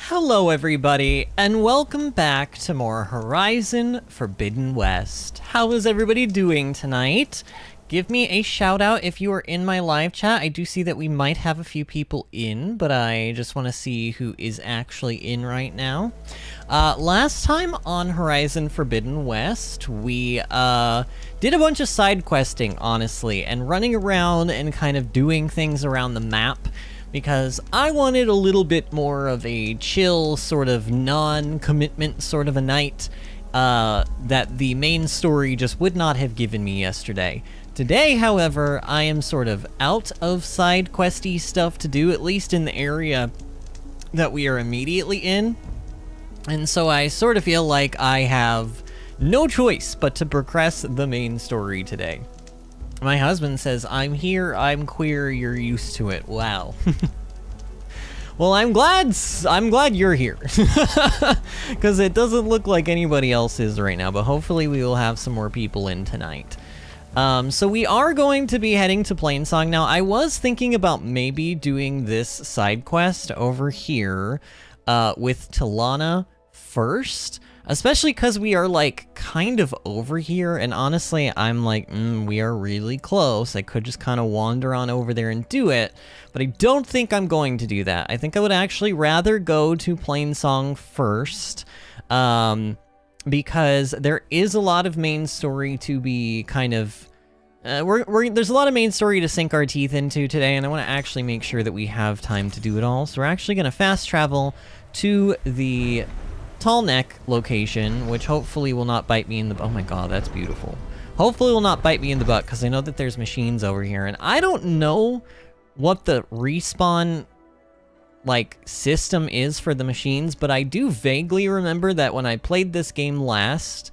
Hello everybody, and welcome back to more Horizon Forbidden West. How is everybody doing tonight? Give me a shout out if you are in my live chat. I do see that we might have a few people in, but I just want to see who is actually in right now. Last time on Horizon Forbidden West, we did a bunch of side questing, honestly, and running around and kind of doing things around the map, because I wanted a little bit more of a chill, sort of non-commitment sort of a night that the main story just would not have given me yesterday. Today, however, I am sort of out of side questy stuff to do, at least in the area that we are immediately in. And so I sort of feel like I have no choice but to progress the main story today. My husband says, I'm here, I'm queer, you're used to it. Wow. Well, I'm glad you're here. Because it doesn't look like anybody else is right now, but hopefully we will have some more people in tonight. So we are going to be heading to Plainsong. Now, I was thinking about maybe doing this side quest over here with Talana first. Especially because we are, like, kind of over here, and honestly, I'm like, we are really close. I could just kind of wander on over there and do it, but I don't think I'm going to do that. I think I would actually rather go to Plainsong first, because there is a lot of main story to be kind of... there's a lot of main story to sink our teeth into today, and I want to actually make sure that we have time to do it all. So we're actually going to fast travel to the Tall Neck location, which hopefully will not bite me in the... Oh my god, that's beautiful. Hopefully will not bite me in the butt, because I know that there's machines over here, and I don't know what the respawn, like, system is for the machines, but I do vaguely remember that when I played this game last,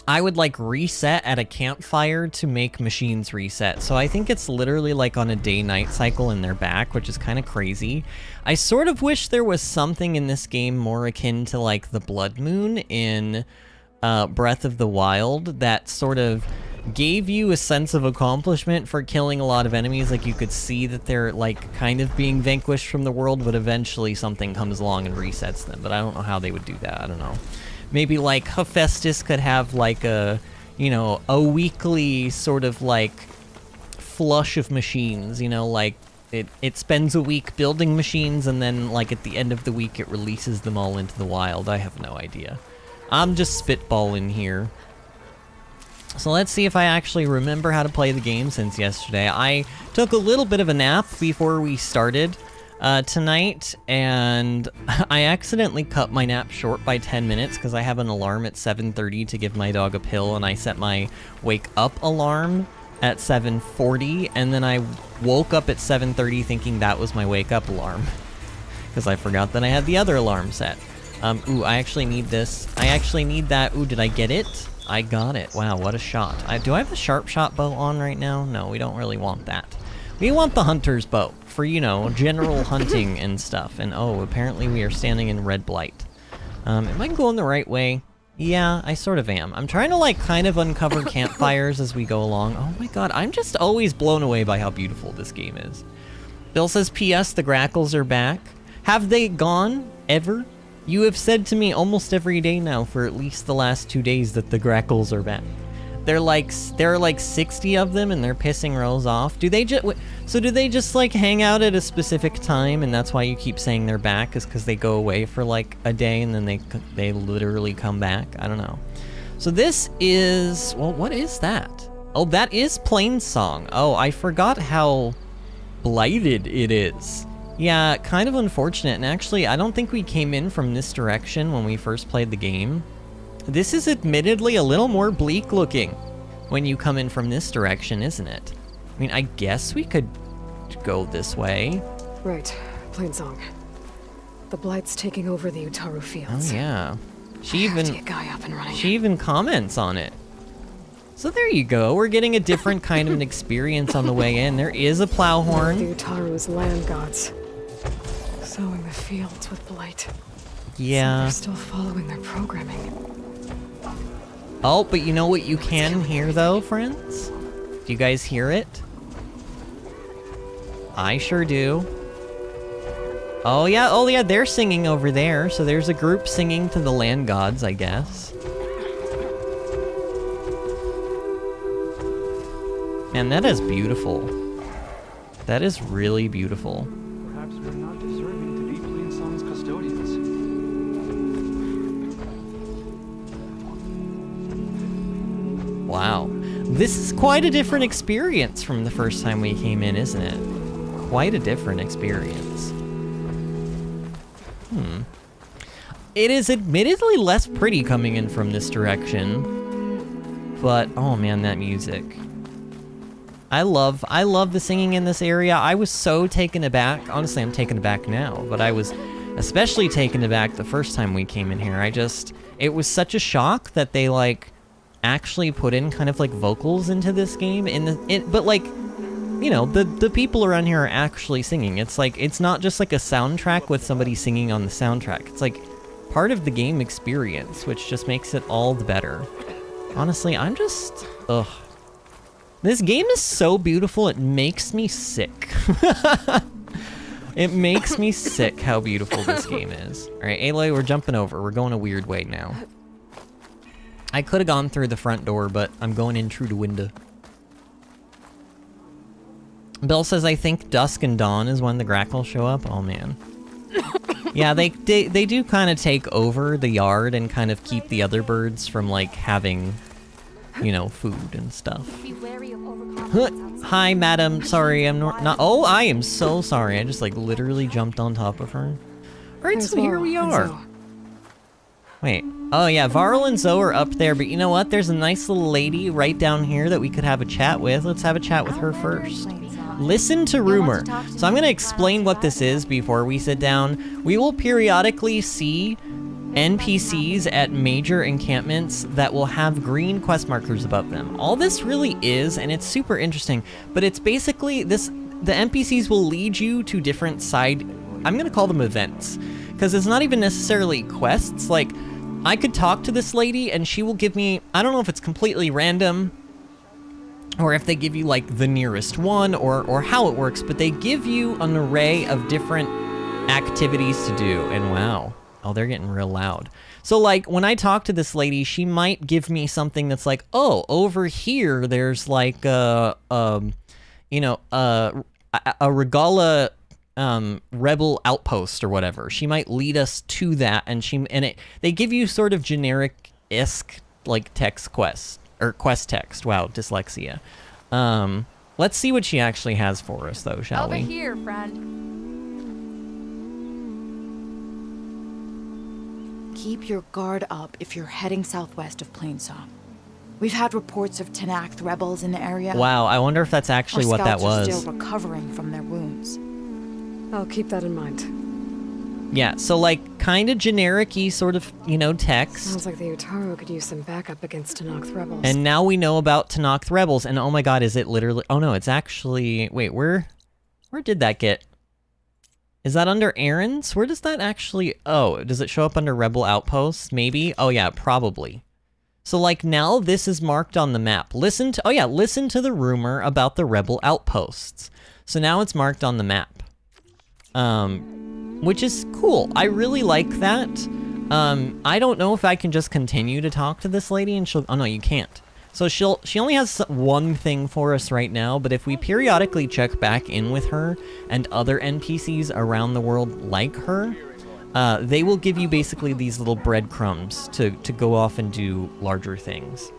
I would, like, reset at a campfire to make machines reset. So I think it's literally, like, on a day-night cycle and they're back, which is kind of crazy. I sort of wish there was something in this game more akin to, like, the Blood Moon in Breath of the Wild that sort of gave you a sense of accomplishment for killing a lot of enemies. Like, you could see that they're, like, kind of being vanquished from the world, but eventually something comes along and resets them. But I don't know how they would do that. I don't know. Maybe, like, Hephaestus could have, like, a, you know, a weekly sort of, like, flush of machines, you know, like, it spends a week building machines, and then, like, at the end of the week, it releases them all into the wild. I have no idea. I'm just spitballing here. So let's see if I actually remember how to play the game since yesterday. I took a little bit of a nap before we started tonight, and I accidentally cut my nap short by 10 minutes because I have an alarm at 7:30 to give my dog a pill, and I set my wake up alarm at 7:40, and then I woke up at 7:30 thinking that was my wake up alarm because I forgot that I had the other alarm set. Ooh, I actually need this. I actually need that. Ooh, did I get it? I got it. Wow, what a shot. Do I have a sharp shot bow on right now? No, we don't really want that. We want the hunter's bow for, you know, general hunting and stuff. And oh, apparently we are standing in red blight. Am I going the right way? Yeah, I sort of am. I'm trying to, like, kind of uncover campfires as we go along. Oh my god, I'm just always blown away by how beautiful this game is. Bill says, P.S. the Grackles are back. Have they gone? Ever? You have said to me almost every day now for at least the last 2 days that the Grackles are back. There are like 60 of them, and they're pissing Rose off. Do they just like hang out at a specific time, and that's why you keep saying they're back, is because they go away for like a day and then they literally come back? I don't know. So this is, well, what is that? Oh, that is Plainsong. Oh, I forgot how blighted it is. Yeah, kind of unfortunate. And actually, I don't think we came in from this direction when we first played the game. This is admittedly a little more bleak looking when you come in from this direction, isn't it? I mean, I guess we could go this way. Right, Plainsong. The Blight's taking over the Utaru fields. Oh yeah. She even comments on it. So there you go. We're getting a different kind of an experience on the way in. There is a plow horn. The Utaru's land gods, sowing the fields with blight. Yeah. So they're still following their programming. Oh, but you know what you can hear though, friends? Do you guys hear it? I sure do. Oh yeah, they're singing over there. So there's a group singing to the land gods, I guess. Man, that is beautiful. That is really beautiful. Perhaps we're not deserving to be Plainsong's custodians. Wow. This is quite a different experience from the first time we came in, isn't it? Quite a different experience. It is admittedly less pretty coming in from this direction. But, oh man, that music. I love the singing in this area. I was so taken aback. Honestly, I'm taken aback now, but I was especially taken aback the first time we came in here. It was such a shock that they like actually put in kind of like vocals into this game but like, you know, the people around here are actually singing. It's like, it's not just like a soundtrack with somebody singing on the soundtrack. It's like part of the game experience, which just makes it all the better. Honestly, I'm just, ugh. This game is so beautiful, it makes me sick. It makes me sick how beautiful this game is. All right, Aloy, we're jumping over. We're going a weird way now. I could have gone through the front door, but I'm going in through the window. Bill says, I think dusk and dawn is when the grackles show up. Oh, man. Yeah, they do kind of take over the yard and kind of keep the other birds from, like, having, you know, food and stuff. Hi, madam. Sorry, I'm not... Oh, I am so sorry. I just, like, literally jumped on top of her. Alright, so here we are. Wait. Oh, yeah, Varl and Zoe are up there, but you know what? There's a nice little lady right down here that we could have a chat with. Let's have a chat with her first. Listen to rumor. So I'm going to explain what this is before we sit down. We will periodically see NPCs at major encampments that will have green quest markers above them. All this really is, and it's super interesting, but it's basically the NPCs will lead you to different side, I'm going to call them events, because it's not even necessarily quests. Like, I could talk to this lady and she will give me, I don't know if it's completely random, or if they give you like the nearest one, or how it works, but they give you an array of different activities to do, and wow. Oh, they're getting real loud. So, like, when I talk to this lady, she might give me something that's like, oh, over here, there's like a Regala rebel outpost or whatever. She might lead us to that, and they give you sort of generic-esque like text quests or quest text. Wow, dyslexia. Let's see what she actually has for us, though, shall we? Over here, friend. Keep your guard up if you're heading southwest of Plainsong. We've had reports of Tenakth rebels in the area. Wow, I wonder if that's actually what that was. Our scouts are still recovering from their wounds. I'll keep that in mind. Yeah, so like kind of generic-y sort of, you know, text. Sounds like the Utaro could use some backup against Tenakth rebels. And now we know about Tenakth rebels, and oh my god, is it literally... Oh no, it's actually... Wait, where did that get... Is that under errands? Where does that actually... Oh, does it show up under rebel outposts? Maybe? Oh yeah, probably. So like now this is marked on the map. Listen to the rumor about the rebel outposts. So now it's marked on the map. Which is cool. I really like that. I don't know if I can just continue to talk to this lady and she'll... Oh no, you can't. So she only has one thing for us right now, but if we periodically check back in with her and other NPCs around the world like her, they will give you basically these little breadcrumbs to go off and do larger things,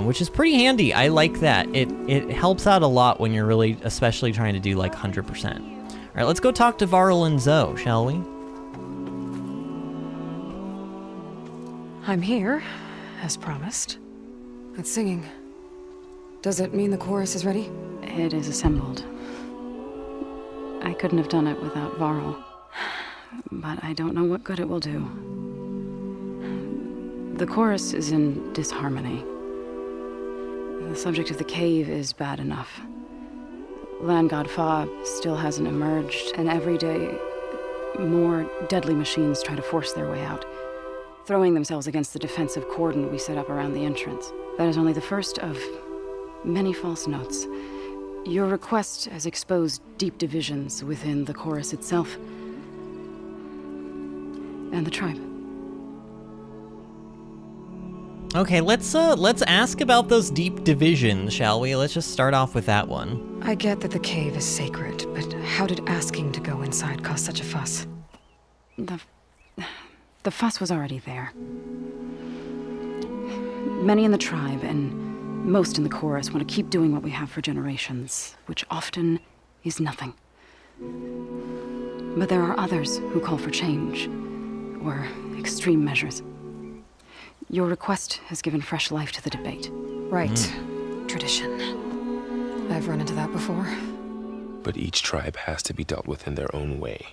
which is pretty handy. I like that. It helps out a lot when you're really, especially trying to do like 100%. All right, let's go talk to Varl and Zoe, shall we? I'm here, as promised. That's singing. Does it mean the chorus is ready? It is assembled. I couldn't have done it without Varl, but I don't know what good it will do. The chorus is in disharmony. The subject of the cave is bad enough. Land God Fa still hasn't emerged, and every day more deadly machines try to force their way out, throwing themselves against the defensive cordon we set up around the entrance. That is only the first of many false notes. Your request has exposed deep divisions within the chorus itself. and the tribe. Okay, let's ask about those deep divisions, shall we? Let's just start off with that one. I get that the cave is sacred, but how did asking to go inside cause such a fuss? The fuss was already there. Many in the tribe and most in the chorus want to keep doing what we have for generations, which often is nothing. But there are others who call for change, or extreme measures. Your request has given fresh life to the debate. Right. Tradition. I've run into that before. But each tribe has to be dealt with in their own way.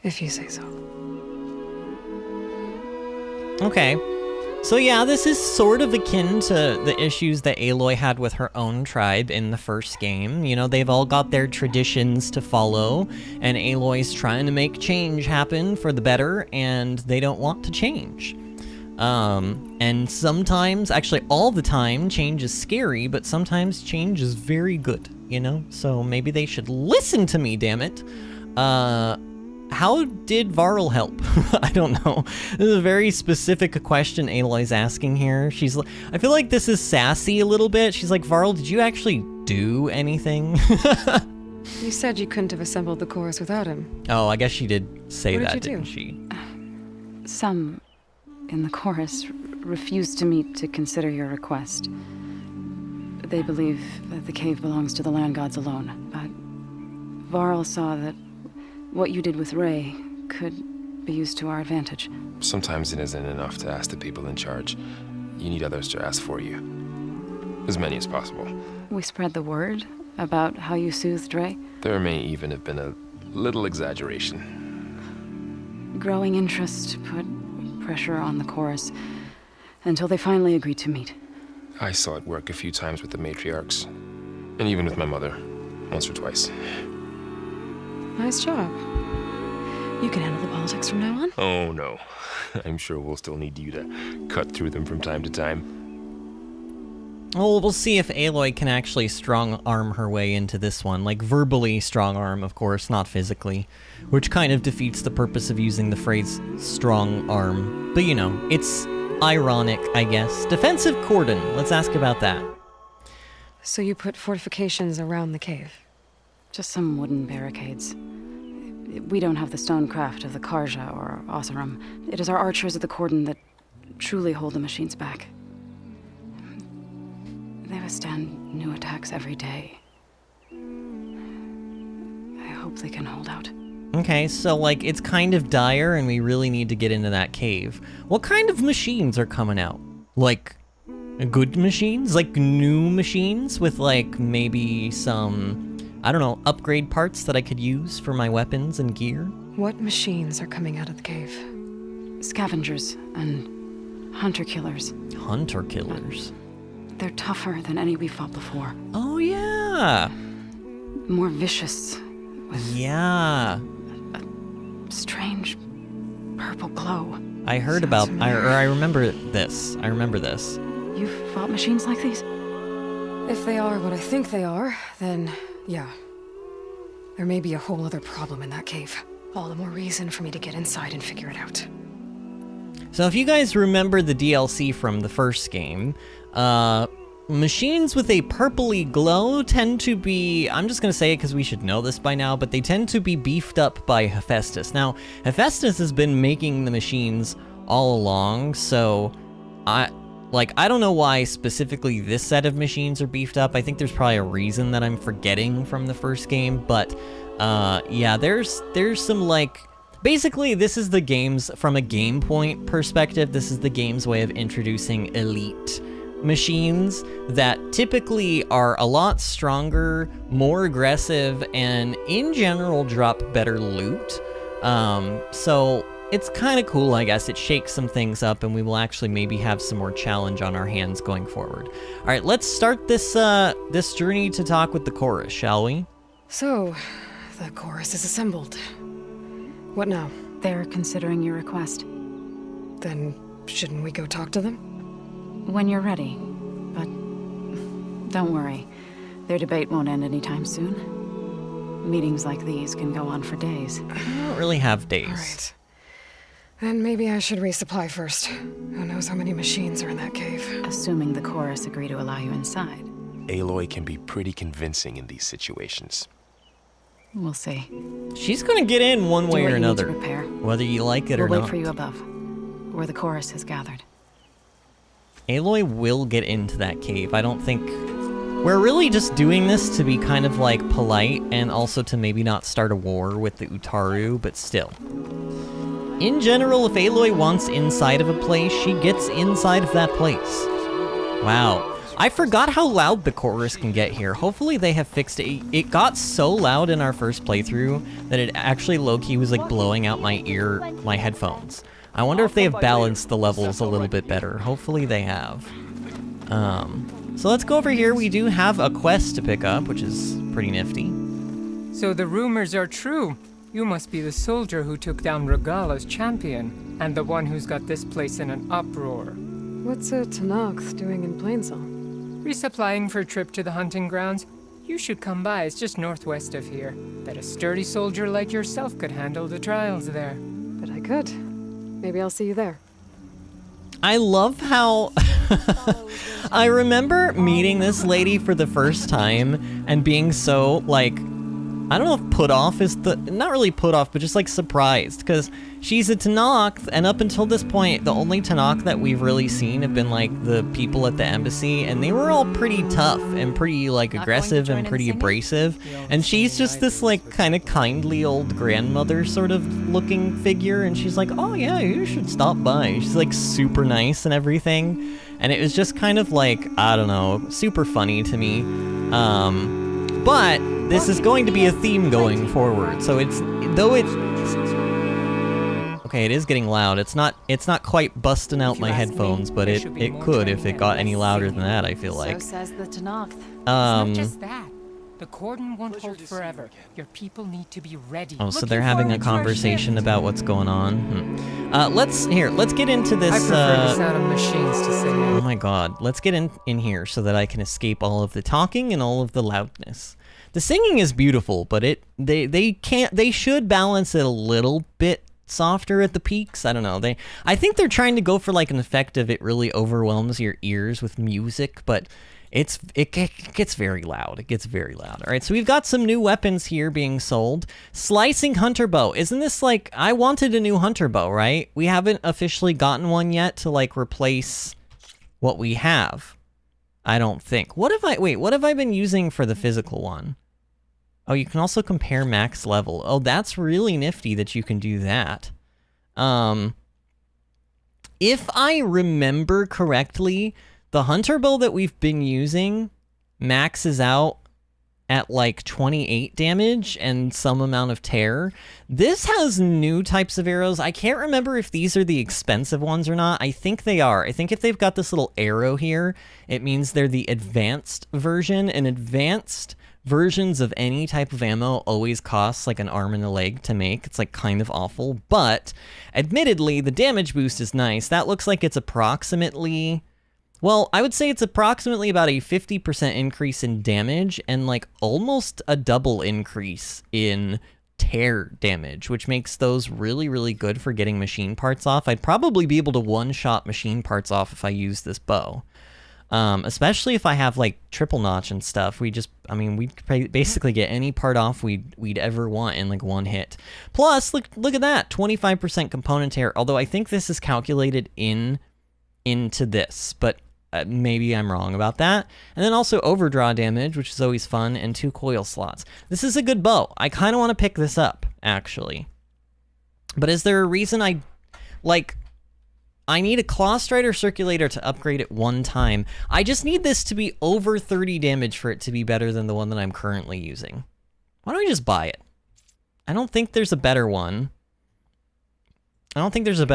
If you say so. Okay. So yeah, this is sort of akin to the issues that Aloy had with her own tribe in the first game. You know, they've all got their traditions to follow, and Aloy's trying to make change happen for the better, and they don't want to change. And sometimes, actually all the time, change is scary, but sometimes change is very good, you know? So maybe they should listen to me, damn it. How did Varl help? I don't know. This is a very specific question Aloy's asking here. I feel like this is sassy a little bit. She's like, Varl, did you actually do anything? You said you couldn't have assembled the chorus without him. Oh, I guess she did say What did that, you do? didn't she? Some in the chorus refused to meet to consider your request. They believe that the cave belongs to the land gods alone, but Varl saw that what you did with Ray could be used to our advantage. Sometimes it isn't enough to ask the people in charge. You need others to ask for you. As many as possible. We spread the word about how you soothed Ray. There may even have been a little exaggeration. Growing interest put pressure on the chorus until they finally agreed to meet. I saw it work a few times with the matriarchs. And even with my mother. Once or twice. Nice job. You can handle the politics from now on. Oh no. I'm sure we'll still need you to cut through them from time to time. Well, we'll see if Aloy can actually strong-arm her way into this one. Like, verbally strong-arm, of course, not physically. Which kind of defeats the purpose of using the phrase strong-arm. But, you know, it's ironic, I guess. Defensive cordon. Let's ask about that. So you put fortifications around the cave? Just some wooden barricades. We don't have the stonecraft of the Karja or Oseram. It is our archers of the cordon that truly hold the machines back. They withstand new attacks every day. I hope they can hold out. Okay, so, like, it's kind of dire and we really need to get into that cave. What kind of machines are coming out? Like, good machines? Like, new machines with, like, maybe some, I don't know, upgrade parts that I could use for my weapons and gear? What machines are coming out of the cave? Scavengers and hunter-killers. Hunter-killers? They're tougher than any we fought before. Oh, yeah! More vicious. Yeah. Strange purple glow. I heard about, I remember this. I remember this. You've fought machines like these? If they are what I think they are, then yeah. There may be a whole other problem in that cave. All the more reason for me to get inside and figure it out. So if you guys remember the DLC from the first game, machines with a purpley glow tend to be, I'm just going to say it because we should know this by now, but they tend to be beefed up by Hephaestus. Now, Hephaestus has been making the machines all along, so I don't know why specifically this set of machines are beefed up. I think there's probably a reason that I'm forgetting from the first game, but yeah, there's some, like, basically this is the game's, from a game point perspective, this is the game's way of introducing elite machines that typically are a lot stronger, more aggressive, and in general drop better loot. So it's kind of cool, I guess. It shakes some things up, and we will actually maybe have some more challenge on our hands going forward. All right, let's start this this journey to talk with the chorus, shall we? So, the chorus is assembled. What now? They're considering your request. Then, shouldn't we go talk to them? When you're ready. But don't worry. Their debate won't end anytime soon. Meetings like these can go on for days. I don't really have days. All right. Then maybe I should resupply first. Who knows how many machines are in that cave. Assuming the chorus agree to allow you inside. Aloy can be pretty convincing in these situations. We'll see. She's gonna get in one Do way what or you need to another, prepare. whether you like it We'll or wait not. for you above, where the chorus has gathered. Aloy will get into that cave. I don't think... We're really just doing this to be kind of like polite and also to maybe not start a war with the Utaru, but still. In general, if Aloy wants inside of a place, she gets inside of that place. Wow. I forgot how loud the chorus can get here. Hopefully they have fixed it. It got so loud in our first playthrough that it actually low-key was like blowing out my headphones. I wonder if they have balanced the levels a little bit better. Hopefully they have. So let's go over here. We do have a quest to pick up, which is pretty nifty. So the rumors are true. You must be the soldier who took down Regala's champion, and the one who's got this place in an uproar. What's a Tanakh doing in Plainsong? Resupplying for a trip to the hunting grounds? You should come by, it's just northwest of here. Bet a sturdy soldier like yourself could handle the trials there. But I could. Maybe I'll see you there. I love how... I remember meeting this lady for the first time and being so, like... I don't know if put off is the... Not really put off, but just, like, surprised. Because she's a Tanakh, and up until this point, the only Tanakh that we've really seen have been, like, the people at the embassy. And they were all pretty tough and pretty, like, aggressive and pretty abrasive. And she's just this, like, kind of kindly old grandmother sort of looking figure. And she's like, oh, yeah, you should stop by. She's, like, super nice and everything. And it was just kind of, like, I don't know, super funny to me. But this is going to be a theme going forward, so okay, it is getting loud. It's not quite busting out my headphones, but it could if it got any louder than that, I feel like. So says the Tanakh. It's not just that. The cordon won't hold forever. Your people need to be ready. Oh, so they're having a conversation about what's going on. Let's get into this. I prefer the sound of machines to sing in. Oh my god, let's get in here so that I can escape all of the talking and all of the loudness. The singing is beautiful, but they should balance it a little bit softer at the peaks. I don't know. I think they're trying to go for like an effect of it really overwhelms your ears with music, but it gets very loud. It gets very loud. All right, so we've got some new weapons here being sold. Slicing hunter bow. Isn't this like, I wanted a new hunter bow, right? We haven't officially gotten one yet to like replace what we have. I don't think. What have I been using for the physical one? Oh, you can also compare max level. Oh, that's really nifty that you can do that. If I remember correctly, the hunter bow that we've been using maxes out at like 28 damage and some amount of tear. This has new types of arrows. I can't remember if these are the expensive ones or not. I think they are. I think if they've got this little arrow here, it means they're the advanced version, and advanced versions of any type of ammo always costs like an arm and a leg to make. It's like kind of awful, but admittedly, the damage boost is nice. That looks like it's approximately... Well, I would say it's approximately about a 50% increase in damage and like almost a double increase in tear damage, which makes those really, really good for getting machine parts off. I'd probably be able to one-shot machine parts off if I use this bow. Especially if I have like triple notch and stuff. We'd basically get any part off we'd ever want in like one hit. Plus, look at that, 25% component tear, although I think this is calculated into this, but maybe I'm wrong about that. And then also overdraw damage, which is always fun, and 2 coil slots. This is a good bow. I kind of want to pick this up, actually. But is there a reason I need a Claw Strider Circulator to upgrade it one time? I just need this to be over 30 damage for it to be better than the one that I'm currently using. Why don't we just buy it? I don't think there's a better one. I don't think there's a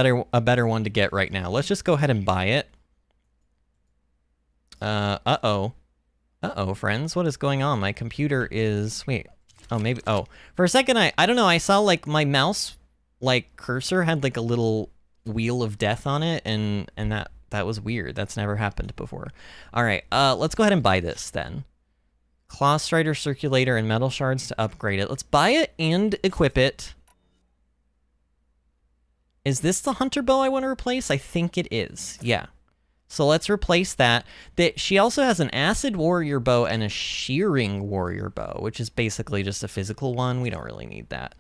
better one to get right now. Let's just go ahead and buy it. Uh-oh, friends. What is going on? My computer is... Wait. Oh, maybe... Oh. For a second, I don't know. I saw, like, my mouse, like, cursor had, like, a little wheel of death on it, and that was weird. That's never happened before. All right. Let's go ahead and buy this, then. Claw Strider Circulator and Metal Shards to upgrade it. Let's buy it and equip it. Is this the hunter bow I want to replace? I think it is. Yeah. So let's replace that. She also has an acid warrior bow and a shearing warrior bow, which is basically just a physical one. We don't really need that.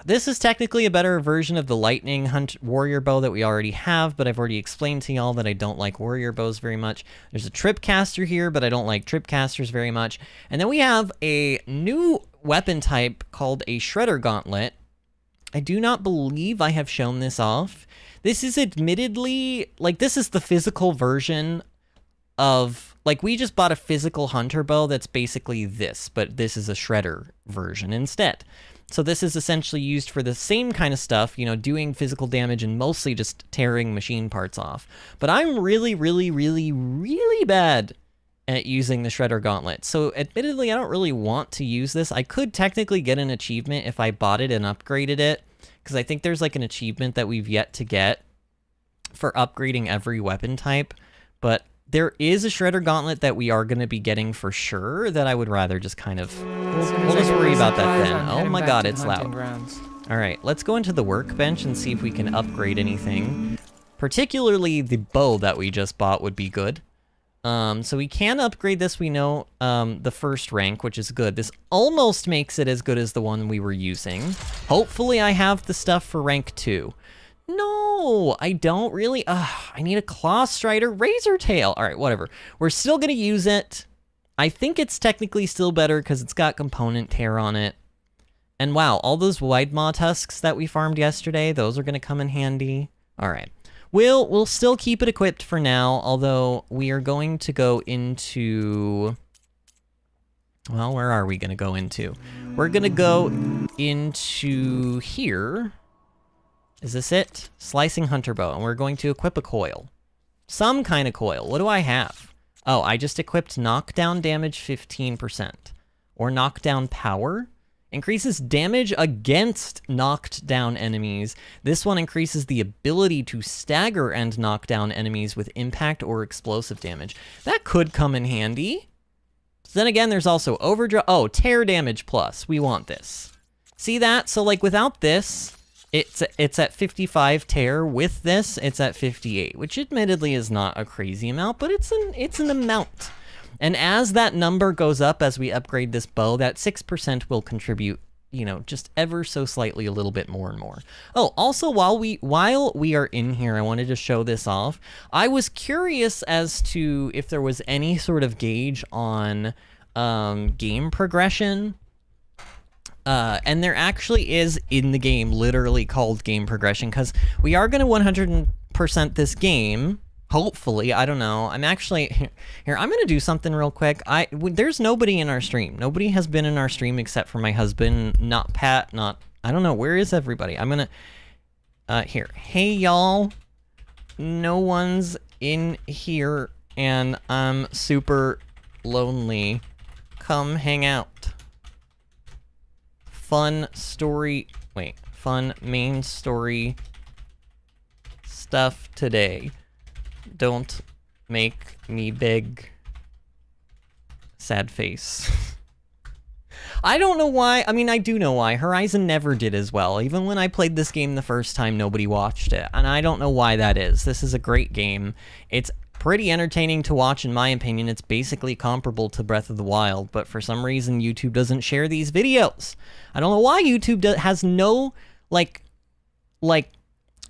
This is technically a better version of the lightning warrior bow that we already have, but I've already explained to y'all that I don't like warrior bows very much. There's a trip caster here, but I don't like trip casters very much. And then we have a new weapon type called a shredder gauntlet. I do not believe I have shown this off. This is admittedly, like, this is the physical version of, like, we just bought a physical hunter bow that's basically this, but this is a shredder version instead. So this is essentially used for the same kind of stuff, you know, doing physical damage and mostly just tearing machine parts off. But I'm really, really, really, really bad at using the shredder gauntlet. So admittedly, I don't really want to use this. I could technically get an achievement if I bought it and upgraded it, because I think there's like an achievement that we've yet to get for upgrading every weapon type. But there is a shredder gauntlet that we are going to be getting for sure that I would rather just kind of... We'll just worry about that then. Oh my god, it's loud. Alright, let's go into the workbench and see if we can upgrade anything. Particularly the bow that we just bought would be good. So we can upgrade this, we know, the first rank, which is good. This almost makes it as good as the one we were using. Hopefully I have the stuff for rank 2. No, I don't really. I need a claw strider razor tail. All right, whatever. We're still going to use it. I think it's technically still better because it's got component tear on it. And wow, all those wide maw tusks that we farmed yesterday, those are going to come in handy. All right. We'll still keep it equipped for now, although we are going to go into... Well, where are we going to go into? We're going to go into here. Is this it? Slicing hunter bow, and we're going to equip a coil. Some kind of coil. What do I have? Oh, I just equipped knockdown damage 15%. Or knockdown power. Increases damage against knocked down enemies. This one increases the ability to stagger and knock down enemies with impact or explosive damage. That could come in handy. Then again, there's also overdrive. Oh, tear damage plus. We want this. See that? So like without this... It's at 55 tear. With this, it's at 58, which admittedly is not a crazy amount, but it's an amount. And as that number goes up as we upgrade this bow, that 6% will contribute, you know, just ever so slightly a little bit more and more. Oh, also while we are in here, I wanted to show this off. I was curious as to if there was any sort of gauge on game progression. And there actually is in the game, literally called game progression, because we are going to 100% this game, hopefully. I don't know. I'm actually... Here, I'm going to do something real quick. There's nobody in our stream. Nobody has been in our stream except for my husband, not Pat, not... I don't know. Where is everybody? I'm going to... Here. Hey, y'all. No one's in here, and I'm super lonely. Come hang out. Fun main story stuff today. Don't make me beg. Sad face. I don't know why. I mean, I do know why. Horizon never did as well. Even when I played this game the first time, nobody watched it. And I don't know why that is. This is a great game. It's pretty entertaining to watch, in my opinion. It's basically comparable to Breath of the Wild, but for some reason YouTube doesn't share these videos. I don't know why YouTube has no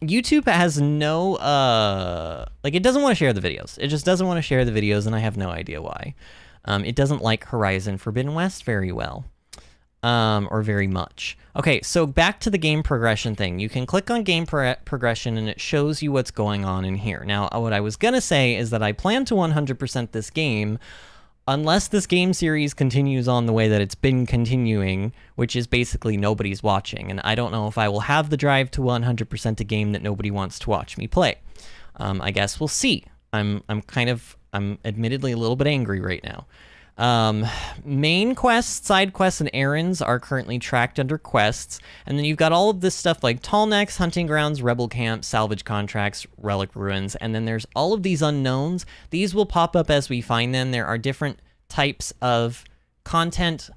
YouTube has no it doesn't want to share the videos. It just doesn't want to share the videos, and I have no idea why. It doesn't like Horizon Forbidden West very well. Or very much. Okay, so back to the game progression thing. You can click on game progression and it shows you what's going on in here. Now, what I was gonna say is that I plan to 100% this game unless this game series continues on the way that it's been continuing, which is basically nobody's watching. And I don't know if I will have the drive to 100% a game that nobody wants to watch me play. I guess we'll see. I'm admittedly a little bit angry right now. Main quests, side quests, and errands are currently tracked under quests, and then you've got all of this stuff like Tallnecks, Hunting Grounds, Rebel Camp, Salvage Contracts, Relic Ruins, and then there's all of these unknowns. These will pop up as we find them. There are different types of content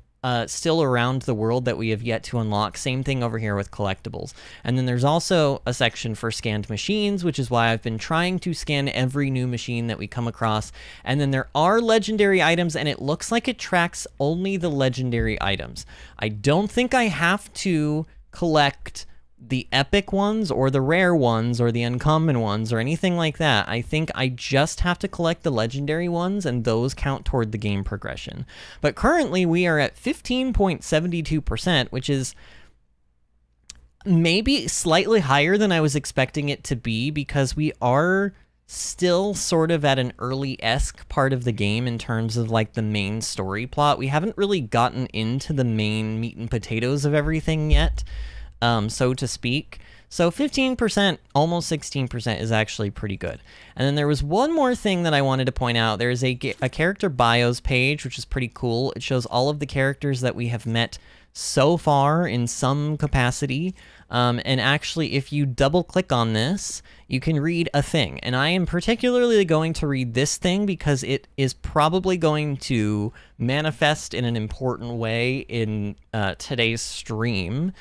still around the world that we have yet to unlock. Same thing over here with collectibles. And then there's also a section for scanned machines, which is why I've been trying to scan every new machine that we come across. And then there are legendary items, and it looks like it tracks only the legendary items. I don't think I have to collect the epic ones or the rare ones or the uncommon ones or anything like that. I think I just have to collect the legendary ones, and those count toward the game progression. But currently we are at 15.72%, which is maybe slightly higher than I was expecting it to be, because we are still sort of at an early-esque part of the game in terms of like the main story plot. We haven't really gotten into the main meat and potatoes of everything yet. So to speak. So 15%, almost 16% is actually pretty good. And then there was one more thing that I wanted to point out. There's a character bios page, which is pretty cool. It shows all of the characters that we have met so far in some capacity. And actually, if you double click on this, you can read a thing. And I am particularly going to read this thing because it is probably going to manifest in an important way in today's stream.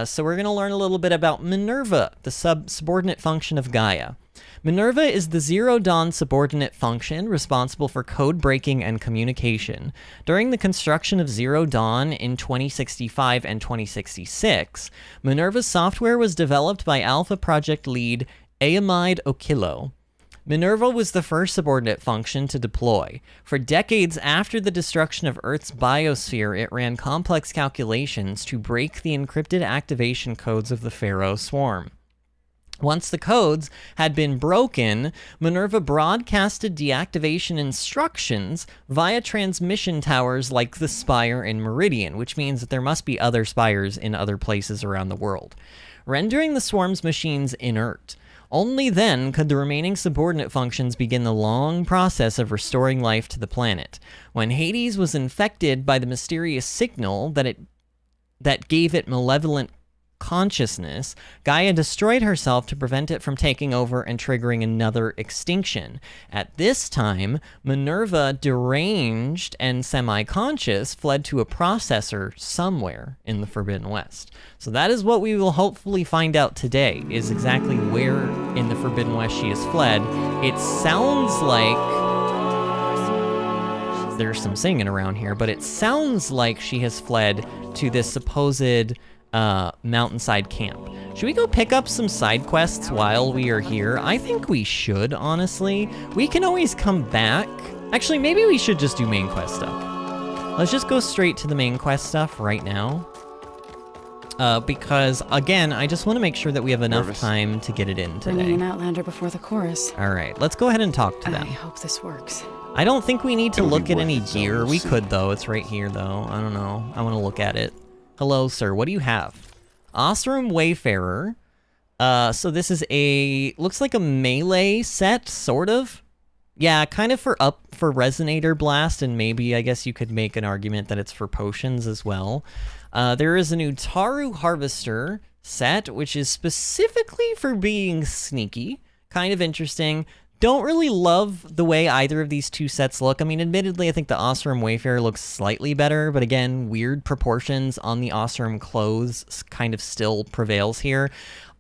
So we're going to learn a little bit about Minerva, the subordinate function of Gaia. Minerva is the Zero Dawn subordinate function responsible for code breaking and communication. During the construction of Zero Dawn in 2065 and 2066, Minerva's software was developed by Alpha Project lead Aamide Okilo. Minerva was the first subordinate function to deploy. For decades after the destruction of Earth's biosphere, it ran complex calculations to break the encrypted activation codes of the Pharaoh swarm. Once the codes had been broken, Minerva broadcasted deactivation instructions via transmission towers like the Spire in Meridian, which means that there must be other spires in other places around the world, rendering the swarm's machines inert. Only then could the remaining subordinate functions begin the long process of restoring life to the planet. When Hades was infected by the mysterious signal that gave it malevolent consciousness, Gaia destroyed herself to prevent it from taking over and triggering another extinction. At this time, Minerva, deranged and semi-conscious, fled to a processor somewhere in the Forbidden West. So that is what we will hopefully find out today, is exactly where in the Forbidden West she has fled. It sounds like there's some singing around here, but it sounds like she has fled to this supposed mountainside camp. Should we go pick up some side quests while we are here? I think we should, honestly. We can always come back. Actually, maybe we should just do main quest stuff. Let's just go straight to the main quest stuff right now. Because, again, I just want to make sure that we have enough time to get it in today. Bringing an Outlander before the chorus. All right, let's go ahead and talk to them. I hope this works. I don't think we need to It'll be look at worth any it, so gear. we'll We see. could, though. It's right here, though. I don't know. I want to look at it. Hello, sir. What do you have? Osram Wayfarer. So this is looks like a melee set, sort of. Yeah, kind of for Resonator Blast, and maybe I guess you could make an argument that it's for potions as well. There is a new Taru Harvester set, which is specifically for being sneaky. Kind of interesting. Don't really love the way either of these two sets look. I mean, admittedly, I think the Osram Wayfarer looks slightly better, but again, weird proportions on the Osram clothes kind of still prevails here.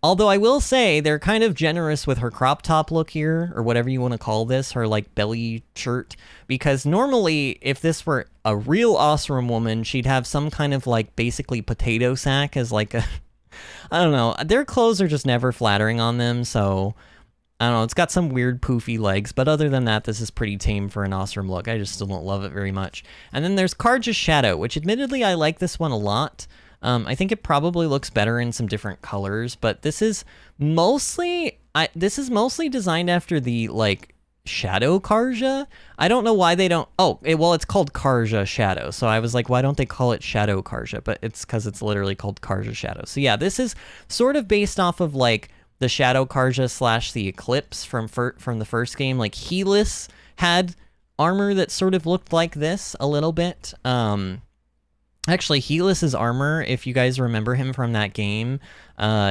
Although I will say they're kind of generous with her crop top look here, or whatever you want to call this, her like belly shirt, because normally if this were a real Osram woman, she'd have some kind of like basically potato sack as like a, I don't know, their clothes are just never flattering on them, so I don't know, it's got some weird poofy legs, but other than that, this is pretty tame for an Osram look. I just still don't love it very much. And then there's Karja's Shadow, which admittedly I like this one a lot. I think it probably looks better in some different colors, but this is mostly designed after the like Shadow Karja. I don't know why they don't. Oh, well, it's called Karja Shadow, so I was like, why don't they call it Shadow Karja? But it's because it's literally called Karja Shadow. So yeah, this is sort of based off of like the Shadow Karja / the Eclipse from the first game. Like Helis had armor that sort of looked like this a little bit. Actually, Helis's armor, if you guys remember him from that game,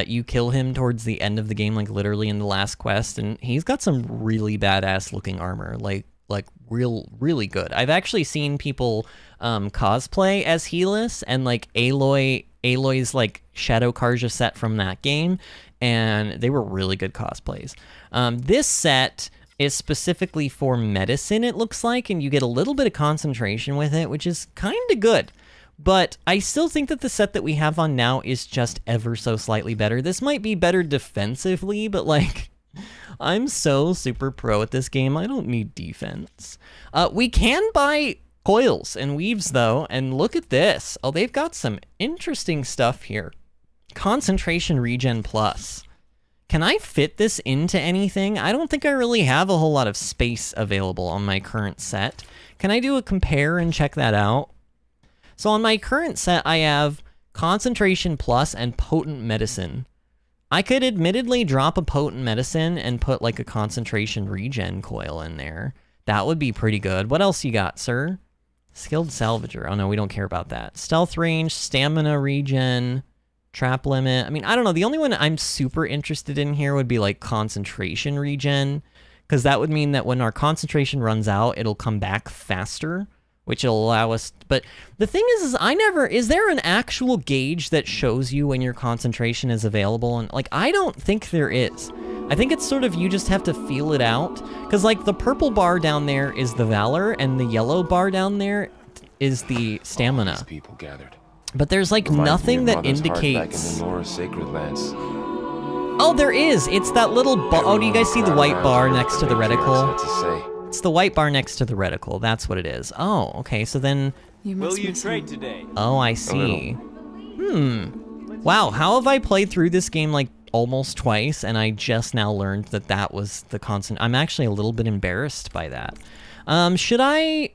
you kill him towards the end of the game, like literally in the last quest, and he's got some really badass looking armor. Like, like really good. I've actually seen people cosplay as Helis and like Aloy's like Shadow Karja set from that game, and they were really good cosplays. This set is specifically for medicine, it looks like, and you get a little bit of concentration with it, which is kind of good. But I still think that the set that we have on now is just ever so slightly better. This might be better defensively, but like, I'm so super pro at this game, I don't need defense. We can buy coils and weaves though, and look at this. Oh, they've got some interesting stuff here. Concentration regen plus. Can I fit this into anything? I don't think I really have a whole lot of space available on my current set. Can I do a compare and check that out? So on my current set, I have concentration plus and potent medicine. I could admittedly drop a potent medicine and put like a concentration regen coil in there. That would be pretty good. What else you got, sir? Skilled salvager. Oh no, we don't care about that. Stealth range, stamina regen, trap limit. I mean, I don't know. The only one I'm super interested in here would be like concentration regen, because that would mean that when our concentration runs out, it'll come back faster, which will allow us. But the thing is is there an actual gauge that shows you when your concentration is available? And like, I don't think there is. I think it's sort of, you just have to feel it out. Because like the purple bar down there is the valor, and the yellow bar down there is the stamina. These people gathered. But there's like Reminds nothing me of that Mother's heart indicates. back in the Nora sacred lands. Oh, there is. It's that little bar. Oh, do you guys see the white bar next to the reticle? Had to say. It's the white bar next to the reticle. That's what it is. Oh, okay. So then. Will you trade today? Oh, I see. Wow. How have I played through this game like almost twice, and I just now learned that that was the constant. I'm actually a little bit embarrassed by that. Should I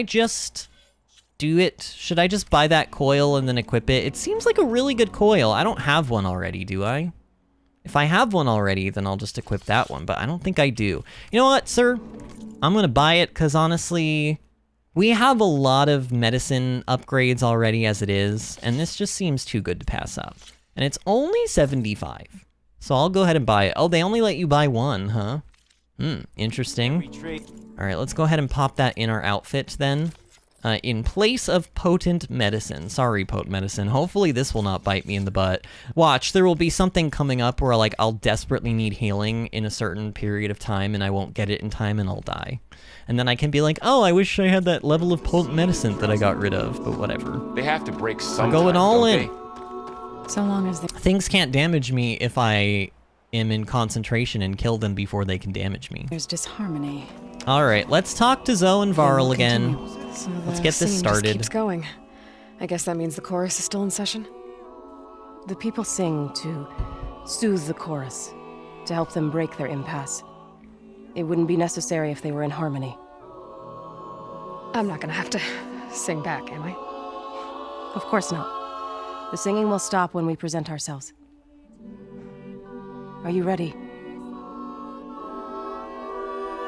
just do it? Should I just buy that coil and then equip it? It seems like a really good coil. I don't have one already, do I? If I have one already, then I'll just equip that one, but I don't think I do. You know what, sir? I'm gonna buy it, because honestly, we have a lot of medicine upgrades already as it is, and this just seems too good to pass up. And it's only 75. So I'll go ahead and buy it. Oh, they only let you buy one, huh? Interesting. All right, let's go ahead and pop that in our outfit then. In place of potent medicine. Sorry, potent medicine. Hopefully this will not bite me in the butt. Watch, there will be something coming up where like I'll desperately need healing in a certain period of time, and I won't get it in time and I'll die. And then I can be like, oh, I wish I had that level of potent medicine that I got rid of, but whatever. They have to break sometime, We're going all don't in. they? So long as they... Things can't damage me if I am in concentration and kill them before they can damage me. There's disharmony. All right, let's talk to Zoe and Varl again. So Let's the get this singing started. Just keeps going. I guess that means the chorus is still in session. The people sing to soothe the chorus, to help them break their impasse. It wouldn't be necessary if they were in harmony. I'm not gonna have to sing back, am I? Of course not. The singing will stop when we present ourselves. Are you ready?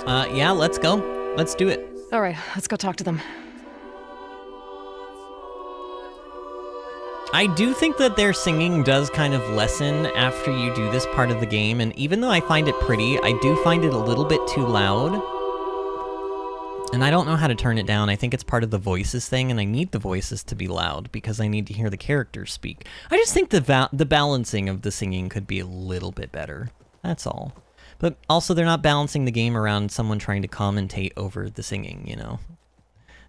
Yeah, let's go. Let's do it. All right, let's go talk to them. I do think that their singing does kind of lessen after you do this part of the game, and even though I find it pretty, I do find it a little bit too loud. And I don't know how to turn it down. I think it's part of the voices thing, and I need the voices to be loud because I need to hear the characters speak. I just think the balancing of the singing could be a little bit better. That's all. But also, they're not balancing the game around someone trying to commentate over the singing, you know?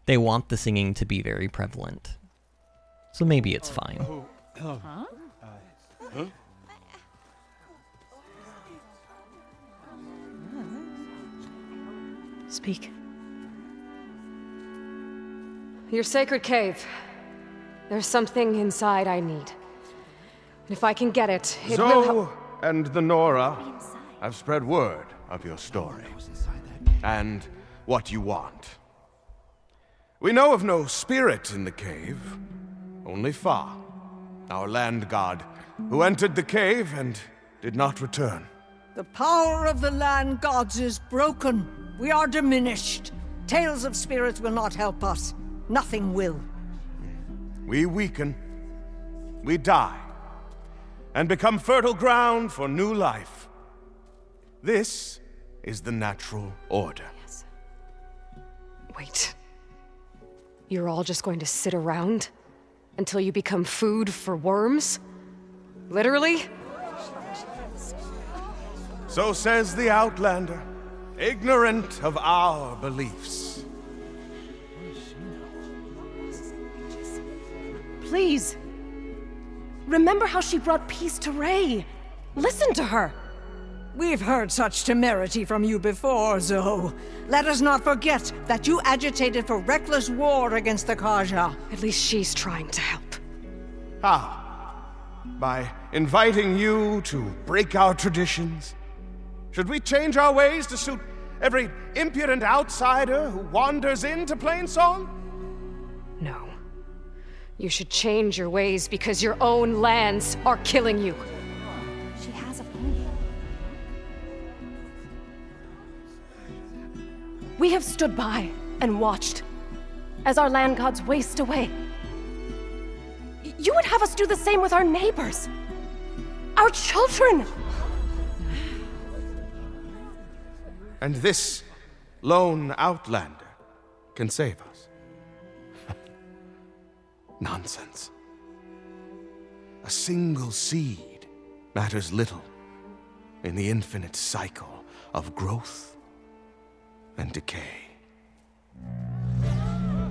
They want the singing to be very prevalent. So maybe it's fine. Speak. Your sacred cave. There's something inside I need. And if I can get it, it will help. Zoe and the Nora have spread word of your story and what you want. We know of no spirit in the cave, only Fa, our land god, who entered the cave and did not return. The power of the land gods is broken. We are diminished. Tales of spirits will not help us. Nothing will. We weaken, we die, and become fertile ground for new life. This is the natural order. Wait. You're all just going to sit around until you become food for worms? Literally? So says the Outlander, ignorant of our beliefs. Please. Remember how she brought peace to Ray. Listen to her. We've heard such temerity from you before, Zoe. Let us not forget that you agitated for reckless war against the Kaja. At least she's trying to help. How? By inviting you to break our traditions? Should we change our ways to suit every impudent outsider who wanders into Plainsong? No. You should change your ways because your own lands are killing you. She has a point. We have stood by and watched as our land gods waste away. You would have us do the same with our neighbors, our children. And this lone Outlander can save us. Nonsense. A single seed matters little in the infinite cycle of growth and decay.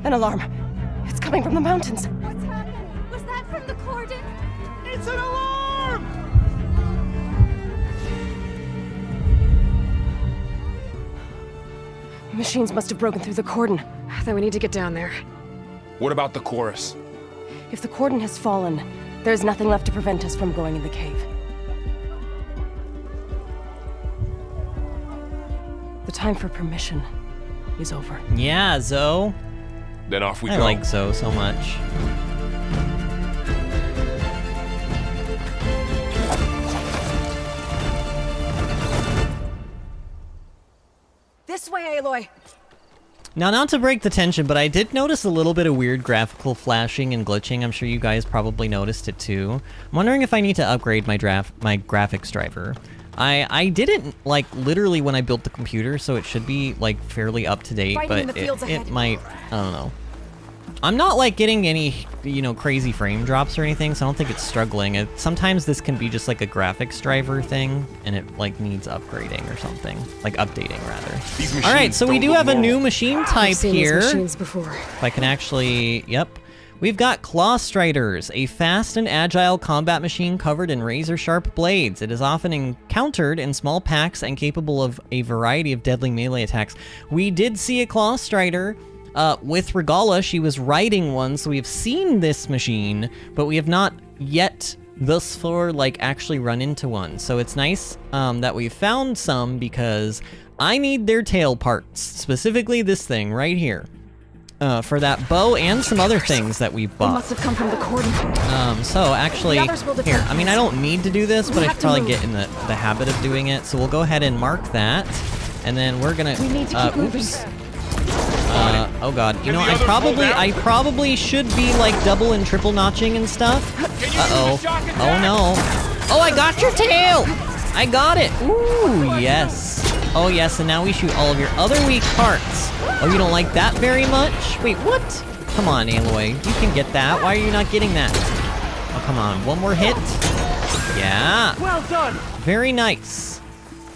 An alarm. It's coming from the mountains. What's happening? Was that from the cordon? It's an alarm! Machines must have broken through the cordon. Then we need to get down there. What about the chorus? If the cordon has fallen, there's nothing left to prevent us from going in the cave. The time for permission is over. Yeah, Zoe. Then off we I go. like Zoe so much. This way, Aloy! Now, not to break the tension, but I did notice a little bit of weird graphical flashing and glitching. I'm sure you guys probably noticed it too. I'm wondering if I need to upgrade my graphics driver. I did it, like, literally when I built the computer, so it should be, like, fairly up to date, but it might, I don't know. I'm not, like, getting any, you know, crazy frame drops or anything, so I don't think it's struggling. Sometimes this can be just, like, a graphics driver thing, and it, like, needs upgrading or something. Like, updating, rather. Alright, so we do have a new machine type I've seen here. these machines before. If I can actually, yep. We've got Claw Striders, a fast and agile combat machine covered in razor-sharp blades. It is often encountered in small packs and capable of a variety of deadly melee attacks. We did see a Claw Strider with Regala. She was riding one, so we have seen this machine, but we have not yet thus far, like, actually run into one. So it's nice that we found some, because I need their tail parts, specifically this thing right here. For that bow and some other things that we've bought. It must have come from the cordon. So actually, here, I mean, I don't need to do this, but I should probably get in the habit of doing it. So we'll go ahead and mark that, and then we're gonna, oops. Oh god, you know, I probably should be, like, double and triple notching and stuff. Uh-oh. Oh no. Oh, I got your tail! I got it! Ooh, yes. Oh yes, and now we shoot all of your other weak parts. Oh, you don't like that very much? Wait, what? Come on, Aloy, you can get that. Why are you not getting that? Oh, come on, one more hit. Yeah. Well done. Very nice.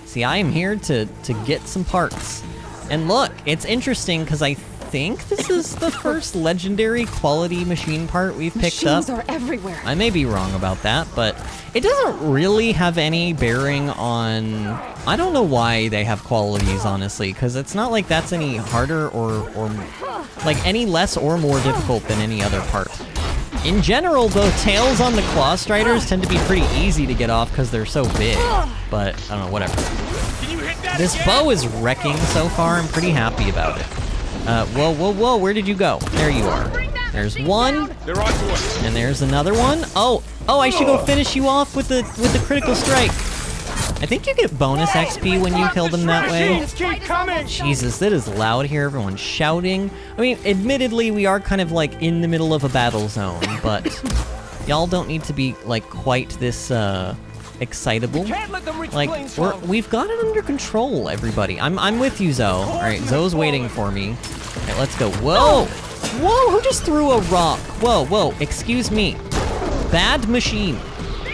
See, I am here to get some parts. And look, it's interesting because I think this is the first legendary quality machine part we've picked up. Machines are everywhere. I may be wrong about that, but it doesn't really have any bearing on... I don't know why they have qualities, honestly, because it's not like that's any harder or like any less or more difficult than any other part. In general, though, tails on the Claw Striders tend to be pretty easy to get off because they're so big, but I don't know, whatever. This bow is wrecking so far. I'm pretty happy about it. Whoa, whoa, whoa, where did you go? There you are. There's one, and there's another one. Oh, I should go finish you off with the critical strike. I think you get bonus XP when you kill them that way. Jesus, that is loud here. Everyone's shouting. I mean, admittedly, we are kind of like in the middle of a battle zone, but y'all don't need to be like quite this excitable. Like, we've got it under control, everybody. I'm with you, Zoe. All right, Zoe's waiting for me. Okay, let's go. Whoa! Whoa, who just threw a rock? Whoa, whoa, excuse me. Bad machine.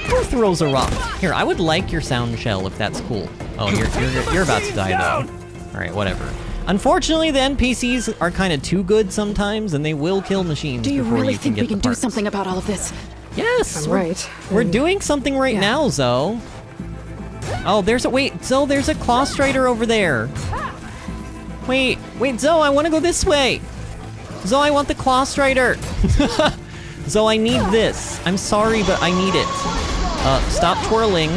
Who throws a rock? Here, I would like your sound shell if that's cool. Oh, you're about to die though. All right, whatever. Unfortunately, the NPCs are kind of too good sometimes, and they will kill machines Do you before really you can think get we can the do parts. something about all of this? Yes, I'm right. we're doing something right now, Zoe. Oh, wait, Zoe, there's a Claw Strider over there. Wait, Zoe, I want to go this way. Zoe, I want the Claw Strider. Zoe, I need this. I'm sorry, but I need it. Stop twirling.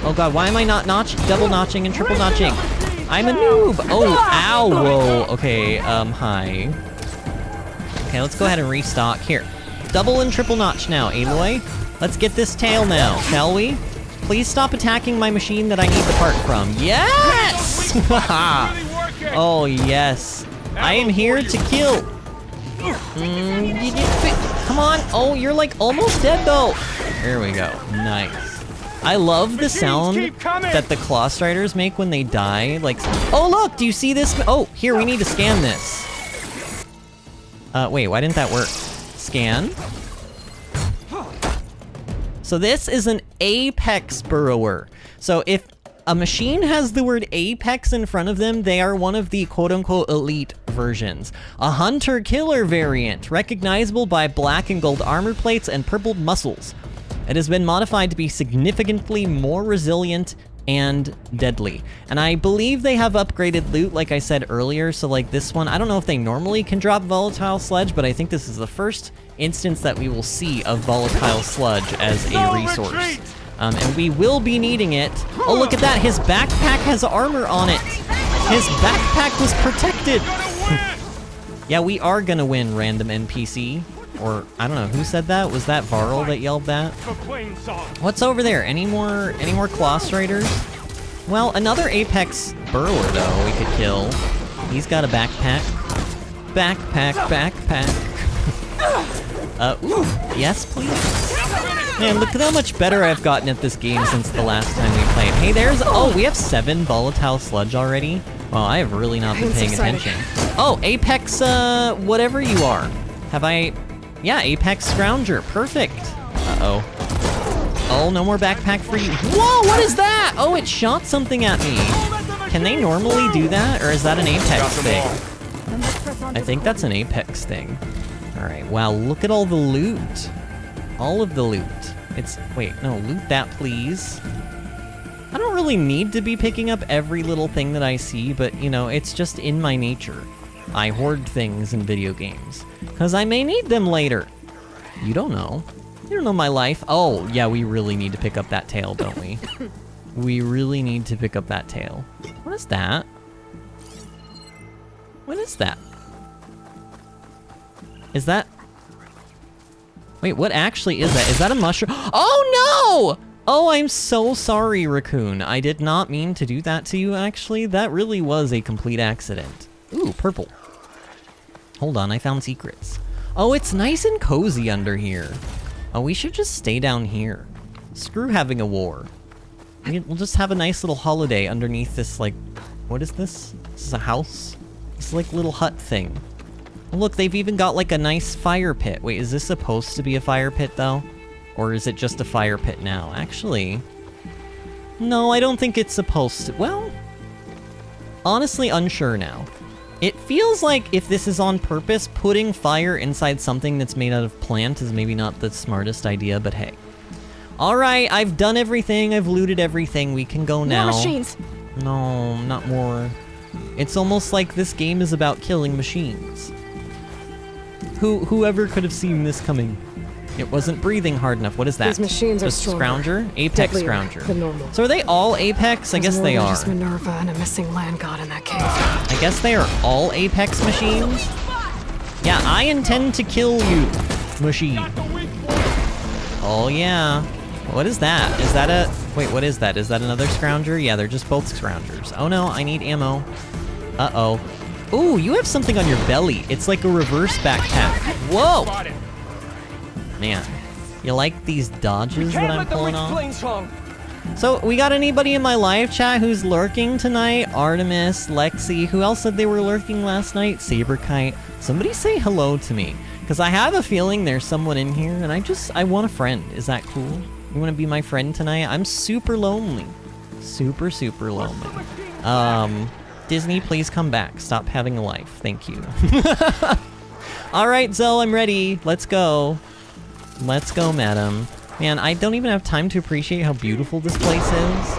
Oh god, why am I not double notching and triple notching? I'm a noob. Oh, ow, whoa. Okay, hi. Okay, let's go ahead and restock. Here, double and triple notch now, Aloy. Let's get this tail now, shall we? Please stop attacking my machine that I need the part from. Yes! Oh, yes. I am here to kill. Come on. Oh, you're like almost dead though. There we go. Nice. I love the sound that the Claw Striders make when they die. Like, oh look, do you see this? Oh, here, we need to scan this. Wait, why didn't that work? Scan. So this is an apex burrower. So if a machine has the word apex in front of them, they are one of the quote-unquote elite versions. A hunter-killer variant, recognizable by black and gold armor plates and purple muscles. It has been modified to be significantly more resilient and deadly. And I believe they have upgraded loot, like I said earlier, so like this one, I don't know if they normally can drop volatile sludge, but I think this is the first instance that we will see of volatile sludge as a resource. And we will be needing it. Oh, look at that, his backpack has armor on it. His backpack was protected. Yeah, we are gonna win, random NPC. Or, I don't know, who said that? Was that Varl that yelled that? What's over there? Any more Claw Striders? Well, another Apex Burrower, though, we could kill. He's got a backpack. Backpack. Ooh, yes, please. Man, look at how much better I've gotten at this game since the last time we played. Hey, oh, we have 7 volatile sludge already? Well, I have really not been paying attention. Oh, Apex, whatever you are. Have I... Yeah, Apex Scrounger, perfect. Uh-oh. Oh, no more backpack for you. Whoa, what is that? Oh, it shot something at me. Can they normally do that, or is that an Apex thing? I think that's an Apex thing. All right, wow, look at all the loot. All of the loot. Wait, no, loot that, please. I don't really need to be picking up every little thing that I see, but, you know, it's just in my nature. I hoard things in video games, because I may need them later. You don't know. You don't know my life. Oh, yeah, we really need to pick up that tail, don't we? We really need to pick up that tail. What is that? What is that? Is that... Wait, what actually is that? Is that a mushroom? Oh, no! Oh, I'm so sorry, Raccoon. I did not mean to do that to you, actually. That really was a complete accident. Ooh, purple. Hold on, I found secrets. Oh, it's nice and cozy under here. Oh, we should just stay down here. Screw having a war. We'll just have a nice little holiday underneath this, like... What is this? This is a house? It's like little hut thing. Look, they've even got like a nice fire pit. Wait, is this supposed to be a fire pit, though? Or is it just a fire pit now? Actually... No, I don't think it's supposed to... Well... Honestly, unsure now. It feels like if this is on purpose, putting fire inside something that's made out of plant is maybe not the smartest idea, but hey. Alright, I've done everything, I've looted everything, we can go now. More machines! No, not more. It's almost like this game is about killing machines. Whoever could have seen this coming? It wasn't breathing hard enough. What is that? These machines are Just stronger, Scrounger? Apex deadlier Scrounger. than normal. So are they all Apex? I guess they are. Just Minerva and a missing land god in that cave. I guess they are all Apex machines? Yeah, I intend to kill you, machine. Oh yeah. What is that? Is that a... Wait, what is that? Is that another Scrounger? Yeah, they're just both Scroungers. Oh no, I need ammo. Uh-oh. Ooh, you have something on your belly. It's like a reverse backpack. Whoa! Man, you like these dodges that I'm pulling off? So, we got anybody in my live chat who's lurking tonight? Artemis, Lexi, who else said they were lurking last night? Saberkite. Somebody say hello to me. Because I have a feeling there's someone in here, and I want a friend. Is that cool? You want to be my friend tonight? I'm super lonely. Super, super lonely. Disney, please come back. Stop having a life. Thank you. Alright, Zoe, I'm ready. Let's go. Let's go, madam. Man, I don't even have time to appreciate how beautiful this place is.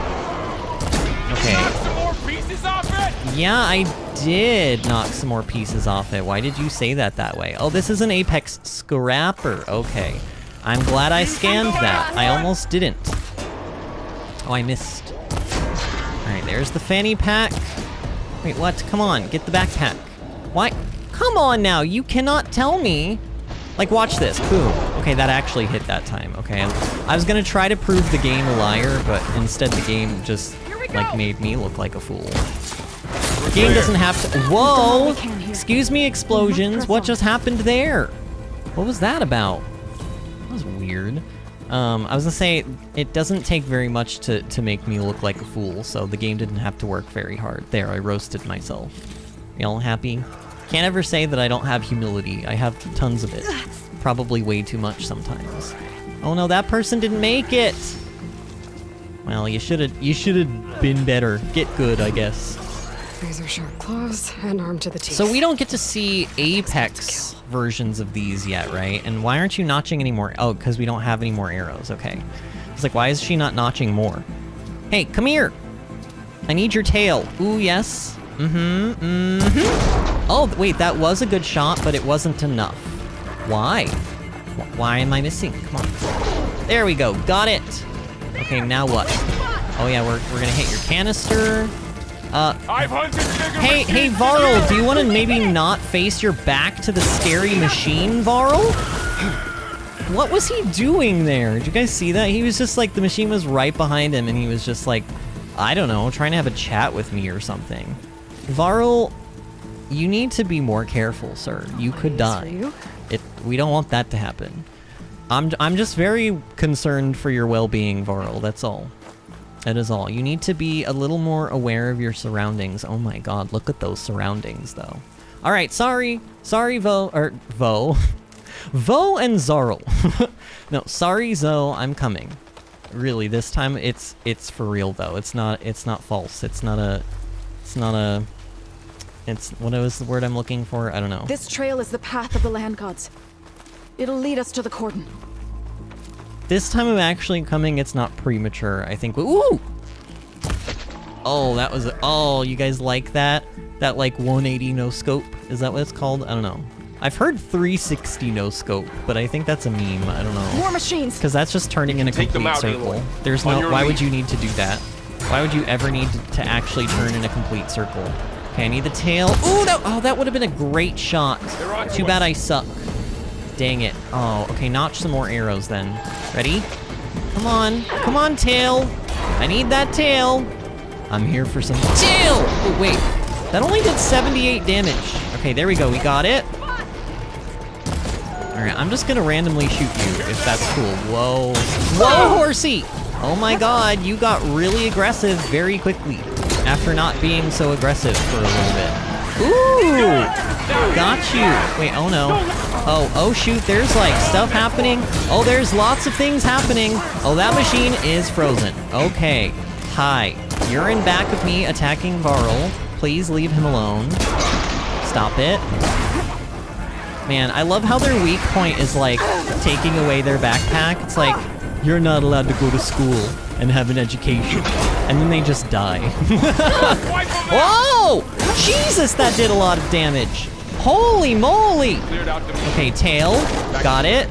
Okay. Knock some more pieces off it? Yeah, I did knock some more pieces off it. Why did you say that way? Oh, this is an Apex scrapper. Okay. I'm glad I scanned that. I almost didn't. Oh, I missed. Alright, there's the fanny pack. Wait, what? Come on, get the backpack. Why? Come on now, you cannot tell me. Like, watch this. Boom. Okay, that actually hit that time. Okay, I was gonna try to prove the game a liar, but instead the game just, like, made me look like a fool. The game doesn't have to— Whoa! Excuse me, explosions. What just happened there? What was that about? That was weird. I was gonna say, it doesn't take very much to make me look like a fool, so the game didn't have to work very hard. There, I roasted myself. Y'all happy? Can't ever say that I don't have humility. I have tons of it. Probably way too much sometimes. Oh no, that person didn't make it! Well, you should've been better. Get good, I guess. Razor sharp claws and armed to the teeth. So we don't get to see Apex versions of these yet, right? And why aren't you notching any more? Oh, because we don't have any more arrows. Okay. It's like, why is she not notching more? Hey, come here! I need your tail. Ooh, yes. Oh, wait, that was a good shot, but it wasn't enough. Why? Why am I missing? Come on. There we go. Got it. Okay, now what? Oh yeah, we're gonna hit your canister. Hey, Varl, do you want to maybe not face your back to the scary machine, Varl? What was he doing there? Did you guys see that? He was just like, the machine was right behind him, and he was just like, I don't know, trying to have a chat with me or something. Varl, you need to be more careful, sir. You could die. We don't want that to happen. I'm just very concerned for your well-being, Varl, that's all. That is all. You need to be a little more aware of your surroundings. Oh my god, look at those surroundings, though. Alright, sorry. Sorry, Vo and Zarl. No, sorry, Zoe, I'm coming. Really, this time it's for real, though. It's not false. It's what was the word I'm looking for? I don't know. This trail is the path of the land gods. It'll lead us to the cordon. This time I'm actually coming, it's not premature, I think. Ooh! Oh, that was... Oh, you guys like that? That, like, 180 no-scope? Is that what it's called? I don't know. I've heard 360 no-scope, but I think that's a meme. I don't know. More machines! Because that's just turning in a complete circle. There's no... Why would you need to do that? Why would you ever need to actually turn in a complete circle? Okay, I need the tail. Ooh, that would have been a great shot. Too bad I suck. Dang it. Oh, okay, notch some more arrows then. Ready? Come on. Come on, tail. I need that tail. I'm here for some tail! Oh, wait. That only did 78 damage. Okay, there we go. We got it. Alright, I'm just gonna randomly shoot you, if that's cool. Whoa. Whoa, horsey! Oh my god, you got really aggressive very quickly. After not being so aggressive for a little bit. Ooh! Got you! Wait, oh no. Oh shoot, there's like stuff happening. Oh, there's lots of things happening. Oh, that machine is frozen. Okay. Hi. You're in back of me attacking Varl. Please leave him alone. Stop it. Man, I love how their weak point is like taking away their backpack. It's like, you're not allowed to go to school and have an education. And then they just die. Whoa! Jesus, that did a lot of damage. Holy moly! Okay, tail. Got it.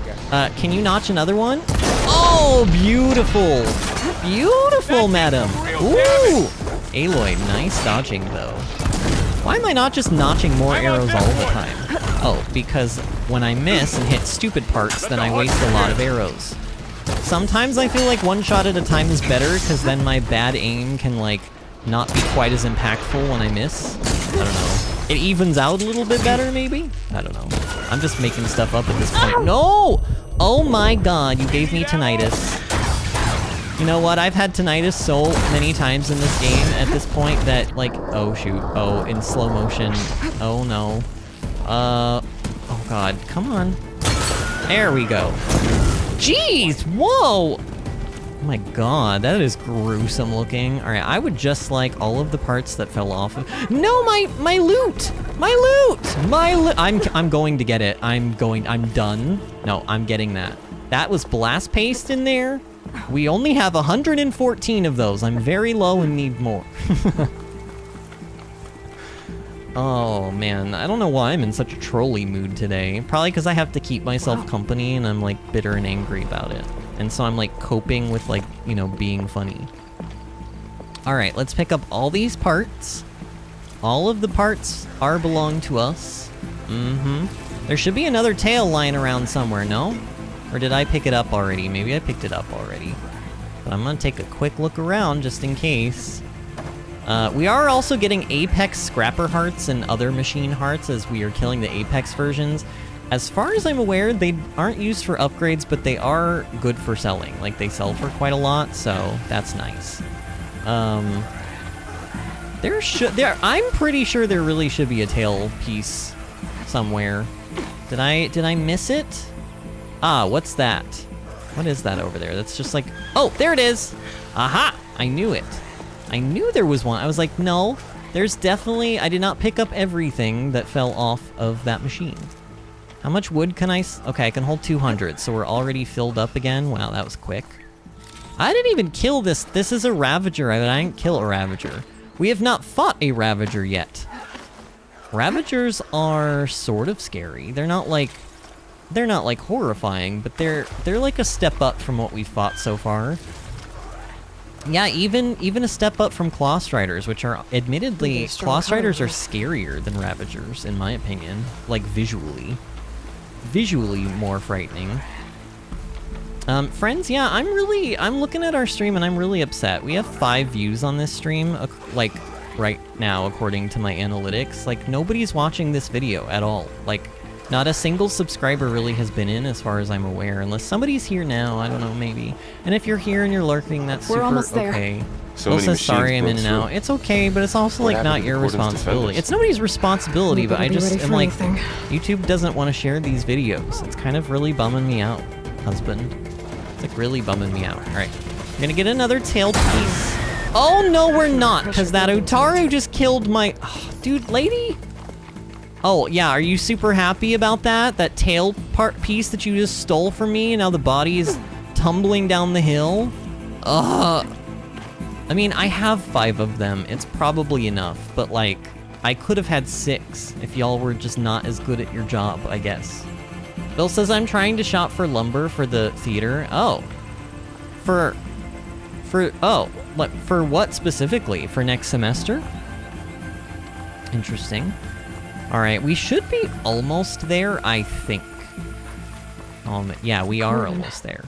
Can you notch another one? Oh, beautiful. Beautiful, madam. Ooh! Aloy, nice dodging, though. Why am I not just notching more arrows all the time? Oh, because when I miss and hit stupid parts, then I waste a lot of arrows. Sometimes I feel like one shot at a time is better, because then my bad aim can, like, not be quite as impactful when I miss. I don't know. It evens out a little bit better, maybe? I don't know. I'm just making stuff up at this point. No! Oh my god, you gave me tinnitus. You know what? I've had tinnitus so many times in this game at this point that, like, oh shoot, oh, in slow motion, oh no. Oh god, come on. There we go. Jeez, whoa! Oh my god, that is gruesome looking. All right, I would just like all of the parts that fell off of. No, my loot! My loot! I'm going to get it. I'm done. No, I'm getting that. That was blast paste in there. We only have 114 of those. I'm very low and need more. Oh man, I don't know why I'm in such a trolly mood today. Probably because I have to keep myself company and I'm like bitter and angry about it. And so I'm like coping with like, you know, being funny. All right, let's pick up all these parts. All of the parts belong to us. There should be another tail lying around somewhere, no? Or did I pick it up already? Maybe I picked it up already. But I'm gonna take a quick look around just in case. We are also getting Apex Scrapper Hearts and other machine hearts as we are killing the Apex versions. As far as I'm aware, they aren't used for upgrades, but they are good for selling. Like, they sell for quite a lot, so that's nice. I'm pretty sure there really should be a tail piece somewhere. Did I miss it? Ah, what's that? What is that over there? That's just like, oh, there it is! Aha! I knew it. I knew there was one. I was like, no, there's definitely, I did not pick up everything that fell off of that machine. How much wood can I, okay, I can hold 200, so we're already filled up again. Wow, that was quick. I didn't even kill this. This is a Ravager. I didn't kill a Ravager. We have not fought a Ravager yet. Ravagers are sort of scary. They're not like horrifying, but they're like a step up from what we've fought so far. Yeah, even a step up from Claw Striders, which are admittedly, Claw Striders are scarier than Ravagers, in my opinion. Like, visually more frightening. Friends, yeah, I'm looking at our stream and I'm really upset. We have 5 views on this stream, like, right now, according to my analytics. Like, nobody's watching this video at all. Like, not a single subscriber really has been in, as far as I'm aware, unless somebody's here now. I don't know, maybe. And if you're here and you're lurking, that's super okay. So says sorry I'm in and out. It's okay, but it's also like not your responsibility. It's nobody's responsibility, but I just am like, YouTube doesn't want to share these videos. It's kind of really bumming me out, husband. It's like really bumming me out. All right, I'm gonna get another tail piece. Oh no, we're not, because that Utaru just killed my, dude, lady. Oh, yeah, are you super happy about that? That tail piece that you just stole from me, and now the body is tumbling down the hill? I mean, I have 5 of them. It's probably enough, but, like, I could have had 6 if y'all were just not as good at your job, I guess. Bill says I'm trying to shop for lumber for the theater. Oh. For what specifically? For next semester? Interesting. All right, we should be almost there, I think. Yeah, we are almost there.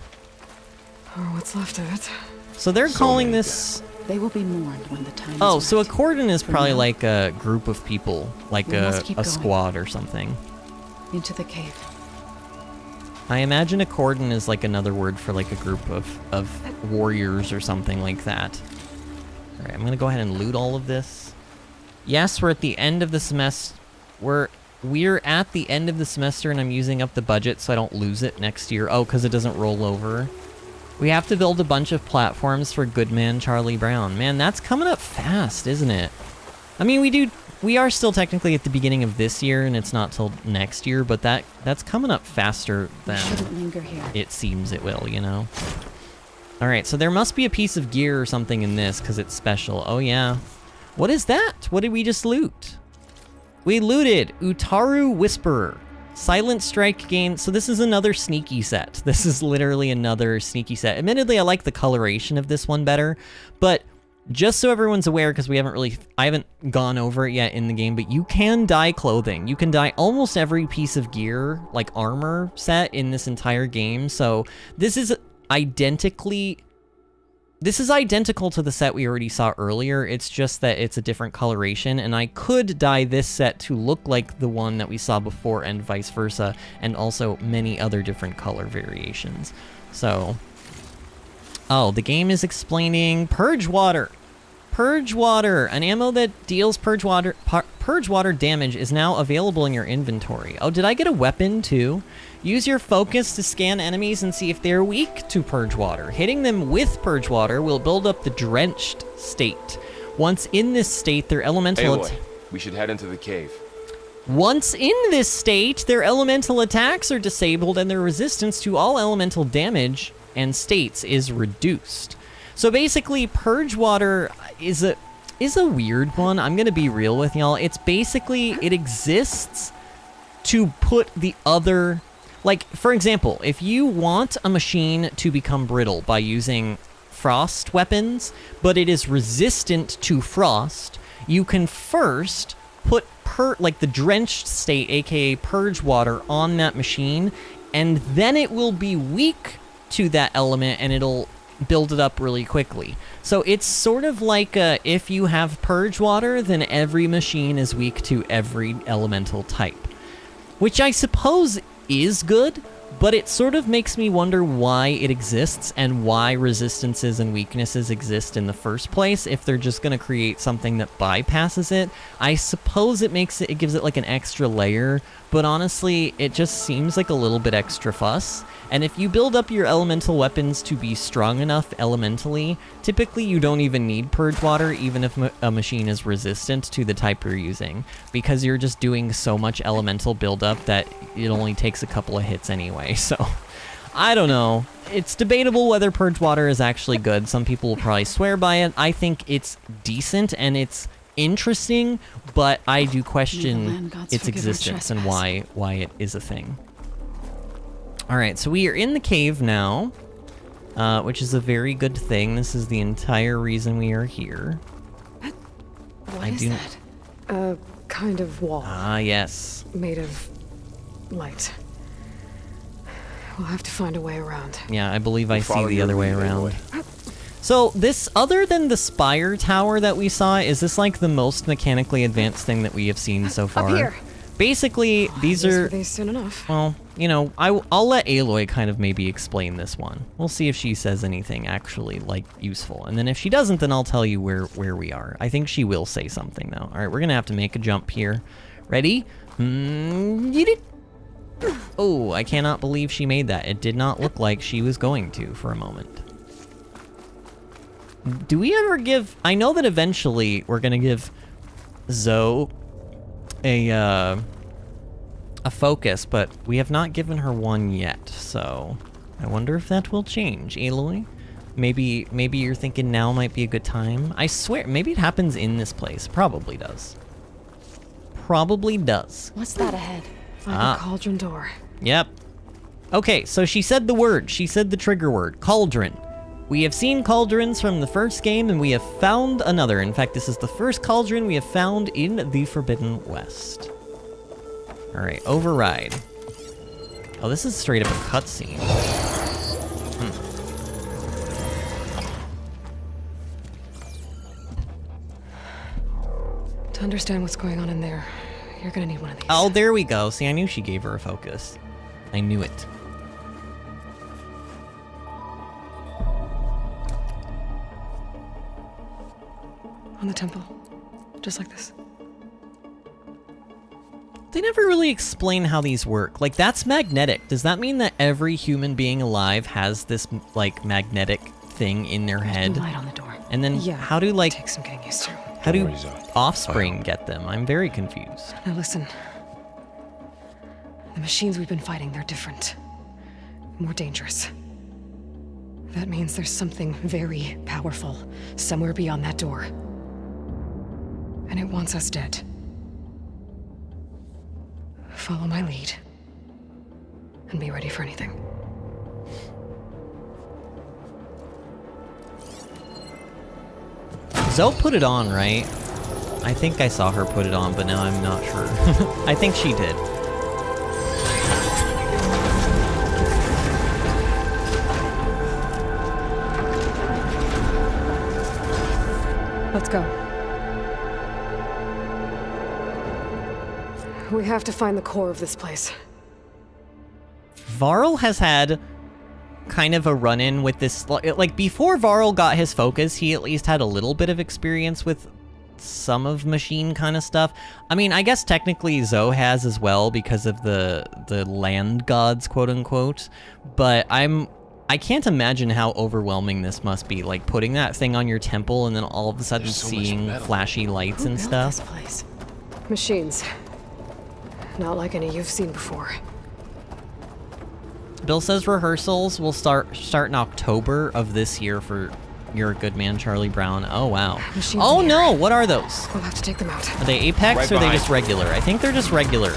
Or what's left of it. So they're calling this... They will be mourned when the time Oh, is so a right. cordon is probably like a group of people, like a squad or something. Into the cave. I imagine a cordon is like another word for like a group of warriors or something like that. All right, I'm gonna go ahead and loot all of this. Yes, we're at the end of the semester. We're at the end of the semester and I'm using up the budget so I don't lose it next year. Oh, because it doesn't roll over. We have to build a bunch of platforms for Goodman Charlie Brown. Man, that's coming up fast, isn't it? I mean, we are still technically at the beginning of this year and it's not till next year, but that's coming up faster than it seems it will, you know? All right, so there must be a piece of gear or something in this because it's special. Oh, yeah. What is that? What did we just loot? We looted Utaru Whisperer. Silent Strike gain. So this is another sneaky set. This is literally another sneaky set. Admittedly, I like the coloration of this one better, but just so everyone's aware, because I haven't gone over it yet in the game, but you can dye clothing. You can dye almost every piece of gear, like armor set in this entire game. So this is identical to the set we already saw earlier. It's just that it's a different coloration, and I could dye this set to look like the one that we saw before and vice versa, and also many other different color variations. So Oh, the game is explaining Purge Water. Purge Water, an ammo that deals Purge Water damage is now available in your inventory. Oh, did I get a weapon too? Use your focus to scan enemies and see if they are weak to Purge Water. Hitting them with Purge Water will build up the drenched state. Once in this state, their elemental... Aloy, we should head into the cave. Once in this state, their elemental attacks are disabled and their resistance to all elemental damage and states is reduced. So basically, Purge Water is a weird one. I'm gonna be real with y'all. It's basically, it exists to put the other, like, for example, if you want a machine to become brittle by using frost weapons, but it is resistant to frost, you can first put like the drenched state, aka Purge Water, on that machine, and then it will be weak to that element and it'll build it up really quickly. So it's sort of like if you have Purge Water, then every machine is weak to every elemental type, which I suppose is good, but it sort of makes me wonder why it exists and why resistances and weaknesses exist in the first place if they're just going to create something that bypasses it. I suppose it gives it like an extra layer, but honestly, it just seems like a little bit extra fuss. And if you build up your elemental weapons to be strong enough elementally, typically you don't even need Purge Water, even if a machine is resistant to the type you're using, because you're just doing so much elemental buildup that it only takes a couple of hits anyway. So, I don't know. It's debatable whether Purge Water is actually good. Some people will probably swear by it. I think it's decent and it's interesting, but I do question its existence and why it is a thing. Alright, so we are in the cave now, which is a very good thing. This is the entire reason we are here. What is that? A kind of wall. Ah, yes. Made of light. We'll have to find a way around. Yeah, I believe I see the other way around. So this, other than the spire tower that we saw, is this like the most mechanically advanced thing that we have seen so far? Up here. Basically, these are... They soon enough. Well, you know, I'll let Aloy kind of maybe explain this one. We'll see if she says anything actually, like, useful. And then if she doesn't, then I'll tell you where we are. I think she will say something, though. All right, we're going to have to make a jump here. Ready? Oh, I cannot believe she made that. It did not look like she was going to for a moment. Do we ever give... I know that eventually we're going to give Zoe a focus, but we have not given her one yet, so I wonder if that will change. Aloy, maybe you're thinking now might be a good time. I swear, maybe it happens in this place. Probably does. Probably does. What's that ahead? Like a cauldron door. Yep. Okay, so she said the word. She said the trigger word. Cauldron. We have seen cauldrons from the first game, and we have found another. In fact, this is the first cauldron we have found in the Forbidden West. Alright, override. Oh, this is straight up a cutscene. To understand what's going on in there, you're gonna need one of these. Oh, there we go. See, I knew she gave her a focus. I knew it. On the temple. Just like this. They never really explain how these work. Like, that's magnetic. Does that mean that every human being alive has this, like, magnetic thing in their head? Light on the door. And then Yeah, how do, like... takes some getting used to. How do offspring get them? I'm very confused. Now listen. The machines we've been fighting, they're different. More dangerous. That means there's something very powerful somewhere beyond that door. And it wants us dead. Follow my lead. And be ready for anything. Zoe put it on, right? I think I saw her put it on, but now I'm not sure. I think she did. Let's go. We have to find the core of this place. Varl has had kind of a run-in with this, like, before Varl got his focus, he at least had a little bit of experience with some of machine kind of stuff. I mean, I guess technically Zoe has as well because of the land gods, quote-unquote, but I can't imagine how overwhelming this must be, like putting that thing on your temple and then all of a sudden seeing flashy lights and stuff. This place? Machines. Not like any you've seen before. Bill says rehearsals will start in October of this year for You're a Good Man, Charlie Brown. Oh, wow. Machines Oh, in no! here. What are those? We'll have to take them out. Are they Apex Right or are they behind. just regular? I think they're just regular.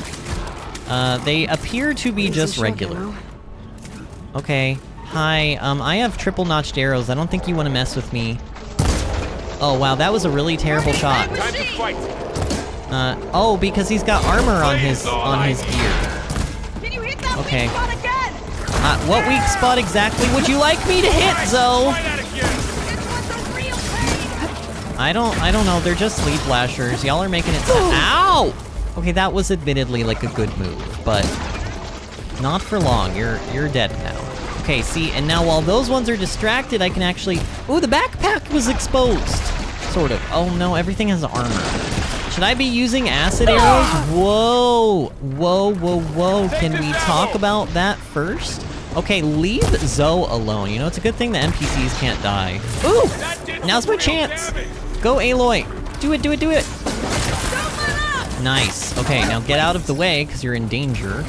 They appear to be just regular. Okay. Hi, I have triple notched arrows. I don't think you want to mess with me. Oh, wow, that was a really terrible shot. Time to fight. Oh, because he's got armor on his gear. Can you hit that Okay. weak spot again? What weak spot exactly would you like me to hit, Zoe? Try that again. This one's a real pain. I don't know. They're just sleep flashers. Y'all are making it. Ow! Okay, that was admittedly like a good move, but not for long. You're dead now. Okay, see, and now while those ones are distracted, I can actually. Ooh, the backpack was exposed. Sort of. Oh no, everything has armor. Should I be using acid arrows? Whoa, whoa, whoa, whoa. Can we talk about that first? Okay, leave Zoe alone. You know, it's a good thing the NPCs can't die. Ooh, now's my chance. Go, Aloy. Do it, do it, do it. Nice. Okay, now get out of the way, because you're in danger.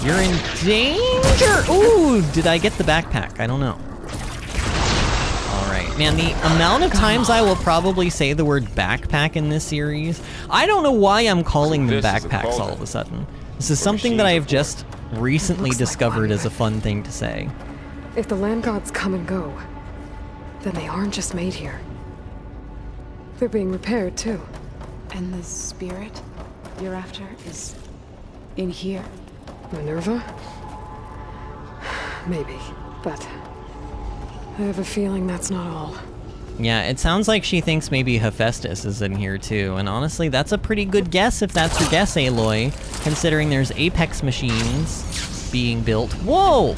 You're in danger! Ooh, did I get the backpack? I don't know. Alright, man, the amount of times I will probably say the word backpack in this series, I don't know why I'm calling them backpacks all of a sudden. This is something that I have just recently discovered as a fun thing to say. If the land gods come and go, then they aren't just made here. They're being repaired, too. And the spirit you're after is in here. Minerva? Maybe, but I have a feeling that's not all. Yeah, it sounds like she thinks maybe Hephaestus is in here too, and honestly, that's a pretty good guess if that's your guess, Aloy, considering there's Apex machines being built. Whoa!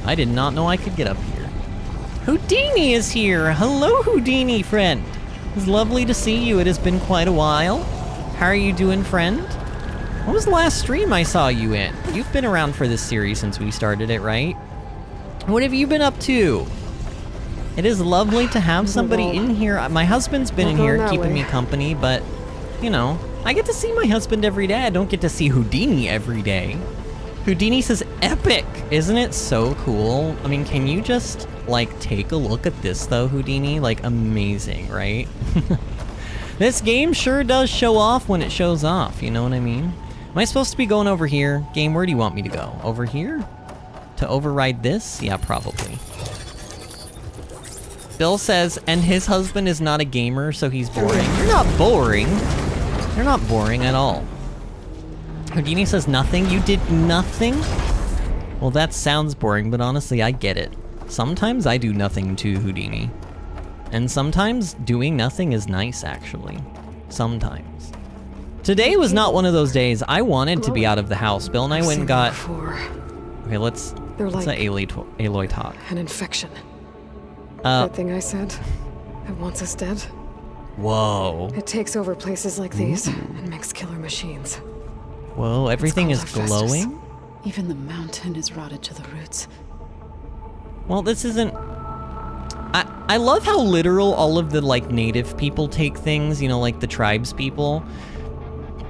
I did not know I could get up here. Houdini is here! Hello, Houdini, friend! It's lovely to see you. It has been quite a while. How are you doing, friend? What was the last stream I saw you in? You've been around for this series since we started it, right? What have you been up to? It is lovely to have somebody in here. My husband's been in here keeping me company, but, you know, I get to see my husband every day. I don't get to see Houdini every day. Houdini says epic! Isn't it so cool? I mean, can you just, like, take a look at this, though, Houdini? Like, amazing, right? This game sure does show off when it shows off, you know what I mean? Am I supposed to be going over here? Game, where do you want me to go? Over here? To override this? Yeah, probably. Bill says, and his husband is not a gamer, so he's boring. You're not boring. You're not boring at all. Houdini says nothing. You did nothing? Well, that sounds boring, but honestly, I get it. Sometimes I do nothing too, Houdini. And sometimes doing nothing is nice, actually. Sometimes. Today was not one of those days. I wanted to be out of the house. Bill and I went and got... Okay, let's let Aloy talk. An infection. That thing I said? It wants us dead? Whoa. It takes over places like these and makes killer machines. Whoa, everything is glowing? Even the mountain is rotted to the roots. Well, this isn't... I love how literal all of the, like, native people take things, you know, like the tribes people.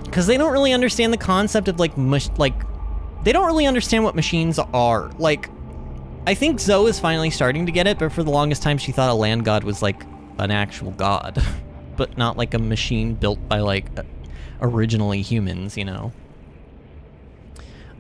Because they don't really understand the concept of, like, they don't really understand what machines are. Like, I think Zoe is finally starting to get it, but for the longest time she thought a land god was, like, an actual god. But not, like, a machine built by, like, originally humans, you know.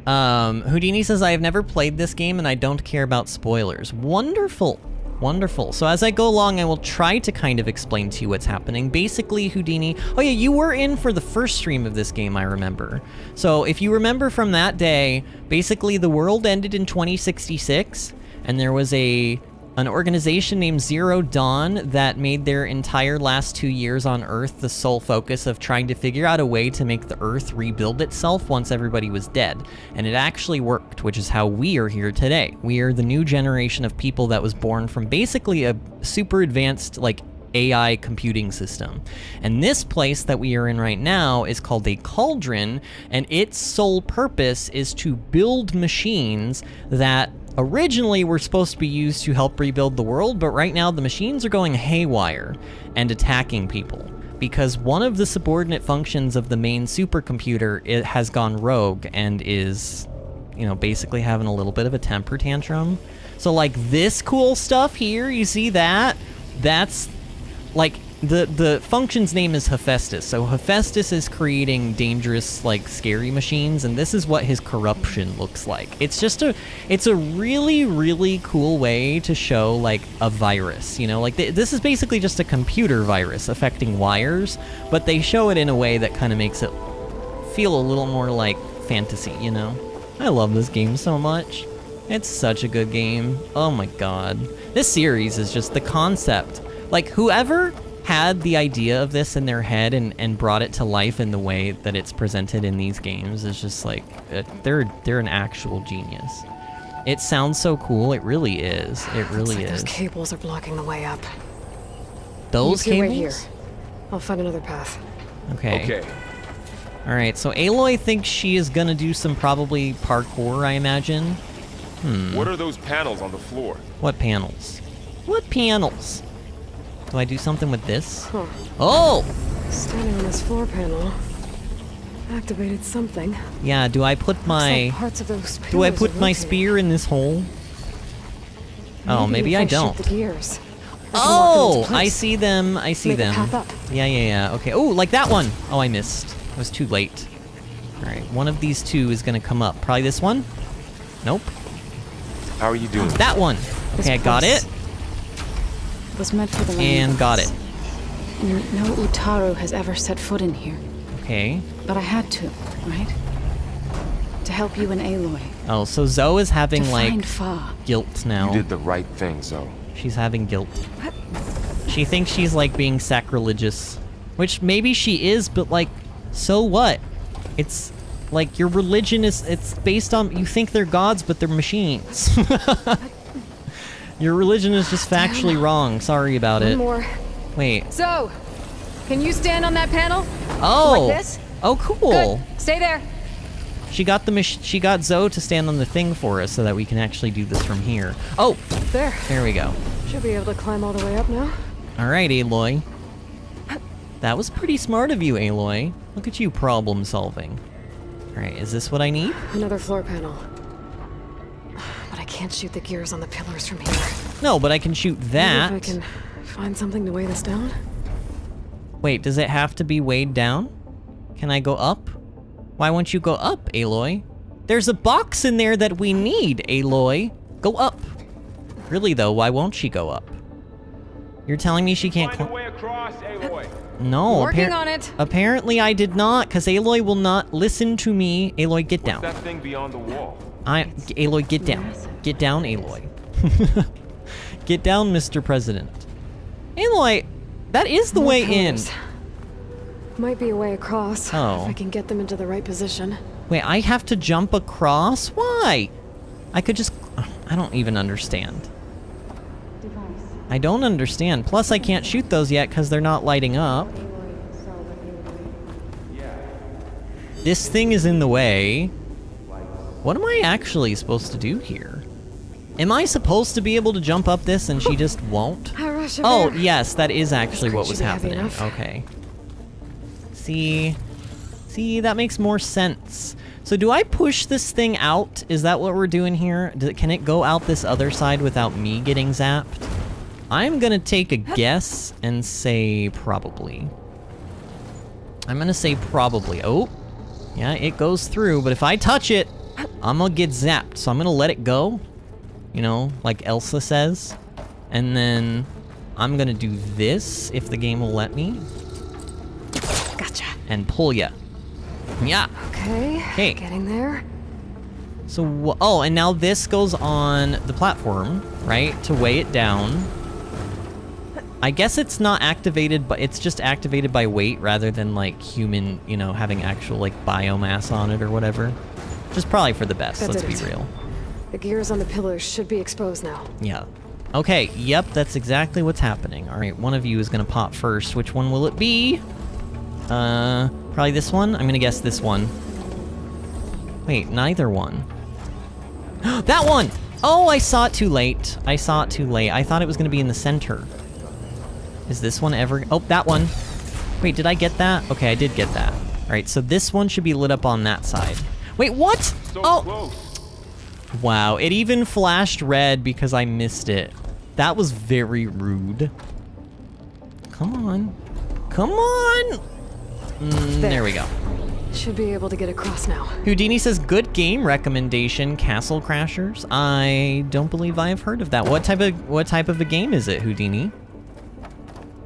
Houdini says, I have never played this game and I don't care about spoilers. Wonderful. Wonderful. So as I go along, I will try to kind of explain to you what's happening. Basically, Houdini... Oh yeah, you were in for the first stream of this game, I remember. So if you remember from that day, basically the world ended in 2066, and there was a an organization named Zero Dawn that made their entire last 2 years on Earth the sole focus of trying to figure out a way to make the Earth rebuild itself once everybody was dead. And it actually worked, which is how we are here today. We are the new generation of people that was born from basically a super advanced, like, AI computing system. And this place that we are in right now is called a cauldron, and its sole purpose is to build machines that originally were supposed to be used to help rebuild the world, but right now the machines are going haywire and attacking people because one of the subordinate functions of the main supercomputer has gone rogue and is, you know, basically having a little bit of a temper tantrum. So like this cool stuff here, you see that? That's like the function's name is Hephaestus. So Hephaestus is creating dangerous, like, scary machines, and this is what his corruption looks like. It's a really, really cool way to show, like, a virus, you know? Like, this is basically just a computer virus affecting wires, but they show it in a way that kind of makes it feel a little more like fantasy, you know? I love this game so much. It's such a good game. Oh my god. This series is just the concept. Like, whoever had the idea of this in their head and brought it to life in the way that it's presented in these games is just like, they're an actual genius. It sounds so cool. It really is. It really is. Those cables are blocking the way up. Those cables? Wait here. I'll find another path. Okay. All right, so Aloy thinks she is gonna do some probably parkour, I imagine. What are those panels on the floor? What panels? What panels? Do I do something with this? Huh. Oh! Standing on this floor panel activated something. Yeah, do I put my... Like parts of those do I pillars put are my rotating. spear in this hole? Oh, maybe I don't. Shoot the gears. Oh! I see them. I see Make a them. path up. Yeah. Okay. Oh, like that one. Oh, I missed. I was too late. Alright, one of these two is gonna come up. Probably this one? Nope. How are you doing? That one! Okay, I got it. It was meant for the And got it. No Utaru has ever set foot in here. Okay. But I had to, right? To help you and Aloy. Oh, so Zoe is having, To like, find Fa. guilt now. You did the right thing, Zoe. She's having guilt. She thinks she's, like, being sacrilegious. Which maybe she is, but, like, so what? It's, like, your religion is, it's based on, you think they're gods, but they're machines. Your religion is just factually wrong. Sorry about it. One more. Wait. So, can you stand on that panel? Oh. Like this? Oh, cool. Good. Stay there. She got she got Zoe to stand on the thing for us so that we can actually do this from here. Oh. There. There we go. Should be able to climb all the way up now. All right, Aloy. That was pretty smart of you, Aloy. Look at you problem solving. All right, is this what I need? Another floor panel. But I can't shoot the gears on the pillars from here. No, but I can shoot that. Maybe if I can find something to weigh this down. Wait, does it have to be weighed down? Can I go up? Why won't you go up, Aloy? There's a box in there that we need, Aloy. Go up. Really, though, why won't she go up? You're telling me she can't Find a way across, Aloy. No, Working on it. Apparently I did not, because Aloy will not listen to me. Aloy, get down. What's that thing beyond the wall? Aloy, get down. Get down, Aloy. Get down, Mr. President. Aloy, that is the way in. Might be a way across. Oh. If I can get them into the right position. Wait, I have to jump across? Why? I could just... I don't even understand. I don't understand. Plus, I can't shoot those yet because they're not lighting up. This thing is in the way. What am I actually supposed to do here? Am I supposed to be able to jump up this and she just won't? Oh, yes, that is actually what was happening. Okay. See, that makes more sense. So do I push this thing out? Is that what we're doing here? Can it go out this other side without me getting zapped? I'm gonna take a guess and say probably. I'm gonna say probably. Oh, yeah, it goes through, but if I touch it, I'm gonna get zapped. So I'm gonna let it go, you know, like Elsa says. And then I'm gonna do this if the game will let me. Gotcha. And pull ya. Yeah. Okay. Hey. Getting there. So, oh, and now this goes on the platform, right? To weigh it down. I guess it's not activated, but it's just activated by weight rather than like human, you know, having actual like biomass on it or whatever. Just probably for the best, let's be real. The gears on the pillars should be exposed now. Yeah. Okay, yep, that's exactly what's happening. All right, one of you is gonna pop first. Which one will it be? Probably this one? I'm gonna guess this one. Wait, neither one. That one! Oh, I saw it too late. I saw it too late. I thought it was gonna be in the center. Is this one ever... Oh, that one. Wait, did I get that? Okay, I did get that. All right, so this one should be lit up on that side. Wait, what? So oh! close. Wow, it even flashed red because I missed it. That was very rude. Come on. Come on! There we go. Should be able to get across now. Houdini says, good game recommendation, Castle Crashers. I don't believe I have heard of that. What type of a game is it, Houdini?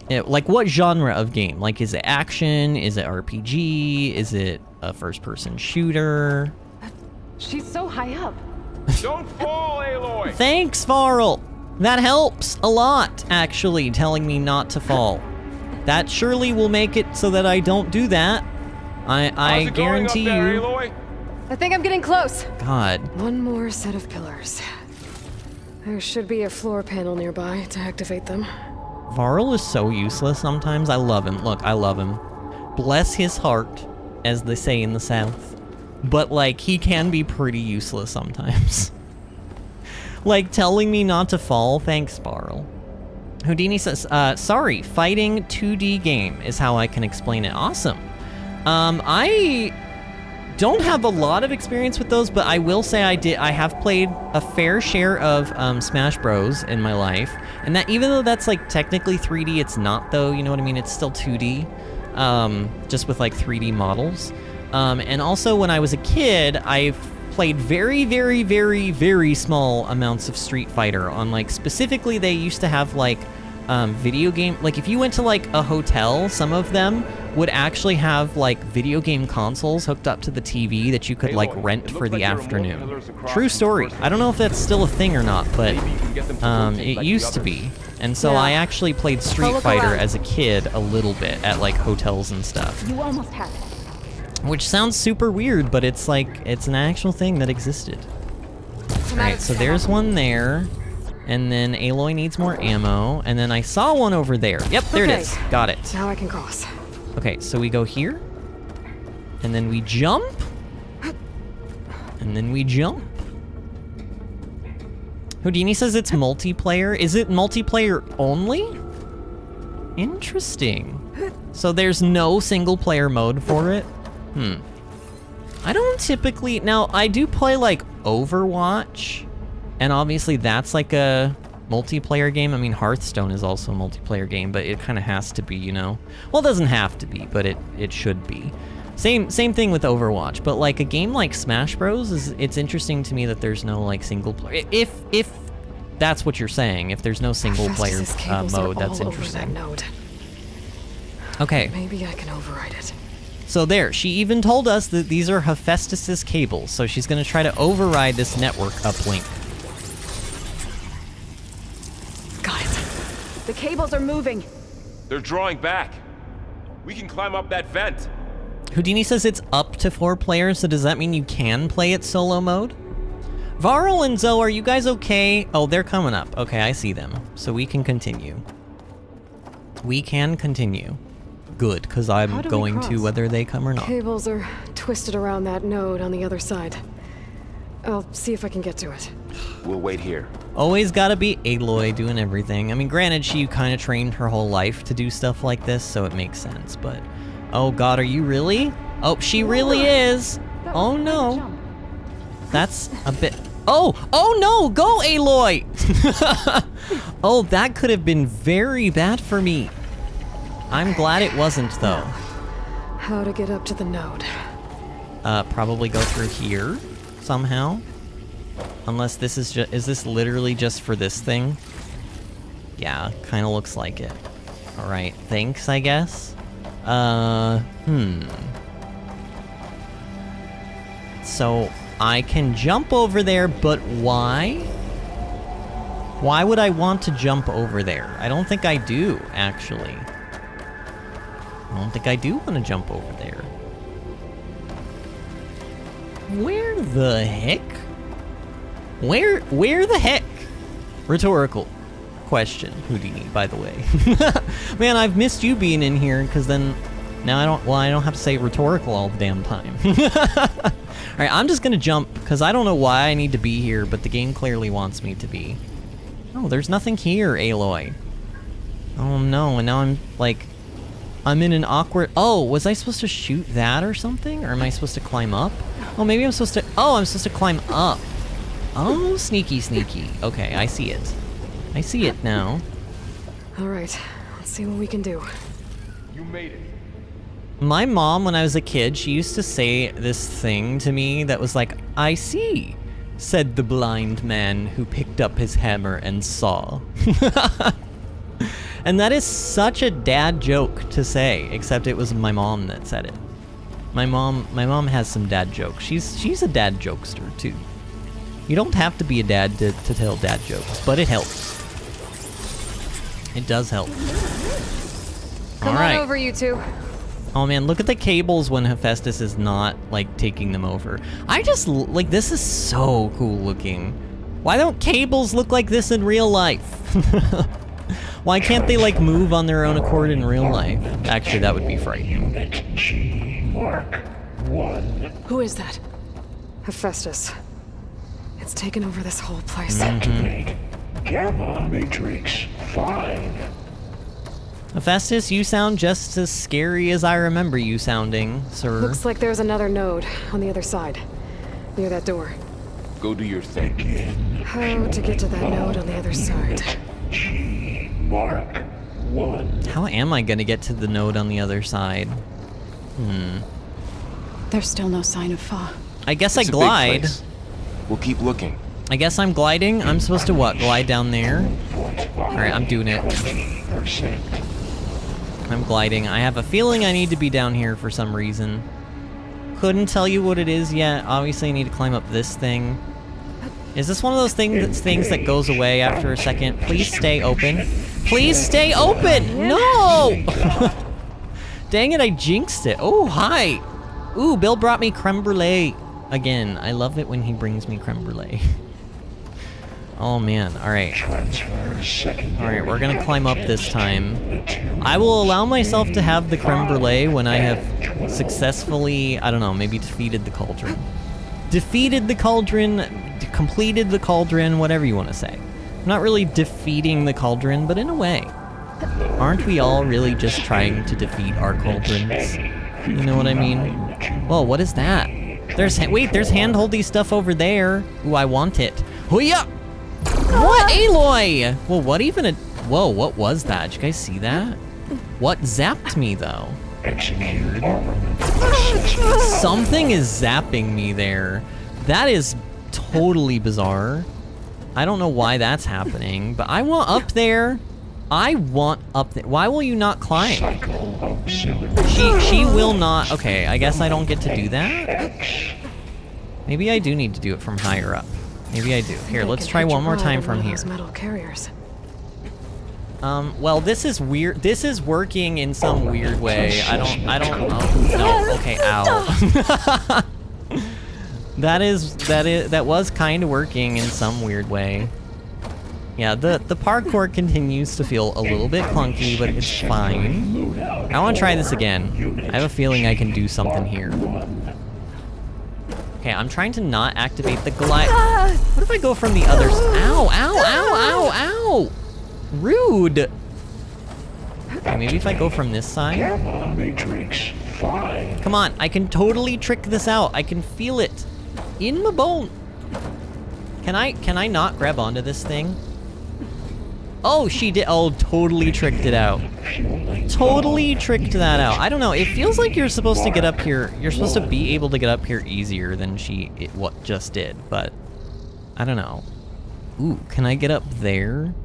Like, what genre of game? Like, is it action? Is it RPG? Is it a first-person shooter? She's so high up. Don't fall, Aloy! Thanks, Varl! That helps a lot, actually, telling me not to fall. That surely will make it so that I don't do that. I guarantee you. Aloy? I think I'm getting close. God. One more set of pillars. There should be a floor panel nearby to activate them. Varl is so useless sometimes. I love him. Look, I love him. Bless his heart, as they say in the South. But, like, he can be pretty useless sometimes. Like, telling me not to fall, thanks, Varl. Houdini says, sorry, fighting 2D game is how I can explain it. Awesome. I don't have a lot of experience with those, but I will say I have played a fair share of Smash Bros in my life, and that even though that's like technically 3D, it's not though, you know what I mean? It's still 2D, just with like 3D models. And also when I was a kid, I've played very, very, very, very small amounts of Street Fighter on like, specifically they used to have like video game, like if you went to like a hotel, some of them would actually have like video game consoles hooked up to the TV that you could like rent for the afternoon. True story. I don't know if that's still a thing or not, but it used to be. And so I actually played Street Fighter as a kid a little bit at like hotels and stuff. You almost have it. Which sounds super weird, but it's like, it's an actual thing that existed. Alright, so there's one there. And then Aloy needs more ammo. And then I saw one over there. Yep, there it is. Got it. Now I can cross. Okay, so we go here. And then we jump. And then we jump. Houdini says it's multiplayer. Is it multiplayer only? Interesting. So there's no single player mode for it? I don't typically... Now, I do play, like, Overwatch. And obviously that's, like, a multiplayer game. I mean, Hearthstone is also a multiplayer game, but it kind of has to be, you know? Well, it doesn't have to be, but it should be. Same thing with Overwatch. But, like, a game like Smash Bros. It's interesting to me that there's no, like, single player... If that's what you're saying, if there's no single player mode, that's interesting. That okay. Maybe I can override it. So there, she even told us that these are Hephaestus's cables, so she's going to try to override this network uplink. Got it. The cables are moving. They're drawing back. We can climb up that vent. Houdini says it's up to 4 players, so does that mean you can play it solo mode? Varl and Zoe, are you guys okay? Oh, they're coming up. Okay, I see them. So we can continue. We can continue. Good, because I'm going to whether they come or not. Cables are twisted around that node on the other side. I'll see if I can get to it. We'll wait here. Always gotta be Aloy doing everything. I mean, granted, she kind of trained her whole life to do stuff like this, so it makes sense, but... Oh god, are you really? Oh, she really is! Oh no. That's a bit... Oh! Oh no! Go, Aloy! Oh, that could have been very bad for me. I'm glad it wasn't, though. How to get up to the node? Probably go through here, somehow. Unless this is just... Is this literally just for this thing? Yeah, kind of looks like it. Alright, thanks, I guess. So, I can jump over there, but why? Why would I want to jump over there? I don't think I do, actually. I don't think I do want to jump over there. Where the heck? Where the heck? Rhetorical question, Houdini, by the way. Man, I've missed you being in here, because then now I don't have to say rhetorical all the damn time. Alright, I'm just gonna jump, because I don't know why I need to be here, but the game clearly wants me to be. Oh, there's nothing here, Aloy. Oh no, and now I'm, like, I'm in an awkward... Oh, was I supposed to shoot that or something? Or am I supposed to climb up? Oh, maybe I'm supposed to... Oh, I'm supposed to climb up. Oh, sneaky, sneaky. Okay, I see it. I see it now. All right, let's see what we can do. You made it. My mom, when I was a kid, she used to say this thing to me that was like, I see, said the blind man who picked up his hammer and saw. And that is such a dad joke to say, except it was my mom that said it. My mom has some dad jokes. She's a dad jokester too. You don't have to be a dad to tell dad jokes, but it helps. It does help. Come on over, you two. Oh man, look at the cables when Hephaestus is not, like, taking them over. I just, like, this is so cool looking. Why don't cables look like this in real life? Why can't they, like, move on their own accord in real life? Actually, that would be frightening. Who is that? Hephaestus. It's taken over this whole place. Gamma Matrix 5. Hephaestus, you sound just as scary as I remember you sounding, sir. Looks like there's another node on the other side, near that door. Go do your thing. How to get to that node on the other side? Mark 1. How am I gonna get to the node on the other side? There's still no sign of Fa. I guess It's I a big glide. place. We'll keep looking. I guess I'm gliding. I'm supposed to what? Glide down there? Alright, I'm doing it. I'm gliding. I have a feeling I need to be down here for some reason. Couldn't tell you what it is yet. Obviously I need to climb up this thing. Is this one of those things that goes away after a second? Please stay open. Please stay open! No! Dang it, I jinxed it. Oh, hi! Ooh, Bill brought me creme brulee. Again, I love it when he brings me creme brulee. Oh man, alright. Alright, we're gonna climb up this time. I will allow myself to have the creme brulee when I have successfully, I don't know, maybe defeated the cauldron. Defeated the cauldron, completed the cauldron, whatever you want to say. I'm not really defeating the cauldron, but in a way. Aren't we all really just trying to defeat our cauldrons? You know what I mean? Whoa, what is that? Wait, there's handholdy stuff over there. Ooh, I want it. Hoo-ya! What, Aloy? Well, what even whoa, what was that? Did you guys see that? What zapped me, though? Something is zapping me there. That is totally bizarre. I don't know why that's happening, but I want up there. I want up there. Why will you not climb? She will not. Okay, I guess I don't get to do that. Maybe I do need to do it from higher up. Maybe I do. Here, let's try one more time from here. Metal carriers. Well, this is weird. This is working in some weird way. I don't know. No, okay, ow. That was kind of working in some weird way. Yeah, the parkour continues to feel a little bit clunky, but it's fine. I want to try this again. I have a feeling I can do something here. Okay, I'm trying to not activate the glide. What if I go from the other side? Ow, ow, ow, ow, ow! Rude! Okay, maybe if I go from this side? Come on, I can totally trick this out. I can feel it in my bone. Can I not grab onto this thing? Oh, she did. Oh, totally tricked it out. Totally tricked that out. I don't know. It feels like you're supposed to get up here. You're supposed to be able to get up here easier than what just did, but I don't know. Ooh, can I get up there?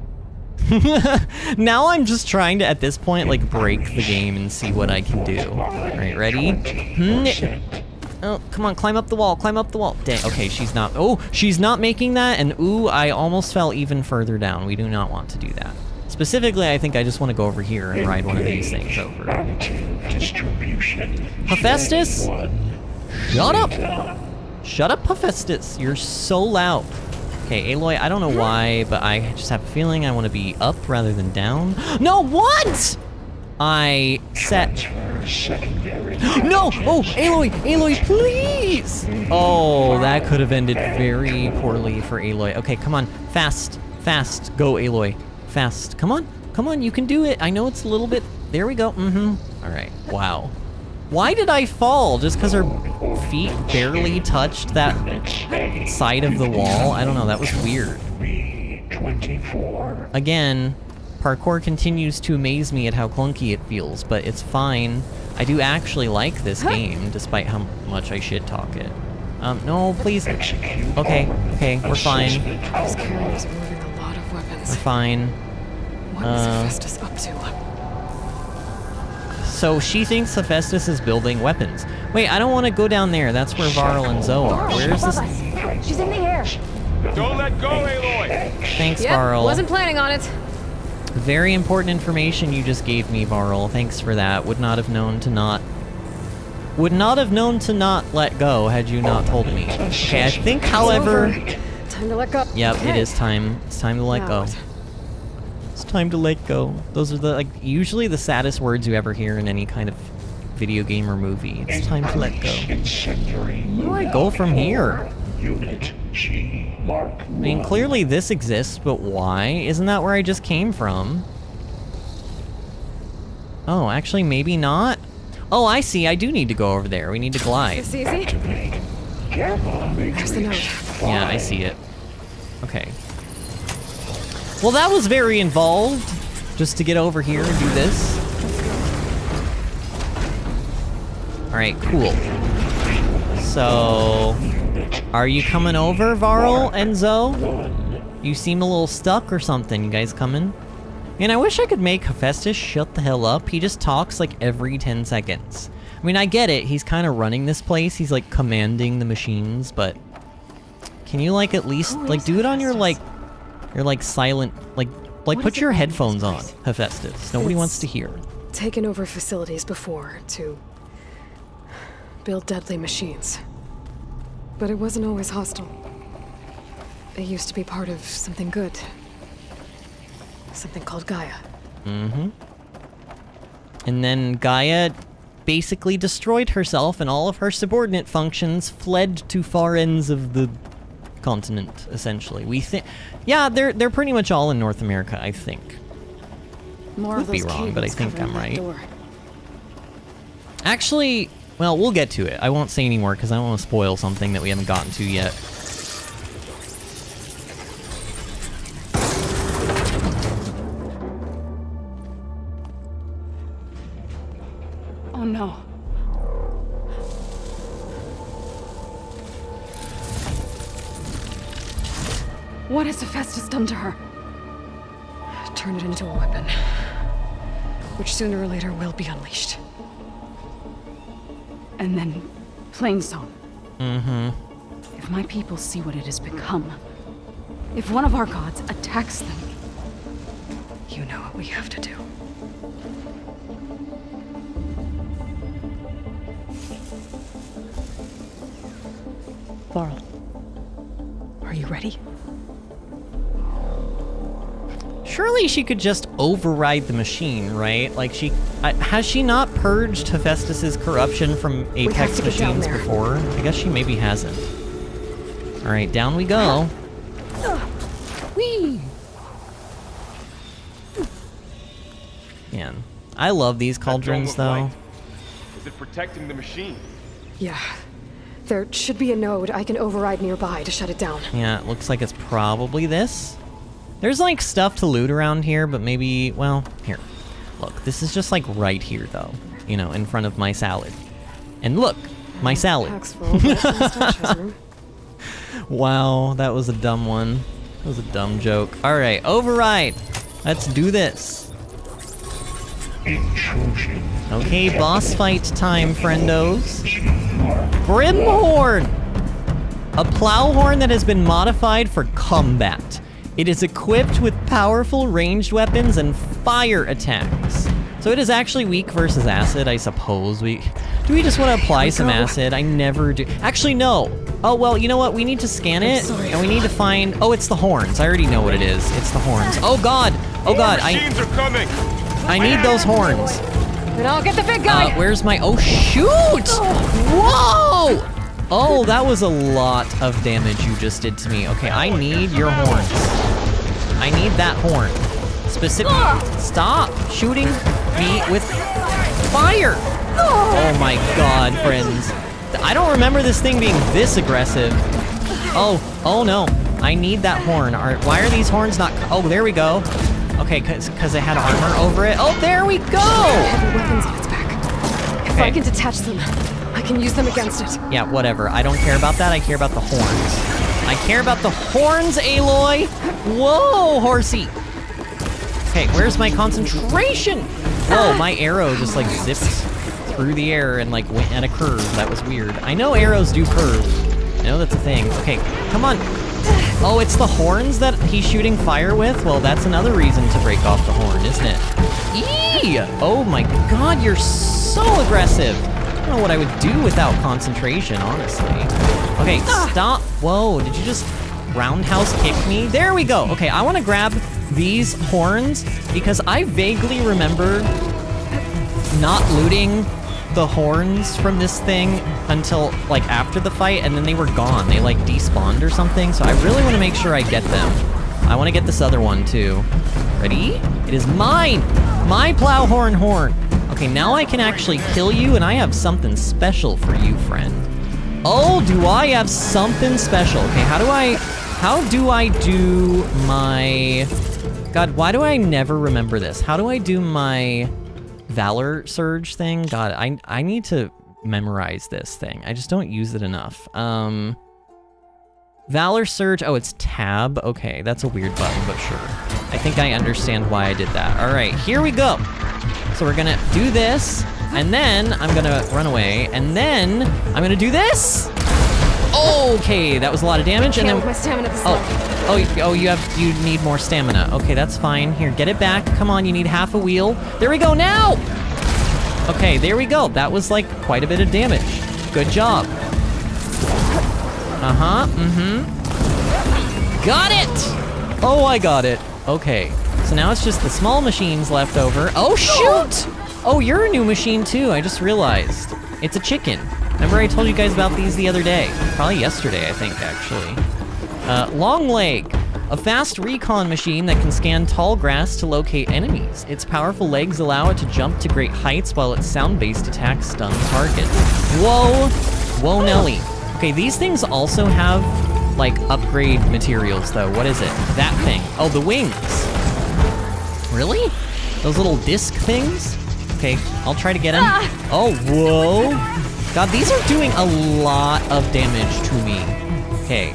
Now I'm just trying to, at this point, like, break the game and see what I can do. Alright, ready? Oh, come on, climb up the wall, climb up the wall. Dang, okay, she's not, oh, she's not making that, and ooh, I almost fell even further down. We do not want to do that. Specifically, I think I just want to go over here and ride one of these things over. Hephaestus? Shut up! Shut up, Hephaestus. You're so loud. Okay, Aloy, I don't know why, but I just have a feeling I want to be up rather than down. No, what?! I set... No! Oh, Aloy, please! Oh, that could have ended very poorly for Aloy. Okay, come on. Fast. Go, Aloy. Fast. Come on, you can do it. I know it's a little bit... There we go. All right. Wow. Why did I fall? Just because her feet barely touched that side of the wall? I don't know. That was weird. Again... Parkour continues to amaze me at how clunky it feels, but it's fine. I do actually like this game, despite how much I shit talk it. No, please. Okay, we're fine. This carrier's moving a lot of weapons. We're fine. What is Hephaestus up to? So she thinks Hephaestus is building weapons. Wait, I don't want to go down there. That's where Varl and Zoe are. Where's this? She's in the air. Don't let go, Aloy! Thanks, Varl. Wasn't planning on it. Very important information you just gave me, Varl. Thanks for that. Would not have known to not let go had you not told me. Okay, I think, however... Time to let go. Yep, okay. It is time. It's time to let go. It's time to let go. Those are the, usually the saddest words you ever hear in any kind of video game or movie. It's time to let go. Where do I go from here? I mean, clearly this exists, but why? Isn't that where I just came from? Oh, actually, maybe not? Oh, I see. I do need to go over there. We need to glide. It's easy. There's the note. Yeah, I see it. Okay. Well, that was very involved, just to get over here and do this. Alright, cool. So... Are you coming over, Varl and Zoe? You seem a little stuck or something. You guys coming? Man, I wish I could make Hephaestus shut the hell up. He just talks like every 10 seconds. I mean, I get it. He's kind of running this place. He's like commanding the machines, but... Can you like at least, like, do it on your silent, like put your headphones on, Hephaestus. Nobody wants to hear. Taken over facilities before to build deadly machines. But it wasn't always hostile. It used to be part of something good. Something called Gaia. Mm-hmm. And then Gaia basically destroyed herself, and all of her subordinate functions fled to far ends of the continent, essentially. We think... Yeah, they're pretty much all in North America, I think. Could be wrong, but I think I'm right. Actually... Well, we'll get to it. I won't say any more because I don't want to spoil something that we haven't gotten to yet. Oh no. What has Hephaestus done to her? Turn it into a weapon. Which sooner or later will be unleashed. And then Plainsong. Mm-hmm. If my people see what it has become, if one of our gods attacks them... You know what we have to do. Varl, are you ready? Surely she could just override the machine, right? Like has she not purged Hephaestus's corruption from Apex machines before? I guess she maybe hasn't. All right, down we go. Whee! Man, I love these cauldrons, though. Is it protecting the machine? Yeah. There should be a node I can override nearby to shut it down. Yeah, it looks like it's probably this. There's like stuff to loot around here, but maybe, well, here. Look, this is just like right here though, you know, in front of my salad. And look, my salad. Wow, that was a dumb one. That was a dumb joke. All right, override. Let's do this. intrusion. Okay, boss fight time, friendos. Brimhorn! A plowhorn that has been modified for combat. It is equipped with powerful ranged weapons and fire attacks. So it is actually weak versus acid, I suppose. Do we just want to apply some acid? I never do. Actually, no. Oh, well, you know what? We need to scan it, and we need to find... Oh, it's the horns. I already know what it is. It's the horns. Oh, God. Oh, God. Machines are coming. I need those horns. Then I'll get the big guy. Where's my... Oh, shoot! Whoa! Oh, that was a lot of damage you just did to me. Okay, I need your horns. I need that horn. Stop shooting me with fire! Oh my god, friends. I don't remember this thing being this aggressive. Oh no. I need that horn. Why are these horns not... Oh, there we go. Okay, because it had armor over it. Oh, there we go! Heavy weapons on its back. If I can detach them, I can use them against it. Yeah, whatever. I don't care about that. I care about the horns. I care about the horns, Aloy! Whoa, horsey! Okay, where's my concentration? Whoa, my arrow just like zipped through the air and like went at a curve. That was weird. I know arrows do curve. I know that's a thing. Okay, come on. Oh, it's the horns that he's shooting fire with? Well, that's another reason to break off the horn, isn't it? Eee! Oh my god, you're so aggressive. I don't know what I would do without concentration, honestly. Okay, stop. Whoa, did you just roundhouse kick me? There we go. Okay, I want to grab these horns because I vaguely remember not looting the horns from this thing until like after the fight, and then they were gone. They like despawned or something, so I really want to make sure I get them. I want to get this other one too. Ready? It is mine! My plowhorn horn! Okay, now I can actually kill you, and I have something special for you, friend. Oh, do I have something special? Okay, how do I do my... God, why do I never remember this? How do I do my Valor Surge thing? God, I need to memorize this thing. I just don't use it enough. Valor Surge, oh, it's tab. Okay, that's a weird button, but sure. I think I understand why I did that. All right, here we go. So we're gonna do this, and then I'm gonna run away, and then I'm gonna do this. Okay, that was a lot of damage, and then my stamina this low. you need more stamina. Okay, that's fine. Here, get it back. Come on, you need half a wheel. There we go now. Okay, there we go. That was like quite a bit of damage. Good job. Got it. Oh, I got it. Okay, so now it's just the small machines left over. Oh shoot! Oh, you're a new machine too. I just realized. It's a chicken. Remember I told you guys about these the other day? Probably yesterday, I think, actually. Long Leg. A fast recon machine that can scan tall grass to locate enemies. Its powerful legs allow it to jump to great heights while its sound-based attacks stun targets. Whoa! Whoa, Nelly. Okay, these things also have, like, upgrade materials, though. What is it? That thing. Oh, the wings. Really? Those little disc things? Okay, I'll try to get him. Oh, whoa. God, these are doing a lot of damage to me. Okay.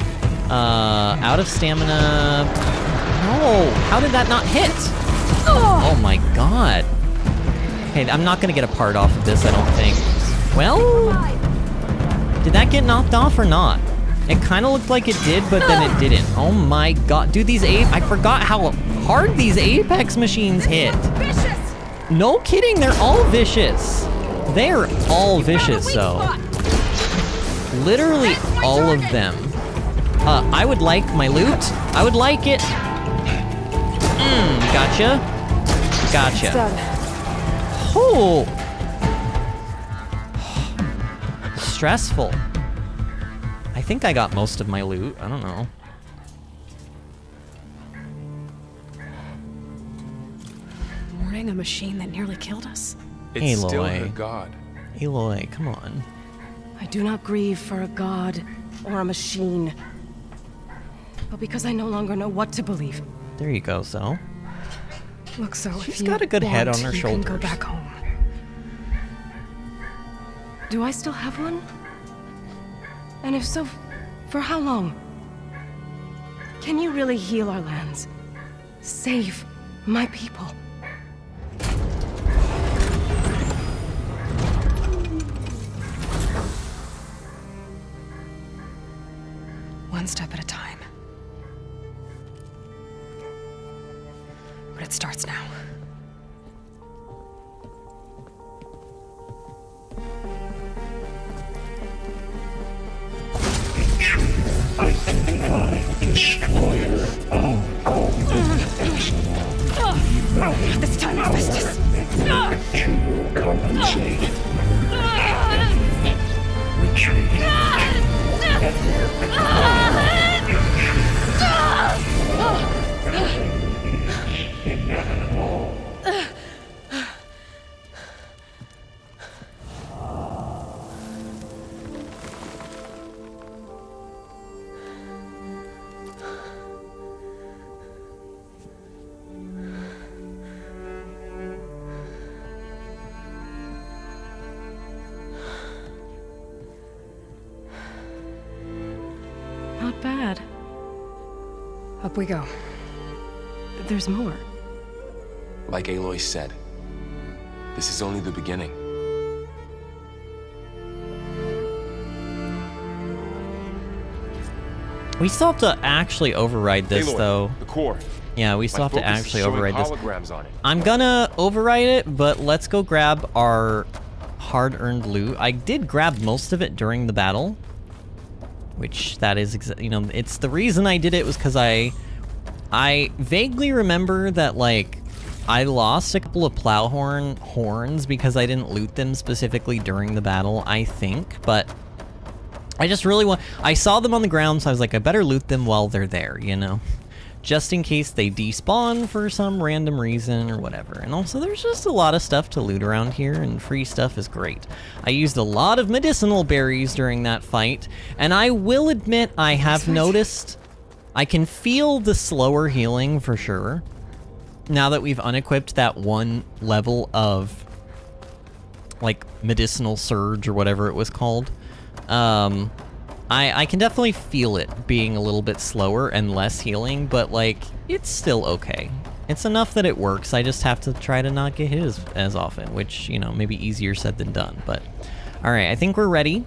Out of stamina. No, how did that not hit? Oh my god. Okay, I'm not gonna get a part off of this, I don't think. Well, did that get knocked off or not? It kind of looked like it did, but then it didn't. Oh my god, dude, I forgot how hard these Apex machines hit. No kidding, they're all vicious. They're all vicious, so. Literally all of them. I would like my loot. I would like it. Gotcha. Gotcha. Oh. Stressful. I think I got most of my loot. I don't know. Warning a machine that nearly killed us. It's Aloy. still her god. Aloy, come on. I do not grieve for a god or a machine, but because I no longer know what to believe. There you go, so. Look, so if She's you got a good head on her you shoulders. can go back home. Do I still have one? And if so, for how long? Can you really heal our lands? Save my people? one step at a time. But it starts now. Identify destroyer of golden excellence. This time I missed this. To compensate. Retreat. Inevitable. Not bad. Up we go. There's more. Like Aloy said, this is only the beginning. We still have to actually override this, Aloy, though. the core. Yeah, we still have to focus is actually showing override this. holograms on it. I'm gonna override it, but let's go grab our hard-earned loot. I did grab most of it during the battle, which that is, you know, it's the reason I did it was because I vaguely remember that, like, I lost a couple of plowhorn horns because I didn't loot them specifically during the battle, I think, but I just really I saw them on the ground, so I was like, I better loot them while they're there, you know? Just in case they despawn for some random reason or whatever. And also, there's just a lot of stuff to loot around here, and free stuff is great. I used a lot of medicinal berries during that fight, and I will admit I have noticed I can feel the slower healing for sure. Now that we've unequipped that one level of, like, medicinal surge or whatever it was called. I can definitely feel it being a little bit slower and less healing, but, like, it's still okay. It's enough that it works. I just have to try to not get hit as often, which, you know, maybe easier said than done, but... Alright, I think we're ready.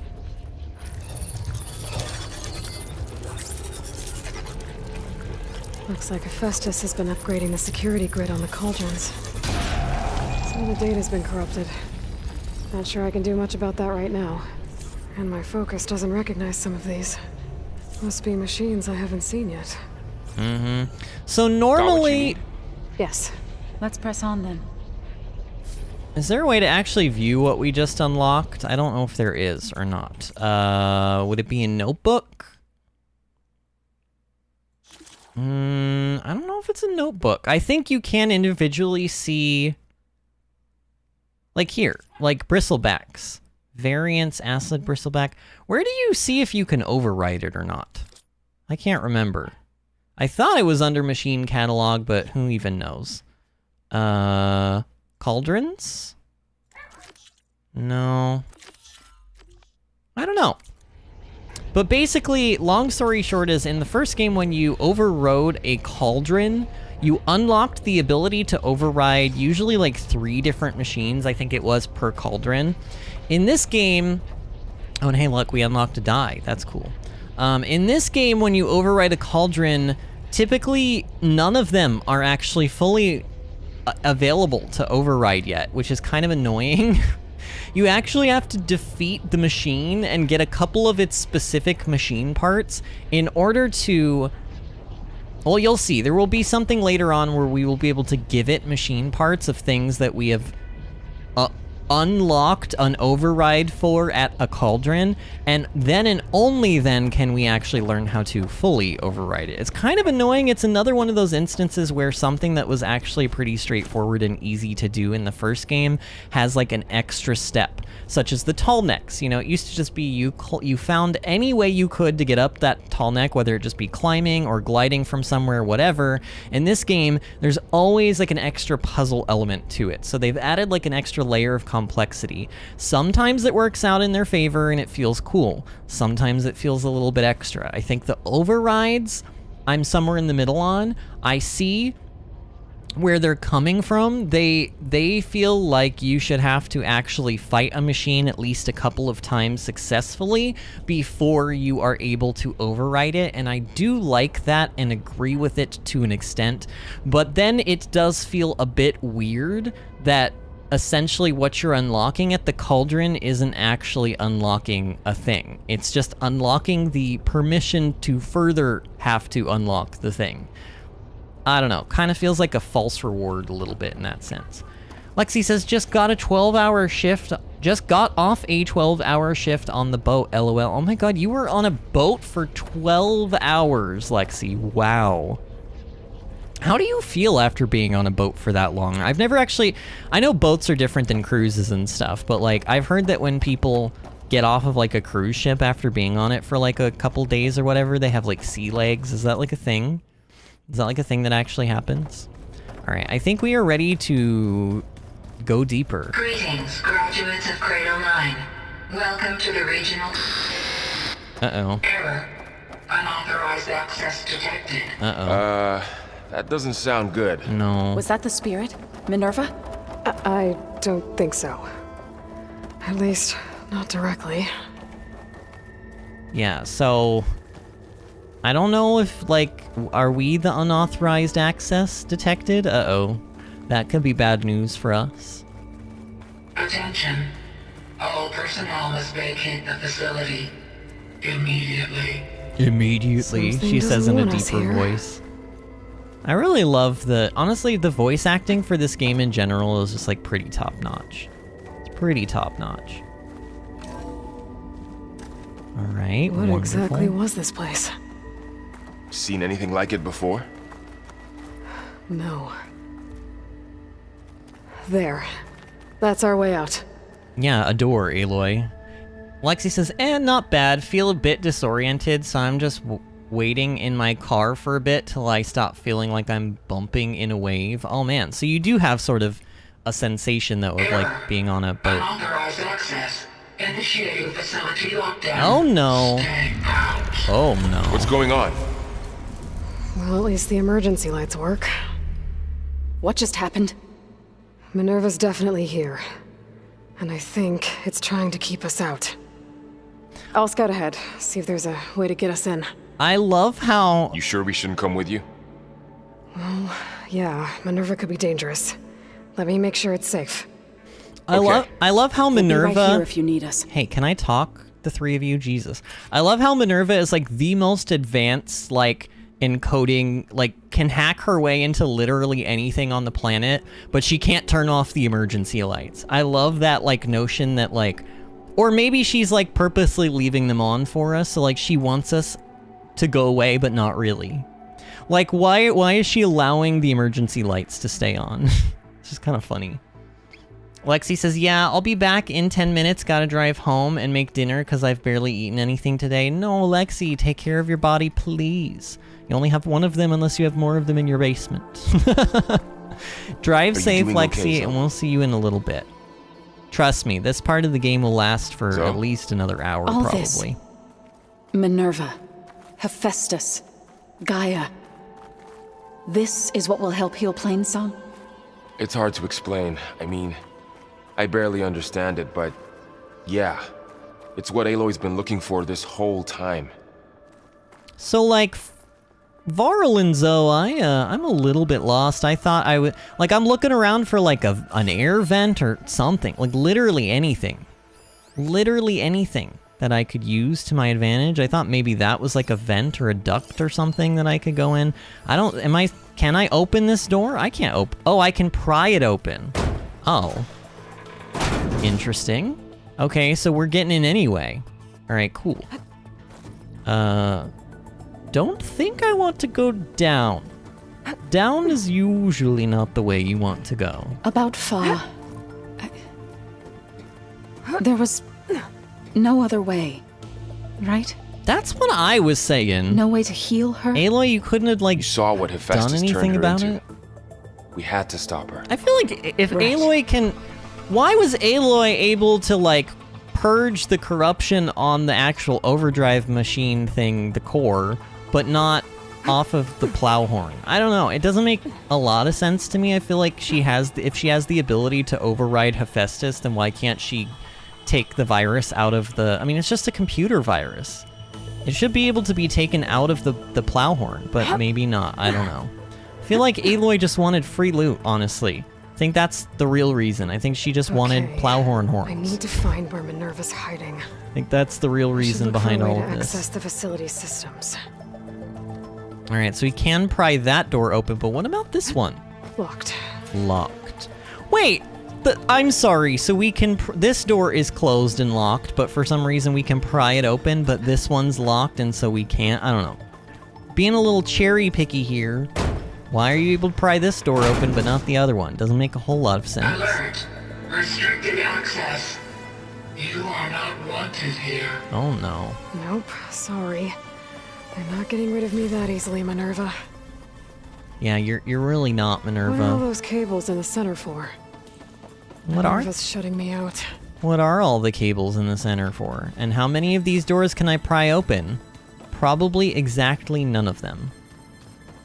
Looks like Hephaestus has been upgrading the security grid on the cauldrons. Some of the data's been corrupted. Not sure I can do much about that right now. And my focus doesn't recognize some of these. Must be machines I haven't seen yet. Mm-hmm. So normally... Yes. Let's press on then. Is there a way to actually view what we just unlocked? I don't know if there is or not. Would it be in Notebook? I don't know if it's a Notebook. I think you can individually see... Like here, like bristlebacks. Variance, acid, bristleback. Where do you see if you can override it or not? I can't remember. I thought it was under machine catalog, but who even knows? Cauldrons? No. I don't know. But basically, long story short is, in the first game when you overrode a cauldron, you unlocked the ability to override usually like 3 different machines, I think it was, per cauldron. In this game... Oh, and hey, look, we unlocked a die. That's cool. In this game, when you override a cauldron, typically none of them are actually fully available to override yet, which is kind of annoying. You actually have to defeat the machine and get a couple of its specific machine parts in order to... Well, you'll see. There will be something later on where we will be able to give it machine parts of things that we have unlocked an override for at a cauldron, and then and only then can we actually learn how to fully override it. It's kind of annoying. It's another one of those instances where something that was actually pretty straightforward and easy to do in the first game has like an extra step, such as the tall necks. You know, it used to just be you found any way you could to get up that tall neck, whether it just be climbing or gliding from somewhere, whatever. In this game, there's always like an extra puzzle element to it. So they've added like an extra layer of complexity. Sometimes it works out in their favor and it feels cool. Sometimes it feels a little bit extra. I think the overrides, I'm somewhere in the middle on. I see where they're coming from. They feel like you should have to actually fight a machine at least a couple of times successfully before you are able to override it, and I do like that and agree with it to an extent, but then it does feel a bit weird that essentially what you're unlocking at the cauldron isn't actually unlocking a thing. It's just unlocking the permission to further have to unlock the thing. I don't know, kind of feels like a false reward a little bit in that sense. Lexi says, just got a 12-hour shift, just got off a 12-hour shift on the boat, LOL. Oh my god, you were on a boat for 12 hours, Lexi, wow. How do you feel after being on a boat for that long? I've never actually, I know boats are different than cruises and stuff, but like, I've heard that when people get off of like a cruise ship after being on it for like a couple days or whatever, they have like sea legs. Is that like a thing? Is that like a thing that actually happens? All right, I think we are ready to go deeper. Greetings, graduates of Cradle 9. Welcome to the regional... Uh-oh. Error. Unauthorized access detected. Uh-oh. That doesn't sound good. No. Was that the spirit? Minerva? I don't think so. At least, not directly. Yeah, so... I don't know if, like, are we the unauthorized access detected? Uh-oh. That could be bad news for us. Attention. All personnel must vacate the facility immediately. Immediately, Something she says in a doesn't want us deeper here. voice. I really love honestly, the voice acting for this game in general is just, like, pretty top-notch. It's pretty top-notch. Alright, What wonderful. exactly was this place? Seen anything like it before? No. There. That's our way out. Yeah, a door, Aloy. Lexi says, not bad. Feel a bit disoriented, so I'm just waiting in my car for a bit till I stop feeling like I'm bumping in a wave. Oh man, so you do have sort of a sensation, though, of like being on a boat. Unauthorized access. Initiating facility lockdown. Oh no. Stay out. Oh no. What's going on? Well, at least the emergency lights work. What just happened? Minerva's definitely here. And I think it's trying to keep us out. I'll scout ahead, see if there's a way to get us in. I love how... You sure we shouldn't come with you? Well, yeah, Minerva could be dangerous. Let me make sure it's safe. I love how Minerva... We'll be right here if you need us. Hey, can I talk? The three of you? Jesus. I love how Minerva is like the most advanced, like, encoding, like, can hack her way into literally anything on the planet, but she can't turn off the emergency lights. I love that, like, notion that, like, or maybe she's, like, purposely leaving them on for us, so, like, she wants us to go away, but not really. Like, why is she allowing the emergency lights to stay on? It's just kind of funny. Lexi says, yeah, I'll be back in 10 minutes. Gotta drive home and make dinner because I've barely eaten anything today. No, Lexi, take care of your body, please. You only have one of them unless you have more of them in your basement. Drive safe, Lexi, okay, and we'll see you in a little bit. Trust me, this part of the game will last for at least another hour, All probably. this. Minerva, Hephaestus, Gaia. This is what will help heal Plainsong? It's hard to explain. I mean, I barely understand it, but yeah. It's what Aloy's been looking for this whole time. So, like, Varl and Zoe, I'm a little bit lost. I thought I would... Like, I'm looking around for, like, an air vent or something. Like, literally anything. Literally anything that I could use to my advantage. I thought maybe that was, like, a vent or a duct or something that I could go in. Can I open this door? I can't open... Oh, I can pry it open. Oh. Interesting. Okay, so we're getting in anyway. Alright, cool. Don't think I want to go down. Down is usually not the way you want to go. About Fa. There was no other way, right? That's what I was saying. No way to heal her? Aloy, you couldn't have, like, You saw what Hephaestus done anything turned her about into. it? We had to stop her. I feel like if Aloy can... Why was Aloy able to, like, purge the corruption on the actual overdrive machine thing, the core, but not off of the plow horn. I don't know. It doesn't make a lot of sense to me. I feel like if she has the ability to override Hephaestus, then why can't she take the virus out of the... I mean, it's just a computer virus. It should be able to be taken out of the plow horn, but maybe not. I don't know. I feel like Aloy just wanted free loot, honestly. I think that's the real reason. I think she just wanted plow horn horns. I need to find where Minerva's hiding. I think that's the real reason behind all of this. Access the facility systems. All right, so we can pry that door open, but what about this one? Locked. Locked. Wait, I'm sorry. So we can, this door is closed and locked, but for some reason we can pry it open, but this one's locked and so we can't. I don't know. Being a little cherry picky here. Why are you able to pry this door open, but not the other one? Doesn't make a whole lot of sense. Alert! Restricted access. You are not wanted here. Oh no. Nope, sorry. They're not getting rid of me that easily, Minerva. Yeah, you're really not, Minerva. What are all those cables in the center for? Minerva's shutting me out. What are all the cables in the center for? And how many of these doors can I pry open? Probably exactly none of them.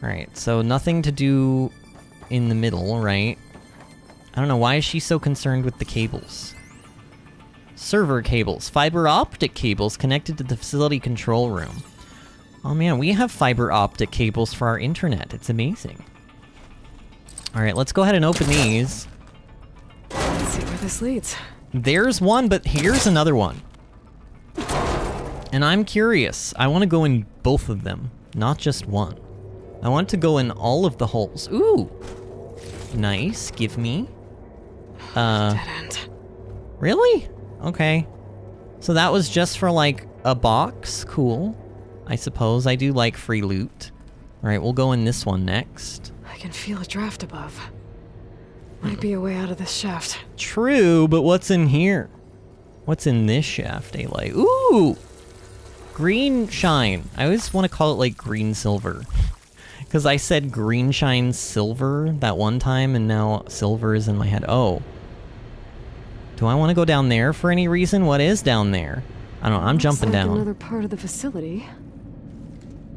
Alright, so nothing to do in the middle, right? I don't know, why is she so concerned with the cables? Server cables. Fiber optic cables connected to the facility control room. Oh man, we have fiber optic cables for our internet. It's amazing. Alright, let's go ahead and open these. Let's see where this leads. There's one, but here's another one. And I'm curious. I want to go in both of them, not just one. I want to go in all of the holes. Ooh! Nice, give me. Dead end. Really? Okay. So that was just for, like, a box? Cool. I suppose I do like free loot. Alright, we'll go in this one next. I can feel a draft above. Might be a way out of this shaft. True, but what's in here? What's in this shaft, Aloy? Ooh! Green shine. I always want to call it, like, green silver. Because I said green shine silver that one time, and now silver is in my head. Oh. Do I want to go down there for any reason? What is down there? I don't know, I'm jumping down. Another part of the facility.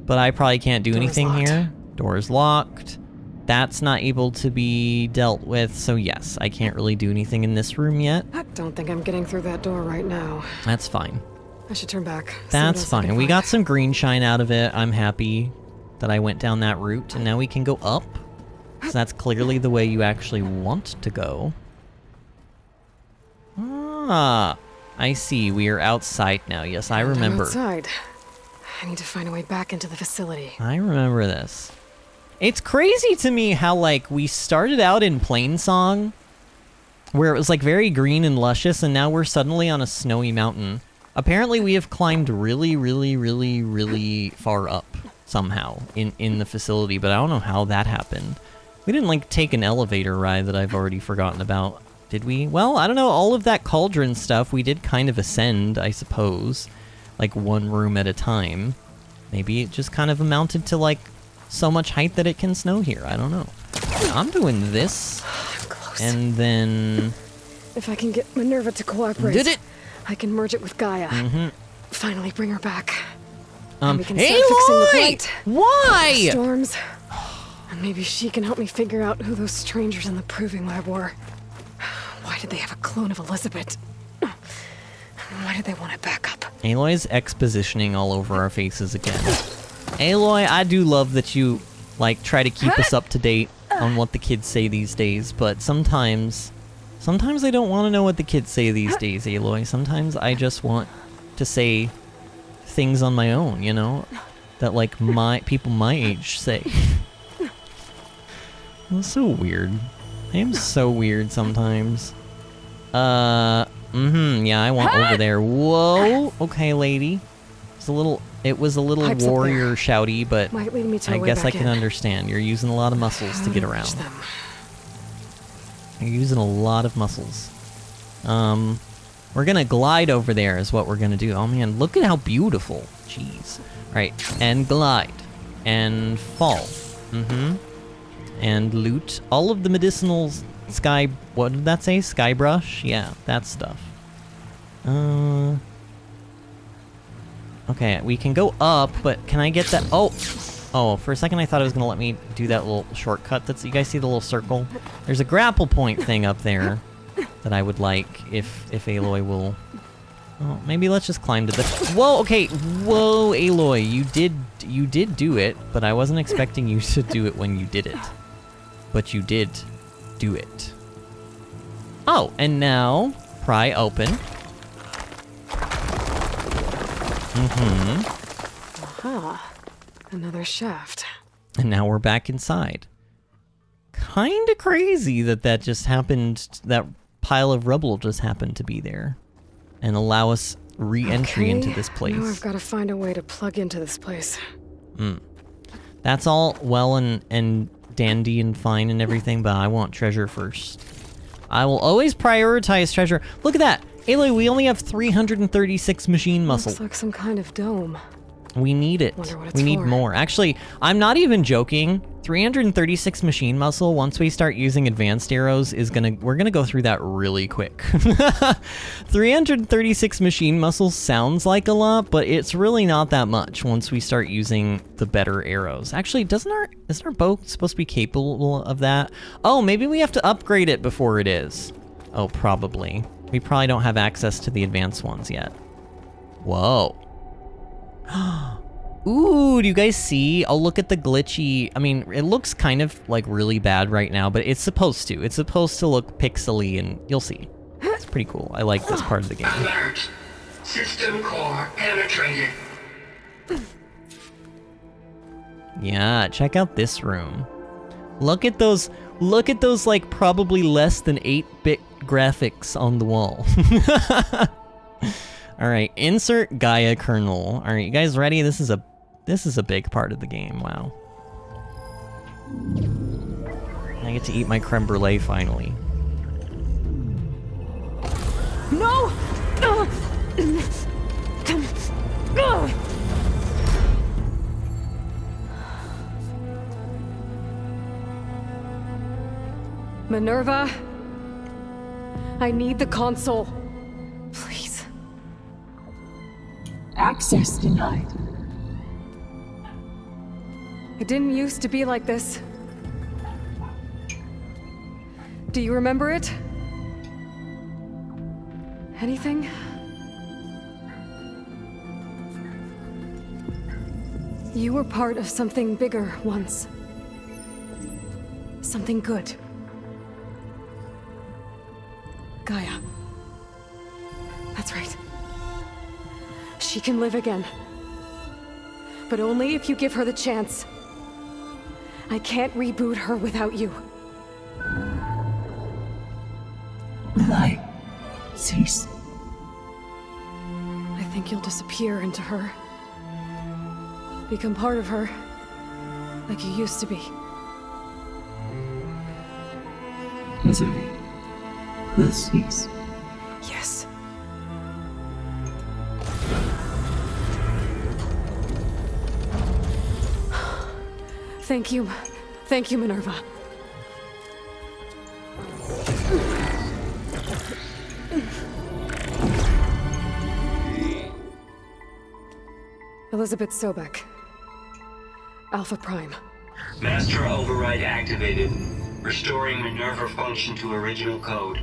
But I probably can't do Door's anything locked. here. Door's locked. That's not able to be dealt with, so yes, I can't really do anything in this room yet. I don't think I'm getting through that door right now. That's fine. I should turn back. That's fine. We got some green shine out of it. I'm happy that I went down that route, and now we can go up. So that's clearly the way you actually want to go. Ah, I see. We are outside now. Yes, I remember. I'm outside. I need to find a way back into the facility. I remember this. It's crazy to me how, like, we started out in Plainsong, where it was, like, very green and luscious, and now we're suddenly on a snowy mountain. Apparently we have climbed really, really, really, really far up, somehow, in the facility, but I don't know how that happened. We didn't, like, take an elevator ride that I've already forgotten about, did we? Well, I don't know, all of that cauldron stuff, we did kind of ascend, I suppose, like, one room at a time. Maybe it just kind of amounted to, like, so much height that it can snow here. I don't know. I'm doing this. I'm close. And then... If I can get Minerva to cooperate, Did it? I can merge it with Gaia. Mm-hmm. Finally bring her back. And we can Aloy! start fixing the plate. Why? Storms. And maybe she can help me figure out who those strangers in the proving lab were. Why did they have a clone of Elizabeth? Why did they want it back up? Aloy's expositioning all over our faces again. Aloy, I do love that you, like, try to keep us up to date on what the kids say these days, but sometimes I don't want to know what the kids say these days, Aloy. Sometimes I just want to say things on my own, you know? That, like, people my age say. That's so weird. I am so weird sometimes. Yeah, I want over there. Whoa! Okay, lady. It was a little Pipes up warrior there. shouty, but Might lead me to I a way guess I back can in. understand. You're using a lot of muscles to get How around. reach them? You're using a lot of muscles. We're gonna glide over there is what we're gonna do. Oh man, look at how beautiful. Jeez. Right, and glide. And fall. And loot. All of the medicinal sky... What did that say? Skybrush? Yeah, that stuff. Okay, we can go up, but can I get that? Oh, Oh, for a second I thought it was gonna let me do that little shortcut. That's, you guys see the little circle? There's a grapple point thing up there that I would like if Aloy will. Oh, maybe let's just climb to the. Whoa, okay, whoa, Aloy, you did do it, but I wasn't expecting you to do it when you did it. But you did do it. Oh, and now pry open. Aha. Another shaft. And now we're back inside. Kinda crazy that just happened, that pile of rubble just happened to be there. And allow us re-entry into this place. Now I've got to find a way to plug into this place. That's all well and dandy and fine and everything, but I want treasure first. I will always prioritize treasure. Look at that! Aloy, we only have 336 machine muscle. Looks like some kind of dome. We need it. Wonder what it's We need for. more. Actually, I'm not even joking. 336 machine muscle, once we start using advanced arrows, we're gonna go through that really quick. 336 machine muscle sounds like a lot, but it's really not that much once we start using the better arrows. Actually, isn't our bow supposed to be capable of that? Oh, maybe we have to upgrade it before it is. Oh, probably. We probably don't have access to the advanced ones yet. Whoa. Ooh, do you guys see? Oh, look at the glitchy. I mean, it looks kind of like really bad right now, but it's supposed to. It's supposed to look pixely, and you'll see. It's pretty cool. I like this part of the game. Alert. System core penetrated. Yeah, check out this room. Look at those like probably less than 8-bit graphics on the wall. All right, insert Gaia kernel. All right, you guys ready? This is a big part of the game. Wow. I get to eat my creme brulee finally. No! Minerva, I need the console. Please. Access denied. It didn't used to be like this. Do you remember it? Anything? You were part of something bigger once. Something good. Gaia. That's right. She can live again. But only if you give her the chance. I can't reboot her without you. Light. Cease. I think you'll disappear into her. Become part of her. Like you used to be. Misery will cease. Yes. Thank you. Thank you, Minerva. Elizabeth Sobek. Alpha Prime. Master override activated. Restoring Minerva function to original code.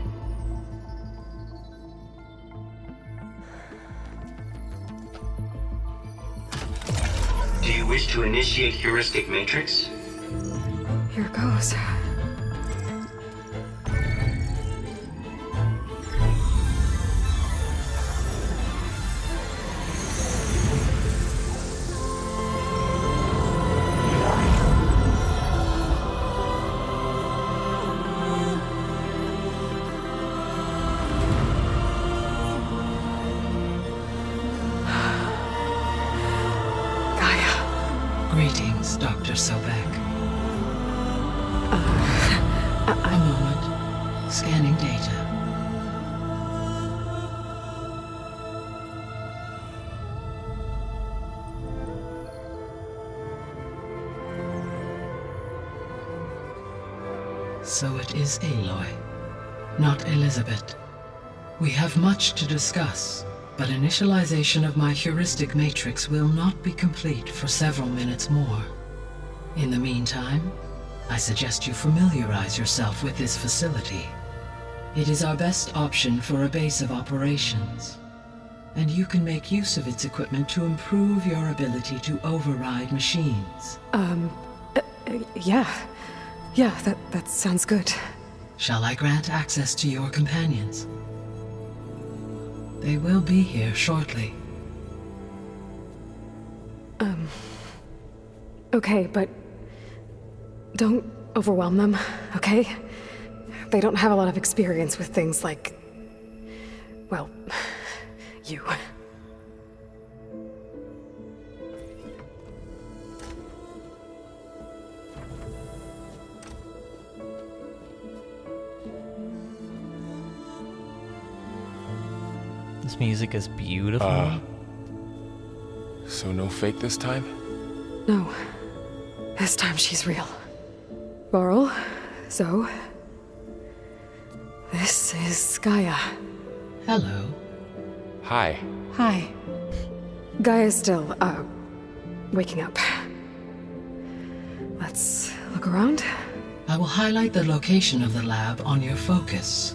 Do you wish to initiate heuristic matrix? Here goes. Greetings, Dr. Sobek. A moment. Scanning data. So it is Aloy, not Elizabeth. We have much to discuss, but initialization of my heuristic matrix will not be complete for several minutes more. In the meantime, I suggest you familiarize yourself with this facility. It is our best option for a base of operations, and you can make use of its equipment to improve your ability to override machines. Yeah. Yeah, that sounds good. Shall I grant access to your companions? They will be here shortly. Okay, but don't overwhelm them, okay? They don't have a lot of experience with things like, well, you. This music is beautiful. So no fake this time? No. This time she's real. Varl, Zoe. This is Gaia. Hello. Hi. Hi. Gaia's still, waking up. Let's look around. I will highlight the location of the lab on your focus.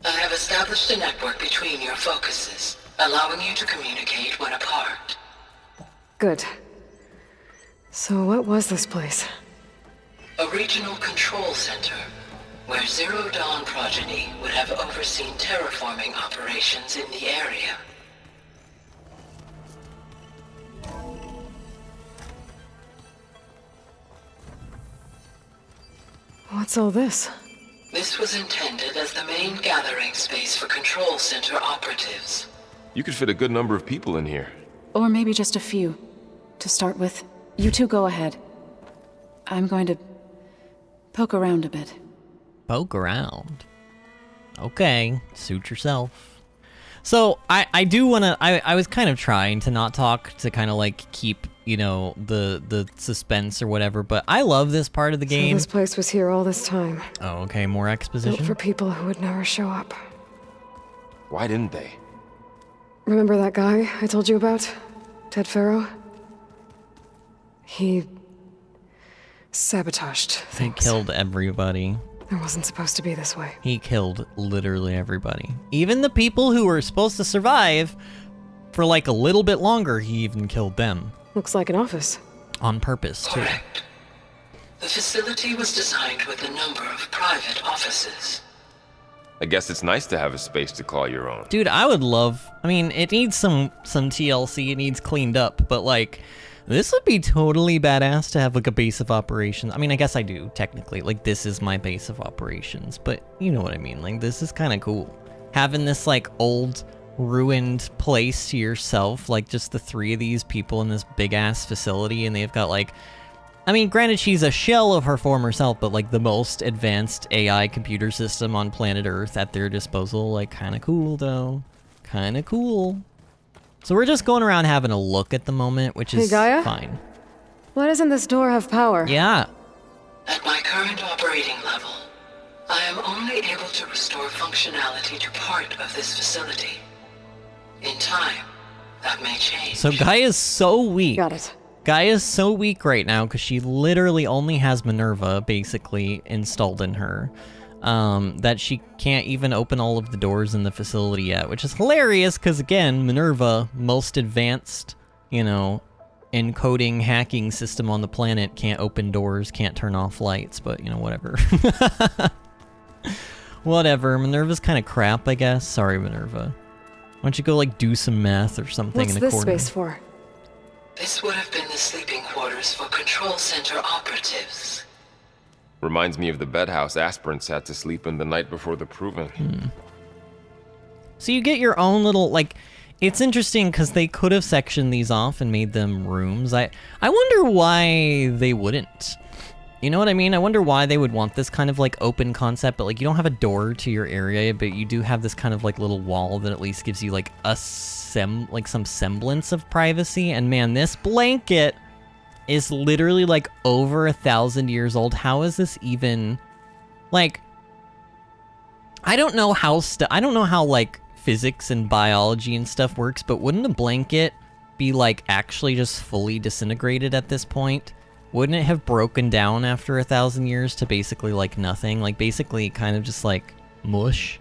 I have established a network between your focuses, allowing you to communicate when apart. Good. So what was this place? A regional control center, where Zero Dawn progeny would have overseen terraforming operations in the area. What's all this? This was intended as the main gathering space for control center operatives. You could fit a good number of people in here. Or maybe just a few. To start with, you two go ahead. I'm going to poke around a bit. Poke around? Okay, suit yourself. So, I do want to... I was kind of trying to not talk to kind of like keep, you know, the suspense or whatever, but I love this part of the game. So this place was here all this time. Oh, okay, more exposition? Built for people who would never show up. Why didn't they? Remember that guy I told you about? Ted Farrow? He... sabotaged things. He killed everybody. It wasn't supposed to be this way. He killed literally everybody. Even the people who were supposed to survive for like a little bit longer, he even killed them. Looks like an office. On purpose, too. Correct. The facility was designed with a number of private offices. I guess it's nice to have a space to call your own. Dude, I would love... I mean, it needs some TLC, it needs cleaned up, but like... This would be totally badass to have like a base of operations. I mean, I guess I do, technically. Like, this is my base of operations, but you know what I mean. Like, this is kind of cool. Having this like old, ruined place to yourself, like just the three of these people in this big ass facility, and they've got like... I mean, granted, she's a shell of her former self, but like the most advanced AI computer system on planet Earth at their disposal. Like, kind of cool, though. Kind of cool. So we're just going around having a look at the moment, which is fine. Why doesn't this door have power? Yeah. At my current operating level, I am only able to restore functionality to part of this facility. In time, that may change. So Gaia's so weak. Got it. Gaia's so weak right now because she literally only has Minerva, basically, installed in her. That she can't even open all of the doors in the facility yet, which is hilarious because, again, Minerva, most advanced, you know, encoding hacking system on the planet, can't open doors, can't turn off lights, but, you know, whatever. Whatever, Minerva's kind of crap, I guess. Sorry, Minerva. Why don't you go, like, do some math or something in a corner? What's this space for? This would have been the sleeping quarters for control center operatives. Reminds me of the bedhouse aspirants had to sleep in the night before the proving. So you get your own little, like, it's interesting because they could have sectioned these off and made them rooms. I wonder why they wouldn't. You know what I mean? I wonder why they would want this kind of like open concept, but like you don't have a door to your area, but you do have this kind of like little wall that at least gives you like some semblance of privacy. And man, this blanket is literally like over 1,000 years old. How is this even like... I don't know how like physics and biology and stuff works, but wouldn't a blanket be like actually just fully disintegrated at this point? Wouldn't it have broken down after 1,000 years to basically like nothing? Like basically kind of just like mush?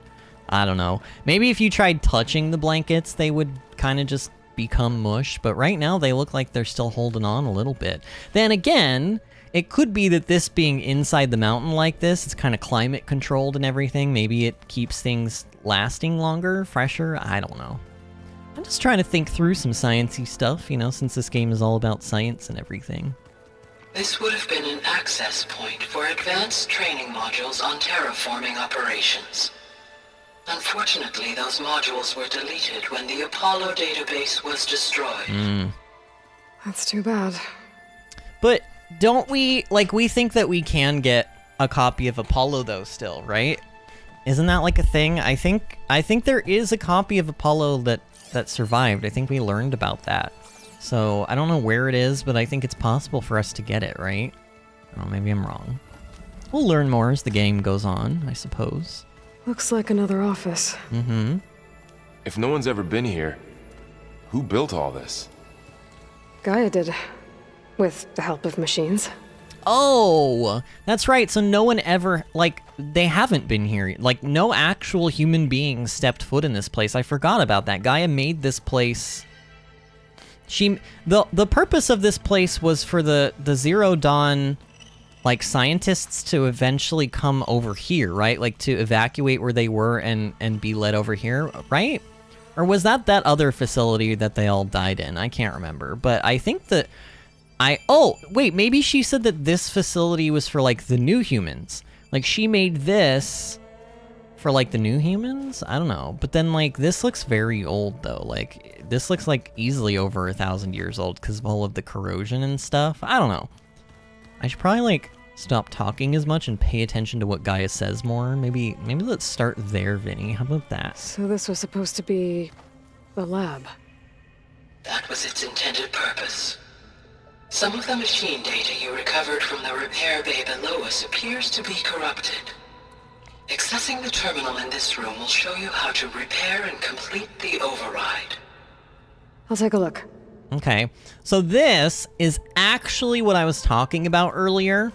I don't know. Maybe if you tried touching the blankets, they would kind of just become mush, but right now they look like they're still holding on a little bit. Then again, it could be that this being inside the mountain like this, it's kind of climate controlled and everything. Maybe it keeps things lasting longer, fresher. I don't know. I'm just trying to think through some sciencey stuff, you know, since this game is all about science and everything. This would have been an access point for advanced training modules on terraforming operations. Unfortunately, those modules were deleted when the Apollo database was destroyed. That's too bad. But don't we, like, we think that we can get a copy of Apollo though still, right? Isn't that like a thing? I think there is a copy of Apollo that survived. I think we learned about that. So I don't know where it is, but I think it's possible for us to get it, right? Oh, maybe I'm wrong. We'll learn more as the game goes on, I suppose. Looks like another office. Mm-hmm. If no one's ever been here, who built all this? Gaia did. With the help of machines. Oh, that's right. So no one ever, like, they haven't been here. Like, no actual human being stepped foot in this place. I forgot about that. Gaia made this place. The purpose of this place was for the Zero Dawn, like, scientists to eventually come over here, right? Like, to evacuate where they were and be led over here, right? Or was that other facility that they all died in? I can't remember. But I think that oh, wait, maybe she said that this facility was for, like, the new humans. Like, she made this for, like, the new humans? I don't know. But then, like, this looks very old, though. Like, this looks, like, easily over 1,000 years old because of all of the corrosion and stuff. I don't know. I should probably, like, stop talking as much and pay attention to what Gaia says more. Maybe let's start there, Vinny. How about that? So this was supposed to be the lab. That was its intended purpose. Some of the machine data you recovered from the repair bay below us appears to be corrupted. Accessing the terminal in this room will show you how to repair and complete the override. I'll take a look. Okay, so this is actually what I was talking about earlier.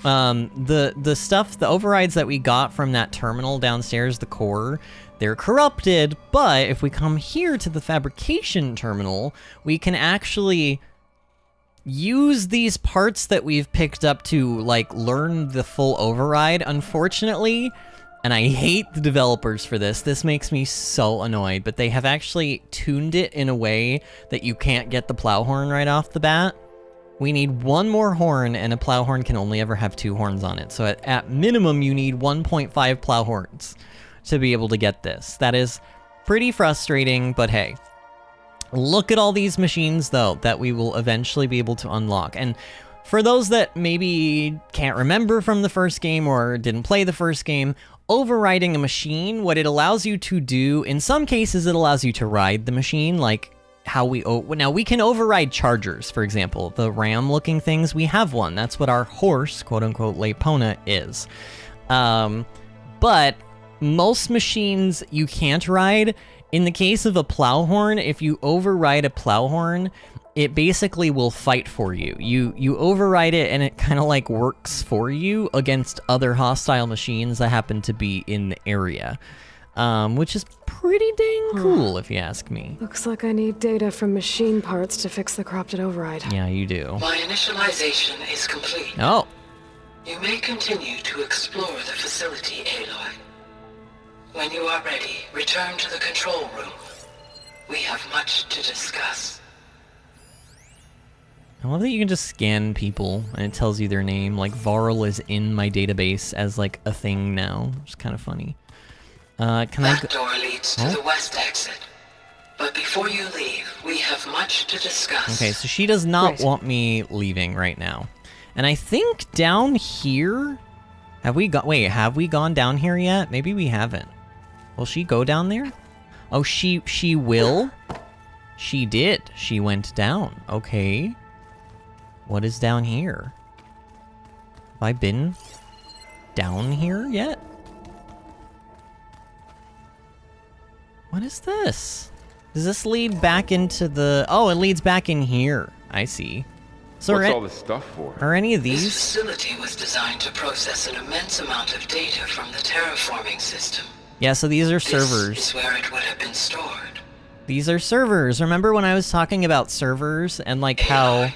The stuff, the overrides that we got from that terminal downstairs, the core, they're corrupted, but if we come here to the fabrication terminal, we can actually use these parts that we've picked up to, like, learn the full override. Unfortunately, and I hate the developers for this makes me so annoyed, but they have actually tuned it in a way that you can't get the plow horn right off the bat. We need one more horn, and a plow horn can only ever have 2 horns on it. So at minimum, you need 1.5 plow horns to be able to get this. That is pretty frustrating, but hey. Look at all these machines, though, that we will eventually be able to unlock. And for those that maybe can't remember from the first game or didn't play the first game, overriding a machine, what it allows you to do, in some cases it allows you to ride the machine, like how now we can override chargers, for example. The ram-looking things, we have one. That's what our horse, quote-unquote, Lepona, is. But most machines you can't ride. In the case of a plow horn, if you override a plow horn, it basically will fight for you. You override it and it kind of like works for you against other hostile machines that happen to be in the area. Which is pretty dang cool, if you ask me. Looks like I need data from machine parts to fix the corrupted override. Yeah, you do. My initialization is complete. Oh. You may continue to explore the facility, Aloy. When you are ready, return to the control room. We have much to discuss. I love that you can just scan people and it tells you their name. Like, Varl is in my database as, like, a thing now, which is kind of funny. That door leads to the west exit. But before you leave, we have much to discuss. Okay, so she does not want me leaving right now. And I think down here... Have we gone down here yet? Maybe we haven't. Will she go down there? Oh, she will? She did. She went down. Okay. What is down here? Have I been down here yet? What is this? Does this lead back into the... Oh, it leads back in here. I see. So what's all this stuff for? Are any of This these... facility was designed to process an immense amount of data from the terraforming system. Yeah, so these are servers. This is where it would have been stored. These are servers. Remember when I was talking about servers and like how...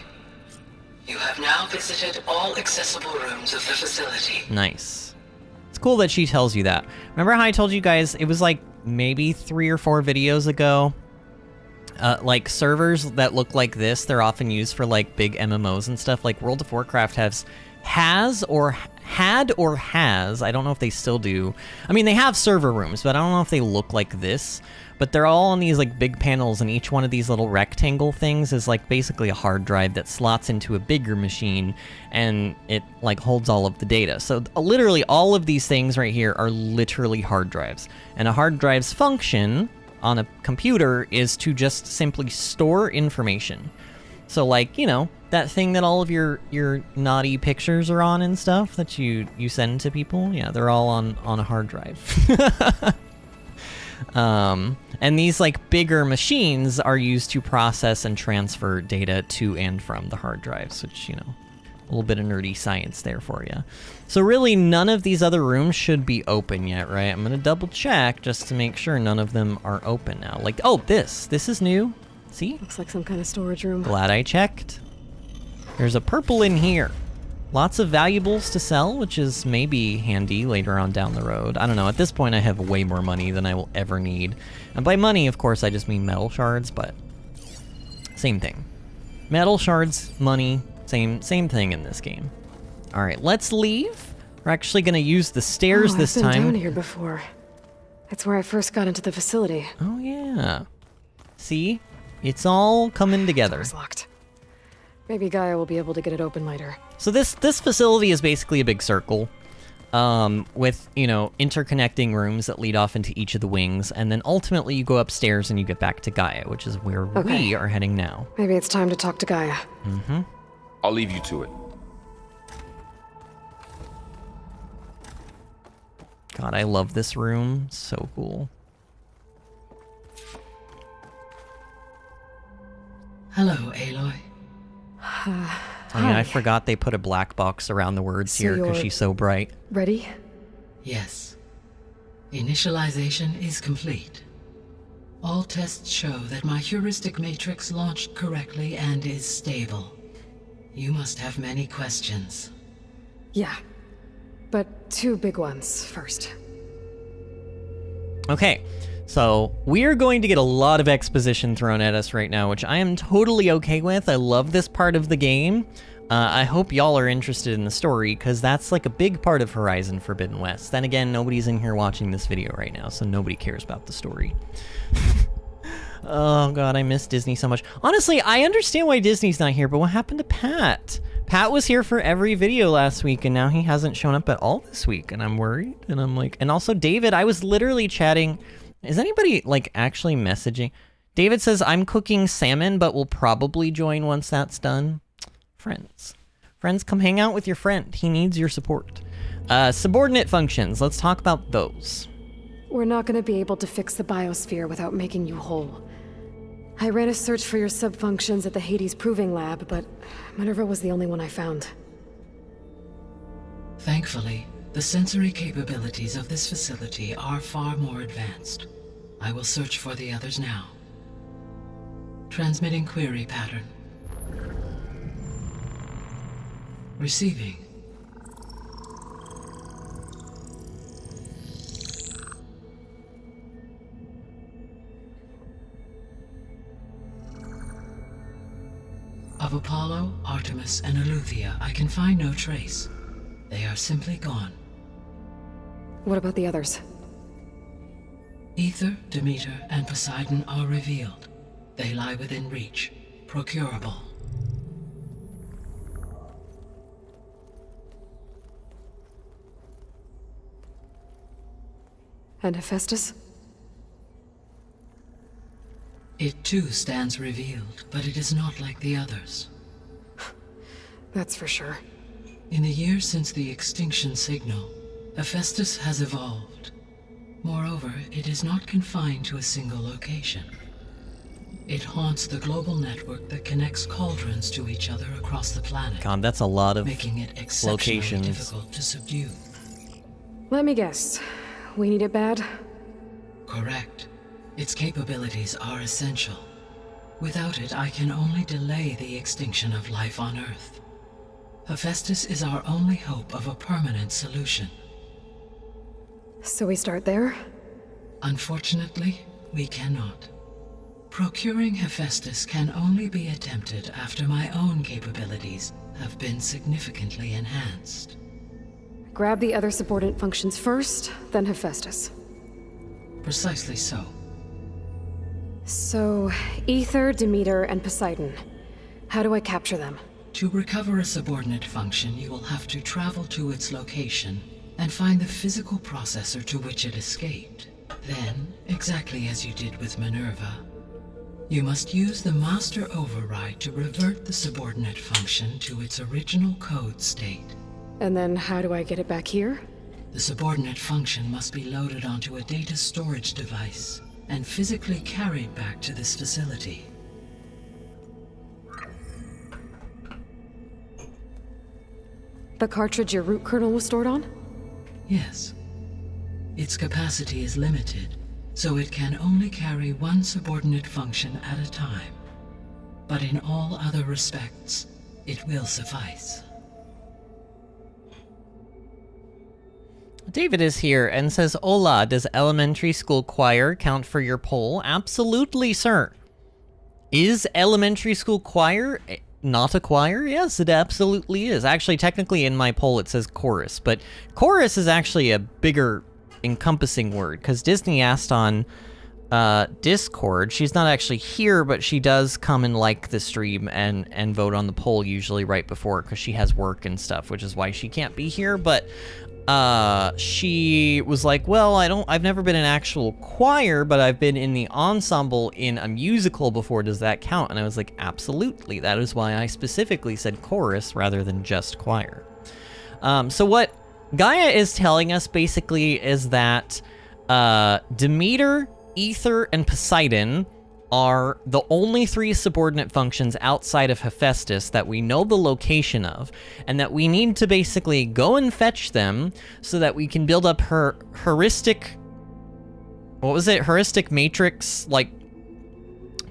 You have now visited all accessible rooms of the facility. Nice. It's cool that she tells you that. Remember how I told you guys, it was like maybe 3 or 4 videos ago, like servers that look like this, they're often used for like big MMOs and stuff. Like World of Warcraft has or had, I don't know if they still do. I mean, they have server rooms, but I don't know if they look like this. But they're all on these like big panels, and each one of these little rectangle things is like basically a hard drive that slots into a bigger machine, and it like holds all of the data. So literally all of these things right here are literally hard drives. And a hard drive's function on a computer is to just simply store information. So like, you know, that thing that all of your naughty pictures are on and stuff that you send to people, yeah, they're all on a hard drive. And these like bigger machines are used to process and transfer data to and from the hard drives, which, you know, a little bit of nerdy science there for you. So really none of these other rooms should be open yet, right? I'm gonna double check just to make sure none of them are open now. Like, oh, this is new. See? Looks like some kind of storage room. Glad I checked. There's a purple in here. Lots of valuables to sell, which is maybe handy later on down the road. I don't know, at this point I have way more money than I will ever need. And by money, of course, I just mean metal shards, but same thing. Metal shards, money, same thing in this game. All right, let's leave. We're actually gonna use the stairs this time. I've been down here before. That's where I first got into the facility. Oh yeah. See? It's all coming together. Door's locked. Maybe Gaia will be able to get it open later. So this facility is basically a big circle, with, you know, interconnecting rooms that lead off into each of the wings, and then ultimately you go upstairs and you get back to Gaia, which is where we are heading now. Maybe it's time to talk to Gaia. Mm-hmm. I'll leave you to it. God, I love this room. So cool. Hello, Aloy. Oh yeah, I forgot they put a black box around the words here because she's so bright. Ready? Yes. Initialization is complete. All tests show that my heuristic matrix launched correctly and is stable. You must have many questions. Yeah. But 2 big ones first. Okay, so we're going to get a lot of exposition thrown at us right now, which I am totally okay with. I love this part of the game. I hope y'all are interested in the story, because that's like a big part of Horizon Forbidden West. Then again, nobody's in here watching this video right now, so nobody cares about the story. Oh god, I miss Disney so much. Honestly, I understand why Disney's not here, but what happened to Pat? Pat was here for every video last week, and now he hasn't shown up at all this week, and I'm worried, and I'm like... And also, David, I was literally chatting... Is anybody, like, actually messaging? David says, I'm cooking salmon, but will probably join once that's done. Friends, come hang out with your friend. He needs your support. Subordinate functions. Let's talk about those. We're not going to be able to fix the biosphere without making you whole. I ran a search for your sub-functions at the Hades Proving Lab, but Minerva was the only one I found. Thankfully, the sensory capabilities of this facility are far more advanced. I will search for the others now. Transmitting query pattern. Receiving. Of Apollo, Artemis, and Eleuthia, I can find no trace. They are simply gone. What about the others? Ether, Demeter, and Poseidon are revealed. They lie within reach, procurable. And Hephaestus? It too stands revealed, but it is not like the others. That's for sure. In the years since the extinction signal, Hephaestus has evolved. Moreover, it is not confined to a single location. It haunts the global network that connects cauldrons to each other across the planet. God, that's a lot of making it exceptionally locations. difficult to subdue. Let me guess. We need it bad? Correct. Its capabilities are essential. Without it, I can only delay the extinction of life on Earth. Hephaestus is our only hope of a permanent solution. So we start there? Unfortunately, we cannot. Procuring Hephaestus can only be attempted after my own capabilities have been significantly enhanced. Grab the other subordinate functions first, then Hephaestus. Precisely so. So, Ether, Demeter, and Poseidon. How do I capture them? To recover a subordinate function, you will have to travel to its location and find the physical processor to which it escaped. Then, exactly as you did with Minerva, you must use the master override to revert the subordinate function to its original code state. And then how do I get it back here? The subordinate function must be loaded onto a data storage device and physically carried back to this facility. The cartridge your root kernel was stored on? Yes. Its capacity is limited, so it can only carry one subordinate function at a time. But in all other respects, it will suffice. David is here and says, Hola, does elementary school choir count for your poll? Absolutely, sir. Is elementary school choir not a choir? Yes, it absolutely is. Actually, technically in my poll it says chorus, but chorus is actually a bigger encompassing word, because Disney asked on Discord. She's not actually here, but she does come and like the stream and vote on the poll usually right before, because she has work and stuff, which is why she can't be here. But she was like, well, I've never been an actual choir, but I've been in the ensemble in a musical before. Does that count? And I was like, absolutely. That is why I specifically said chorus rather than just choir. So what Gaia is telling us basically is that Demeter, Ether, and Poseidon are the only three subordinate functions outside of Hephaestus that we know the location of, and that we need to basically go and fetch them so that we can build up her heuristic, what was it? Heuristic matrix, like,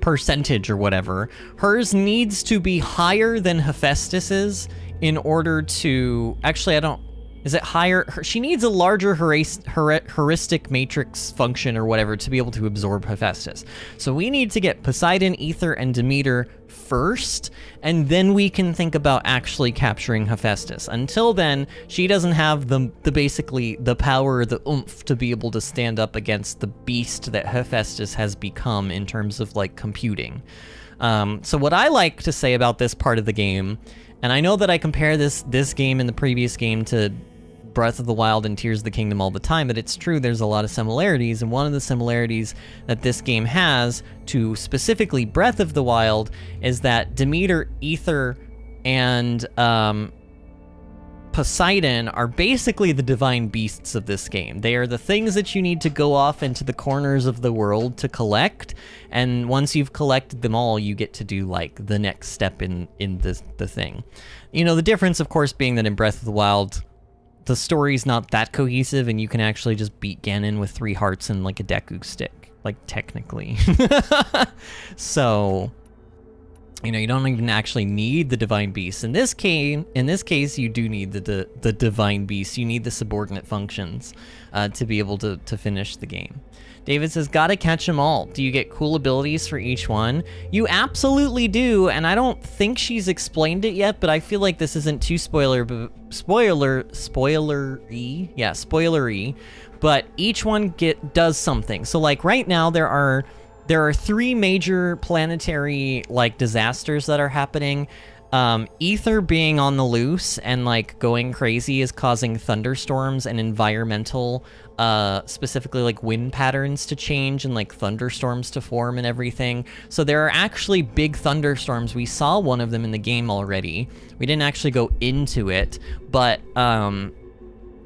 percentage or whatever. Hers needs to be higher than Hephaestus's in order to, actually I don't, is it higher? She needs a larger heuristic matrix function or whatever to be able to absorb Hephaestus. So we need to get Poseidon, Ether, and Demeter first, and then we can think about actually capturing Hephaestus. Until then, she doesn't have the basically the power, the oomph to be able to stand up against the beast that Hephaestus has become in terms of like computing. So what I like to say about this part of the game, and I know that I compare this game and the previous game to Breath of the Wild and Tears of the Kingdom all the time, but it's true, there's a lot of similarities, and one of the similarities that this game has to specifically Breath of the Wild is that Demeter, Ether, and Poseidon are basically the divine beasts of this game. They are the things that you need to go off into the corners of the world to collect, and once you've collected them all, you get to do like the next step in the thing. You know, the difference of course being that in Breath of the Wild, the story's not that cohesive, and you can actually just beat Ganon with 3 hearts and like a Deku stick, like technically. So, you know, you don't even actually need the divine beast. In this case, you do need the divine beast. You need the subordinate functions to be able to finish the game. David says, gotta catch them all. Do you get cool abilities for each one? You absolutely do, and I don't think she's explained it yet, but I feel like this isn't too spoilery. Yeah, spoilery. But each one does something. So like right now there are 3 major planetary like disasters that are happening. Ether being on the loose and like going crazy is causing thunderstorms and environmental, specifically like wind patterns to change and like thunderstorms to form and everything. So there are actually big thunderstorms. We saw one of them in the game already. We didn't actually go into it, but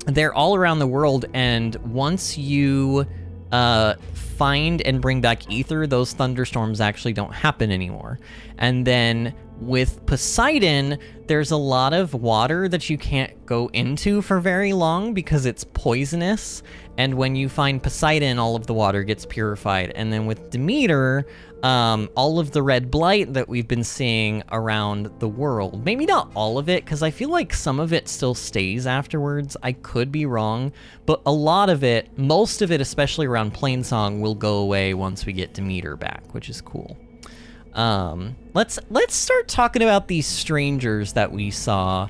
they're all around the world, and once you find and bring back ether, those thunderstorms actually don't happen anymore. And then with Poseidon, there's a lot of water that you can't go into for very long because it's poisonous. And when you find Poseidon, all of the water gets purified. And then with Demeter, all of the red blight that we've been seeing around the world, maybe not all of it, because I feel like some of it still stays afterwards. I could be wrong, but a lot of it, most of it, especially around Plainsong, will go away once we get Demeter back, which is cool. Let's start talking about these strangers that we saw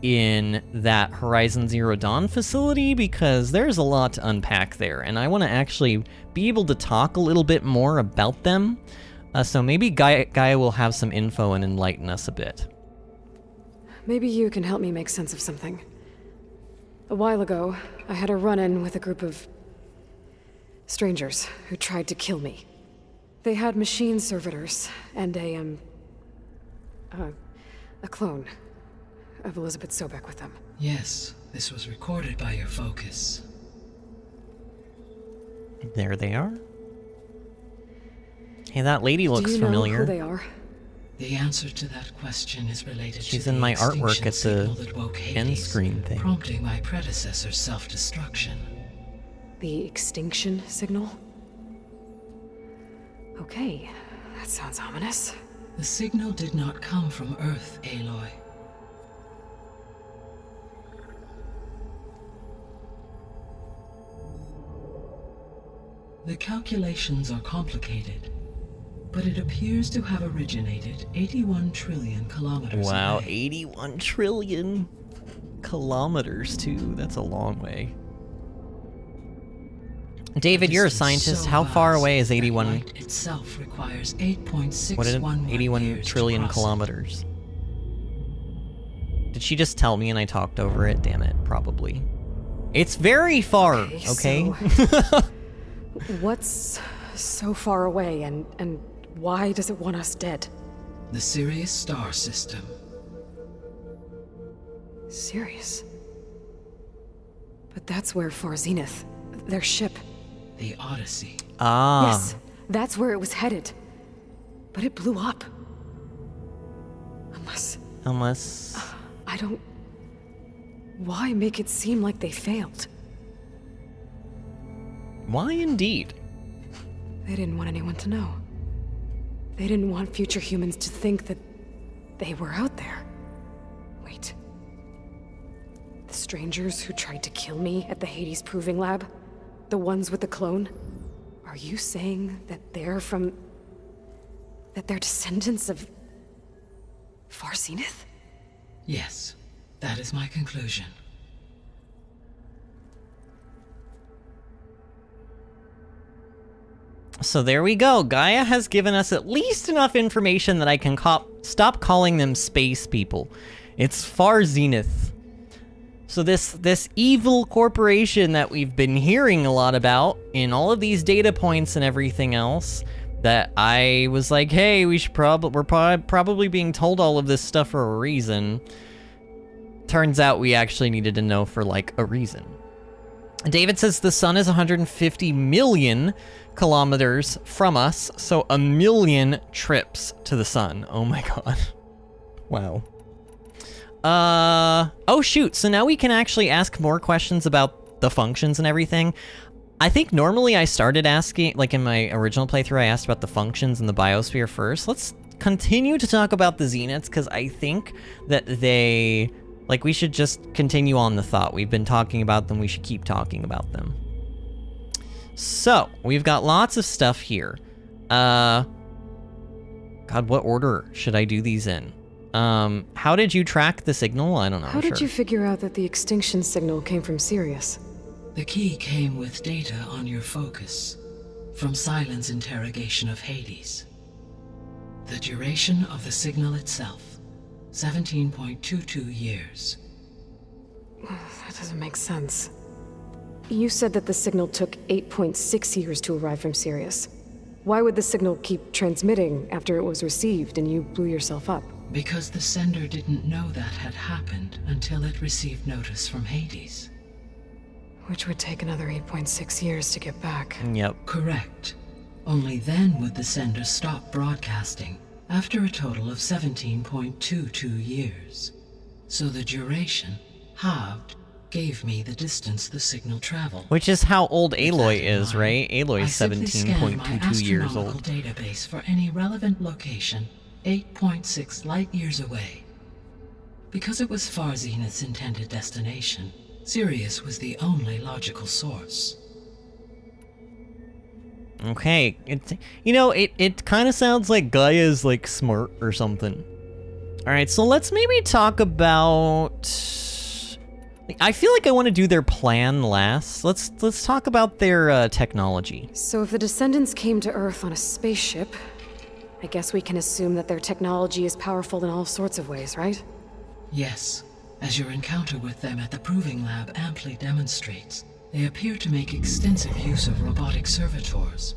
in that Horizon Zero Dawn facility, because there's a lot to unpack there, and I want to actually be able to talk a little bit more about them. So maybe Gaia will have some info and enlighten us a bit. Maybe you can help me make sense of something. A while ago, I had a run-in with a group of strangers who tried to kill me. They had machine servitors and a clone of Elizabeth Sobek with them. Yes, this was recorded by your focus. There they are. Hey, that lady looks familiar. Do you know who they are? The answer to that question is related She's to in the my artwork at extinction the signal that woke end Hades, screen thing. prompting my predecessor's self-destruction. The extinction signal? Okay, that sounds ominous. The signal did not come from Earth, Aloy. The calculations are complicated, but it appears to have originated 81 trillion kilometers Wow, away. 81 trillion kilometers, too. That's a long way. David, you're a scientist. So How far vast away is that 81? light itself requires 8.611 What is it? 81 years to trillion cross it. kilometers. Did she just tell me and I talked over it? Damn it, probably. It's very far, okay? So, what's so far away, and why does it want us dead? The Sirius star system. Sirius? But that's where Far Zenith, their ship... The Odyssey. Ah. Yes, that's where it was headed. But it blew up. Unless... I don't... Why make it seem like they failed? Why indeed? They didn't want anyone to know. They didn't want future humans to think that they were out there. Wait. The strangers who tried to kill me at the Hades Proving Lab? The ones with the clone? Are you saying that they're from... that they're descendants of... Far Zenith? Yes, that is my conclusion. So there we go. Gaia has given us at least enough information that I can stop calling them space people. It's Far Zenith. So this evil corporation that we've been hearing a lot about in all of these data points and everything else, that I was like, hey, we're probably being told all of this stuff for a reason. Turns out we actually needed to know for like a reason. David says the sun is 150 million kilometers from us, so 1 million trips to the sun. Oh my god. Wow. Oh shoot, so now we can actually ask more questions about the functions and everything. I think normally I started asking, like in my original playthrough, I asked about the functions in the biosphere first. Let's continue to talk about the Zeniths, because I think that they, like, we should just continue on the thought. We've been talking about them, we should keep talking about them. So, we've got lots of stuff here. God, what order should I do these in? How did you track the signal? I don't know. How did you figure out that the extinction signal came from Sirius? The key came with data on your focus, from Silent's interrogation of Hades. The duration of the signal itself, 17.22 years. That doesn't make sense. You said that the signal took 8.6 years to arrive from Sirius. Why would the signal keep transmitting after it was received and you blew yourself up? Because the sender didn't know that had happened until it received notice from Hades. Which would take another 8.6 years to get back. Yep. Correct. Only then would the sender stop broadcasting, after a total of 17.22 years. So the duration, halved, gave me the distance the signal traveled. Which is how old Aloy is, right? Aloy is I simply scanned my 17.22 years astronomical old. database for any relevant location 8.6 light years away. Because it was Far Zenith's intended destination, Sirius was the only logical source. Okay, it kind of sounds like Gaia's like smart or something. All right, so let's maybe talk about. I feel like I want to do their plan last. Let's talk about their technology. So if the descendants came to Earth on a spaceship, I guess we can assume that their technology is powerful in all sorts of ways, right? Yes, as your encounter with them at the Proving Lab amply demonstrates, they appear to make extensive use of robotic servitors.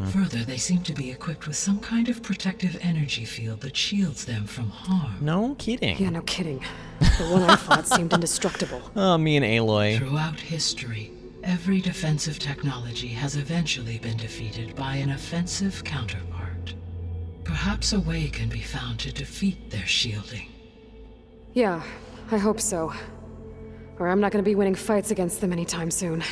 Further, they seem to be equipped with some kind of protective energy field that shields them from harm. No kidding. Yeah, no kidding. The one I fought seemed indestructible. Oh, me and Aloy. Throughout history, every defensive technology has eventually been defeated by an offensive counterpart. Perhaps a way can be found to defeat their shielding. Yeah, I hope so. Or I'm not gonna be winning fights against them anytime soon.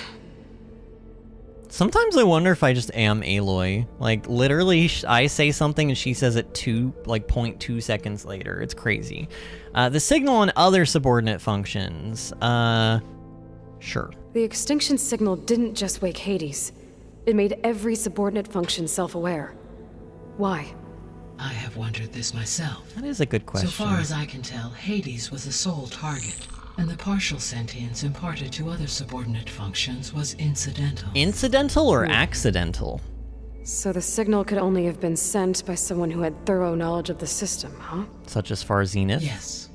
Sometimes I wonder if I just am Aloy. Like, literally, I say something and she says it 0.2 seconds later. It's crazy. The signal and other subordinate functions. Sure. The extinction signal didn't just wake Hades. It made every subordinate function self-aware. Why? I have wondered this myself. That is a good question. So far as I can tell, Hades was the sole target, and the partial sentience imparted to other subordinate functions was incidental. Incidental or accidental? So the signal could only have been sent by someone who had thorough knowledge of the system, huh? Such as Far Zenith? Yes.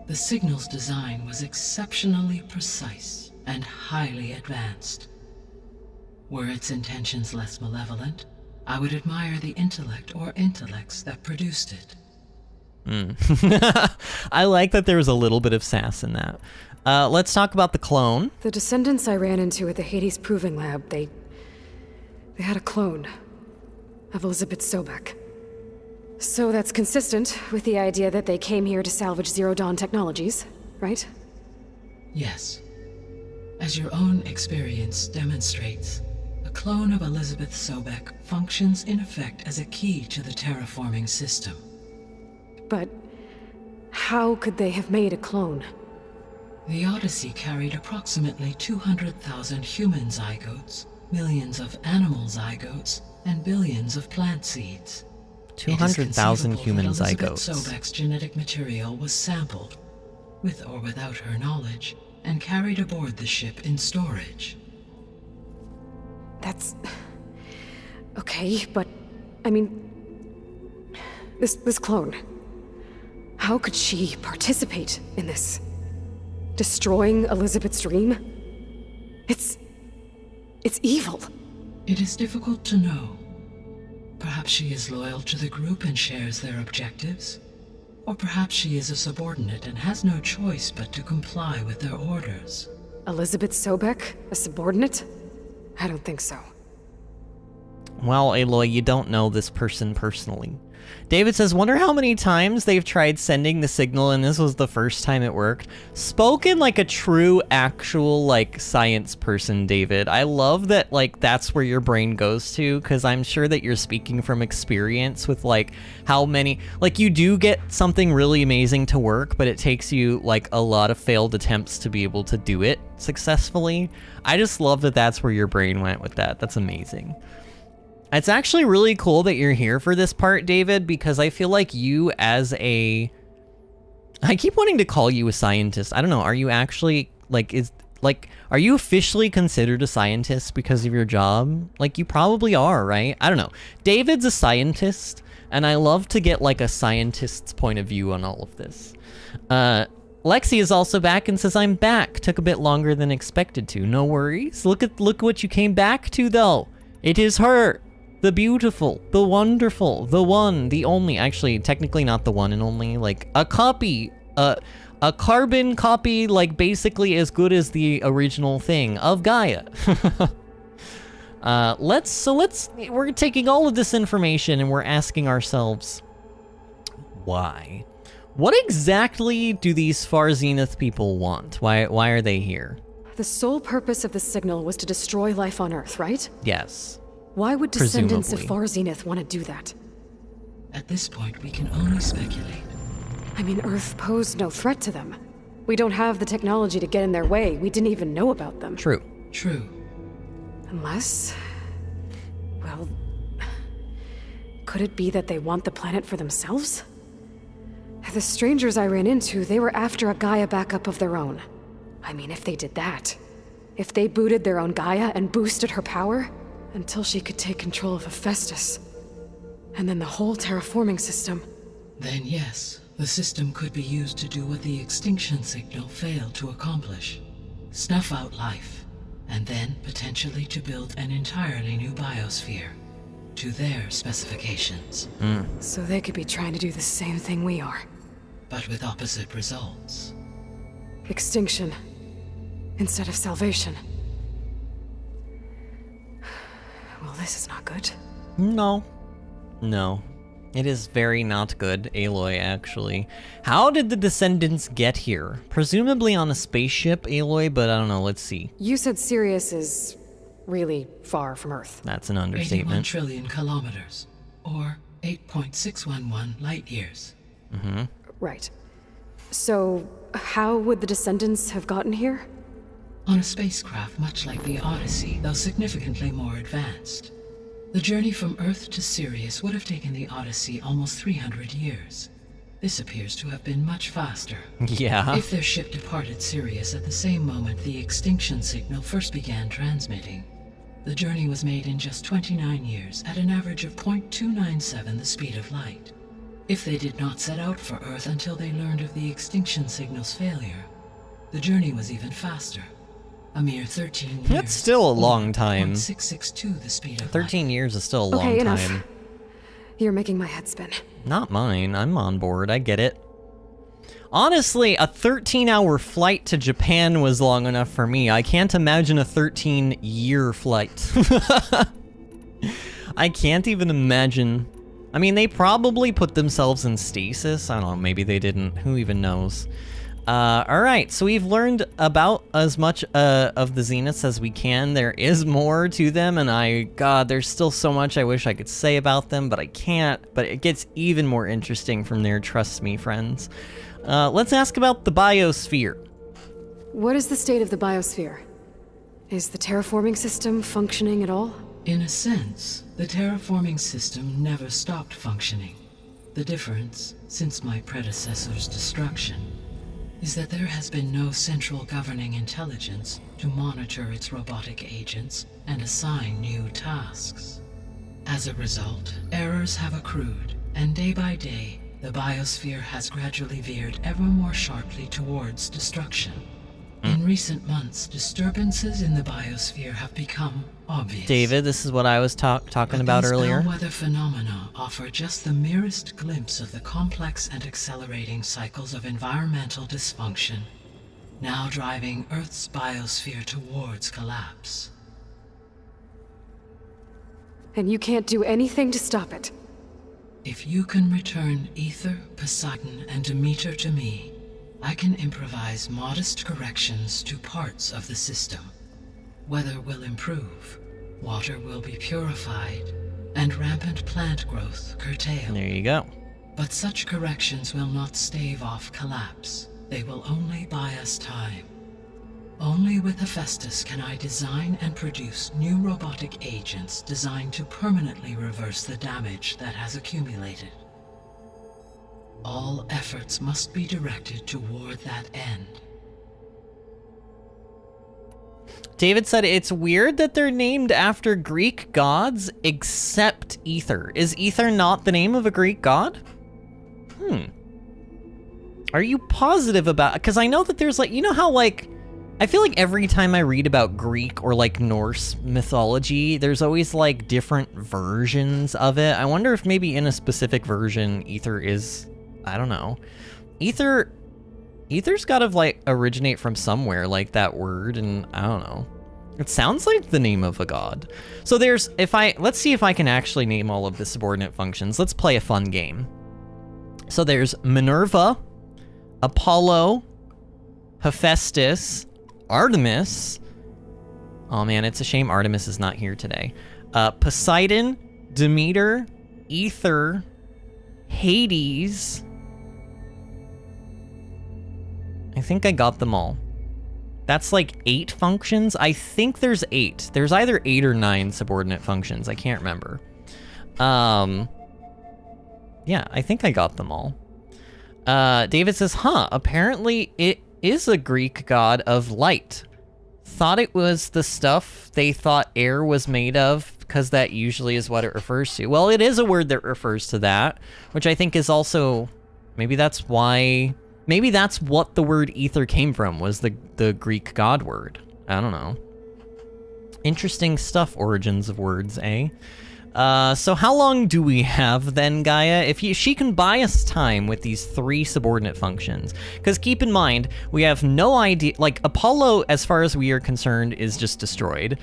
The signal's design was exceptionally precise and highly advanced. Were its intentions less malevolent, I would admire the intellect or intellects that produced it. I like that there was a little bit of sass in that. Let's talk about the clone. The descendants I ran into at the Hades Proving Lab, they had a clone of Elizabeth Sobek. So that's consistent with the idea that they came here to salvage Zero Dawn technologies, right? Yes. As your own experience demonstrates, a clone of Elizabeth Sobek functions in effect as a key to the terraforming system. But how could they have made a clone? The Odyssey carried approximately 200,000 human zygotes, millions of animal zygotes, and billions of plant seeds. 200,000 human Elizabeth zygotes. Sobek's genetic material was sampled, with or without her knowledge, and carried aboard the ship in storage. That's... okay, but... I mean... This clone... How could she participate in this? Destroying Elizabeth's dream? It's evil. It is difficult to know. Perhaps she is loyal to the group and shares their objectives. Or perhaps she is a subordinate and has no choice but to comply with their orders. Elizabeth Sobek? A subordinate? I don't think so. Well, Aloy, you don't know this person personally. David says, wonder how many times they've tried sending the signal and this was the first time it worked. Spoken like a true, actual, like, science person, David. I love that, like, that's where your brain goes to, because I'm sure that you're speaking from experience with, like, how many... Like, you do get something really amazing to work, but it takes you, like, a lot of failed attempts to be able to do it successfully. I just love that that's where your brain went with that. That's amazing. It's actually really cool that you're here for this part, David, because I feel like you as a... I keep wanting to call you a scientist. I don't know, are you actually, are you officially considered a scientist because of your job? Like, you probably are, right? I don't know. David's a scientist, and I love to get, like, a scientist's point of view on all of this. Lexi is also back and says, I'm back. Took a bit longer than expected to. No worries. Look what you came back to, though. It is her. The beautiful, the wonderful, the one, the only, actually, technically not the one and only, like, a copy a carbon copy, like, basically as good as the original thing of Gaia. We're taking all of this information and we're asking ourselves, why? What exactly do these Far Zenith people want? Why are they here? The sole purpose of the signal was to destroy life on Earth, right? Yes. Why would descendants of Presumably. Far Zenith want to do that? At this point, we can only speculate. I mean, Earth posed no threat to them. We don't have the technology to get in their way. We didn't even know about them. True. True. Unless... well... could it be that they want the planet for themselves? The strangers I ran into, they were after a Gaia backup of their own. I mean, if they did that... if they booted their own Gaia and boosted her power... until she could take control of Hephaestus. And then the whole terraforming system. Then yes, the system could be used to do what the extinction signal failed to accomplish. Snuff out life, and then potentially to build an entirely new biosphere. To their specifications. So they could be trying to do the same thing we are. But with opposite results. Extinction. Instead of salvation. Well, this is not good. No. No. It is very not good, Aloy, actually. How did the Descendants get here? Presumably on a spaceship, Aloy, but I don't know, let's see. You said Sirius is really far from Earth. That's an 81 understatement. trillion kilometers, or 8.611 light years. Mm-hmm. Right. So, how would the Descendants have gotten here? On a spacecraft much like the Odyssey, though significantly more advanced. The journey from Earth to Sirius would have taken the Odyssey almost 300 years. This appears to have been much faster. Yeah. If their ship departed Sirius at the same moment the extinction signal first began transmitting, the journey was made in just 29 years at an average of 0.297 the speed of light. If they did not set out for Earth until they learned of the extinction signal's failure, the journey was even faster. A mere 13 years. That's still a long time. 0.662 the speed of 13 years is still a long Okay, time. enough. You're making my head spin. Not mine. I'm on board. I get it. Honestly, a 13-hour flight to Japan was long enough for me. I can't imagine a 13-year flight. I can't even imagine. I mean, they probably put themselves in stasis. I don't know. Maybe they didn't. Who even knows? Alright, so we've learned about as much of the Zeniths as we can. There is more to them, and God, there's still so much I wish I could say about them, but I can't. But it gets even more interesting from there, trust me, friends. Let's ask about the biosphere. What is the state of the biosphere? Is the terraforming system functioning at all? In a sense, the terraforming system never stopped functioning. The difference, since my predecessor's destruction, is that there has been no central governing intelligence to monitor its robotic agents and assign new tasks. As a result, errors have accrued, and day by day, the biosphere has gradually veered ever more sharply towards destruction. In recent months, disturbances in the biosphere have become obvious. David, this is what I was talking about earlier. These bellwether phenomena offer just the merest glimpse of the complex and accelerating cycles of environmental dysfunction, now driving Earth's biosphere towards collapse. And you can't do anything to stop it? If you can return Ether, Poseidon, and Demeter to me, I can improvise modest corrections to parts of the system. Weather will improve, water will be purified, and rampant plant growth curtailed. There you go. But such corrections will not stave off collapse. They will only buy us time. Only with Hephaestus can I design and produce new robotic agents designed to permanently reverse the damage that has accumulated. All efforts must be directed toward that end. David said it's weird that they're named after Greek gods, except Ether. Is Ether not the name of a Greek god? Are you positive about... Because I know that there's like... You know how like... I feel like every time I read about Greek or like Norse mythology, there's always like different versions of it. I wonder if maybe in a specific version, Ether is... I don't know. Ether Ether's gotta, like, originate from somewhere, like that word, and I don't know. It sounds like the name of a god. So there's, let's see if I can actually name all of the subordinate functions. Let's play a fun game. So there's Minerva, Apollo, Hephaestus, Artemis. Oh man, it's a shame Artemis is not here today. Poseidon, Demeter, Ether, Hades. I think I got them all. That's like 8 functions. I think there's 8. There's either 8 or 9 subordinate functions. I can't remember. Yeah, I think I got them all. David says, apparently it is a Greek god of light. Thought it was the stuff they thought air was made of, because that usually is what it refers to. Well, it is a word that refers to that, which I think is also, maybe that's why, maybe that's what the word ether came from, was the Greek god word. I don't know. Interesting stuff, origins of words, eh? So how long do we have then, Gaia? If she can buy us time with these 3 subordinate functions. Because keep in mind, we have no idea, like Apollo, as far as we are concerned, is just destroyed.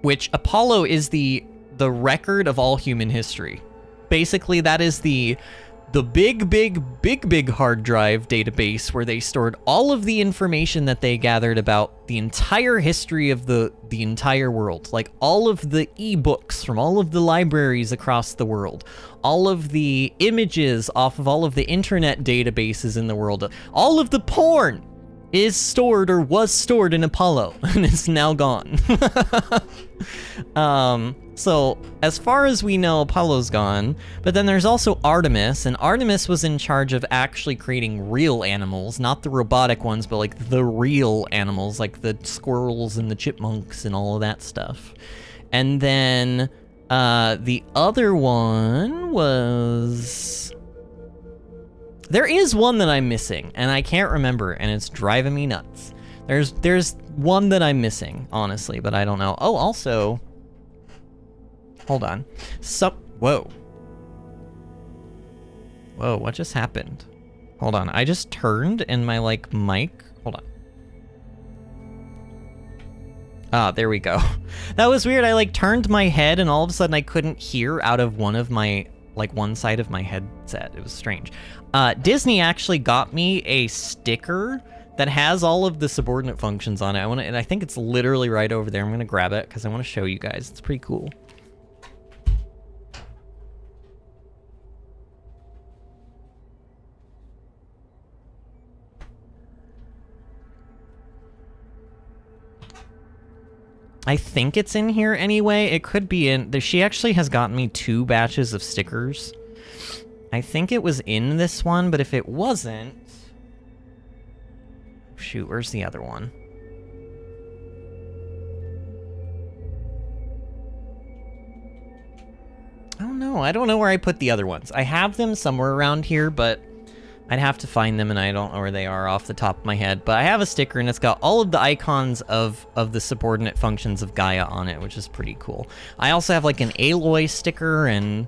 Which Apollo is the record of all human history. Basically, that is the big hard drive database where they stored all of the information that they gathered about the entire history of the entire world. Like all of the ebooks from all of the libraries across the world, all of the images off of all of the internet databases in the world, all of the porn is stored or was stored in Apollo and it's now gone. So as far as we know, Apollo's gone, but then there's also Artemis, and Artemis was in charge of actually creating real animals, not the robotic ones, but like the real animals, like the squirrels and the chipmunks and all of that stuff. And then the other one was... There is one that I'm missing, and I can't remember, and it's driving me nuts. There's one that I'm missing, honestly, but I don't know. Oh, also... Hold on. Whoa. Whoa, what just happened? Hold on, I just turned and my, like, mic... Hold on. Ah, there we go. That was weird. I, like, turned my head and all of a sudden I couldn't hear out of one of my... like, one side of my headset. It was strange. Disney actually got me a sticker that has all of the subordinate functions on it. And I think it's literally right over there. I'm gonna grab it because I want to show you guys. It's pretty cool. I think it's in here anyway. It could be in... She actually has gotten me 2 batches of stickers. I think it was in this one, but if it wasn't... Shoot, where's the other one? I don't know. I don't know where I put the other ones. I have them somewhere around here, but I'd have to find them, and I don't know where they are off the top of my head. But I have a sticker, and it's got all of the icons of the subordinate functions of Gaia on it, which is pretty cool. I also have, like, an Aloy sticker and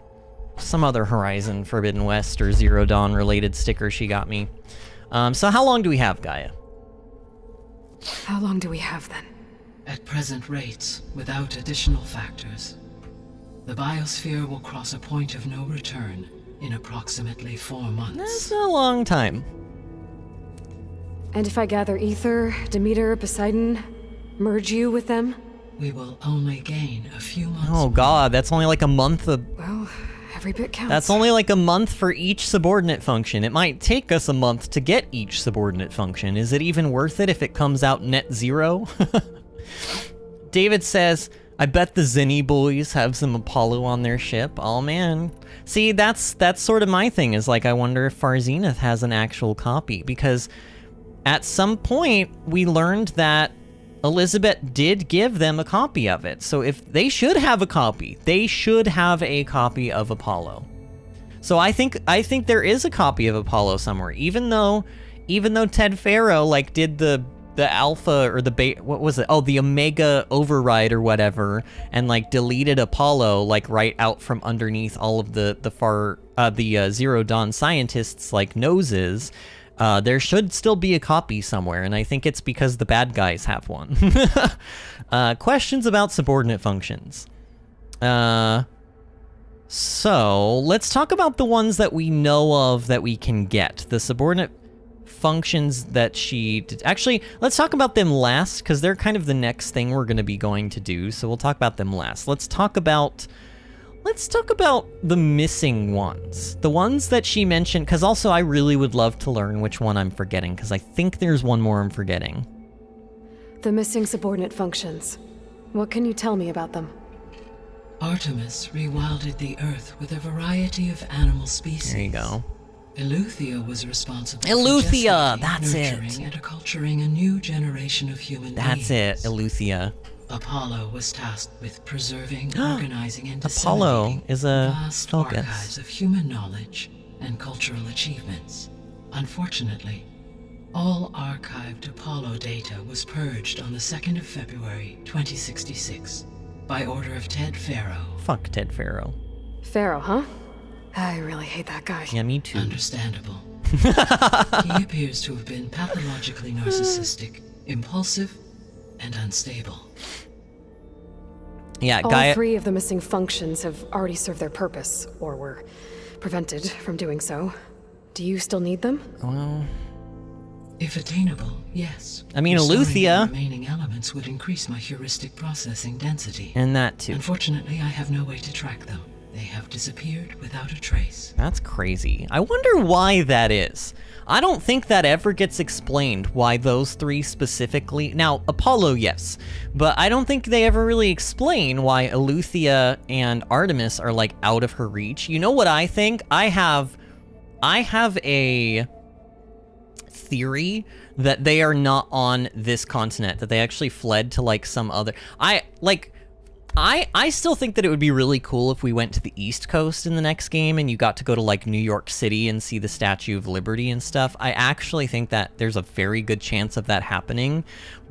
some other Horizon Forbidden West or Zero Dawn related sticker she got me. So how long do we have, Gaia? How long do we have, then? At present rates, without additional factors, the biosphere will cross a point of no return in approximately 4 months. That's a long time. And if I gather Ether, Demeter, Poseidon, merge you with them? We will only gain a few months. Oh god, that's only like a month of... Well, every bit counts. That's only like a month for each subordinate function. It might take us a month to get each subordinate function. Is it even worth it if it comes out net 0? David says, I bet the Zenny boys have some Apollo on their ship. Oh man. See, that's sort of my thing, is like, I wonder if Far Zenith has an actual copy, because at some point we learned that Elizabeth did give them a copy of it. So if they should have a copy, they should have a copy of Apollo. So I think there is a copy of Apollo somewhere, even though Ted Faro like did the alpha or the beta, what was it? Oh, the Omega override or whatever, and like deleted Apollo like right out from underneath all of the Zero Dawn scientists like noses. There should still be a copy somewhere, and I think it's because the bad guys have one. Questions about subordinate functions. So, let's talk about the ones that we know of that we can get. The subordinate functions that she did. Actually, let's talk about them last, because they're kind of the next thing we're going to be going to do, so we'll talk about them last. Let's talk about the missing ones. The ones that she mentioned, because also I really would love to learn which one I'm forgetting, because I think there's one more I'm forgetting. The missing subordinate functions. What can you tell me about them? Artemis rewilded the Earth with a variety of animal species. There you go. Eleuthia was responsible Eleuthia, for that's nurturing and acculturating a new generation of human beings. That's it, Eleuthia. Apollo was tasked with preserving, organizing, and Apollo disseminating is a vast archives of human knowledge and cultural achievements. Unfortunately, all archived Apollo data was purged on the 2nd of February, 2066, by order of Ted Faro. Fuck Ted Faro. Faro, huh? I really hate that guy. Yeah, me too. Understandable. He appears to have been pathologically narcissistic, impulsive, and unstable. Yeah, All three of the missing functions have already served their purpose, or were prevented from doing so. Do you still need them? Well, if attainable, yes. I mean, Restoring Eleuthia. the remaining elements would increase my heuristic processing density. And that too. Unfortunately, I have no way to track them. They have disappeared without a trace. That's crazy. I wonder why that is. I don't think that ever gets explained, why those three specifically. Now, Apollo, yes. But I don't think they ever really explain why Eleuthia and Artemis are, like, out of her reach. You know what I think? I have a theory that they are not on this continent, that they actually fled to, like, some other... I still think that it would be really cool if we went to the East Coast in the next game and you got to go to, like, New York City and see the Statue of Liberty and stuff. I actually think that there's a very good chance of that happening,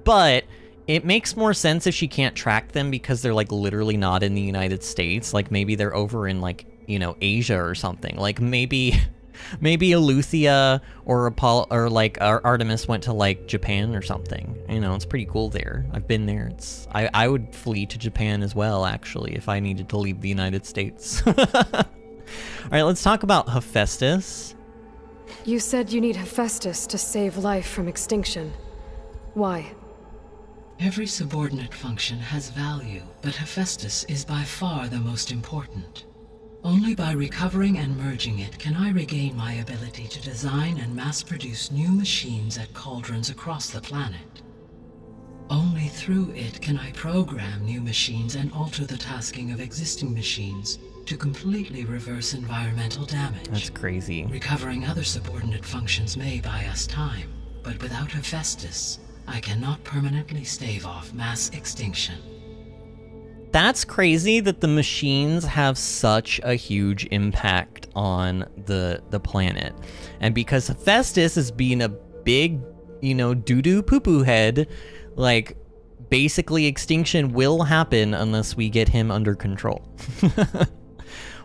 but it makes more sense if she can't track them because they're, like, literally not in the United States. Like, maybe they're over in, like, you know, Asia or something. Like, maybe Eleuthia or Apollo or like Artemis went to like Japan or something. You know, it's pretty cool there. I've been there. I would flee to Japan as well, actually, if I needed to leave the United States. All right, let's talk about Hephaestus. You said you need Hephaestus to save life from extinction. Why? Every subordinate function has value, but Hephaestus is by far the most important. Only by recovering and merging it can I regain my ability to design and mass-produce new machines at cauldrons across the planet. Only through it can I program new machines and alter the tasking of existing machines to completely reverse environmental damage. That's crazy. Recovering other subordinate functions may buy us time, but without Hephaestus, I cannot permanently stave off mass extinction. That's crazy that the machines have such a huge impact on the planet. And because Hephaestus is being a big, you know, doo-doo poo-poo head, like, basically extinction will happen unless we get him under control.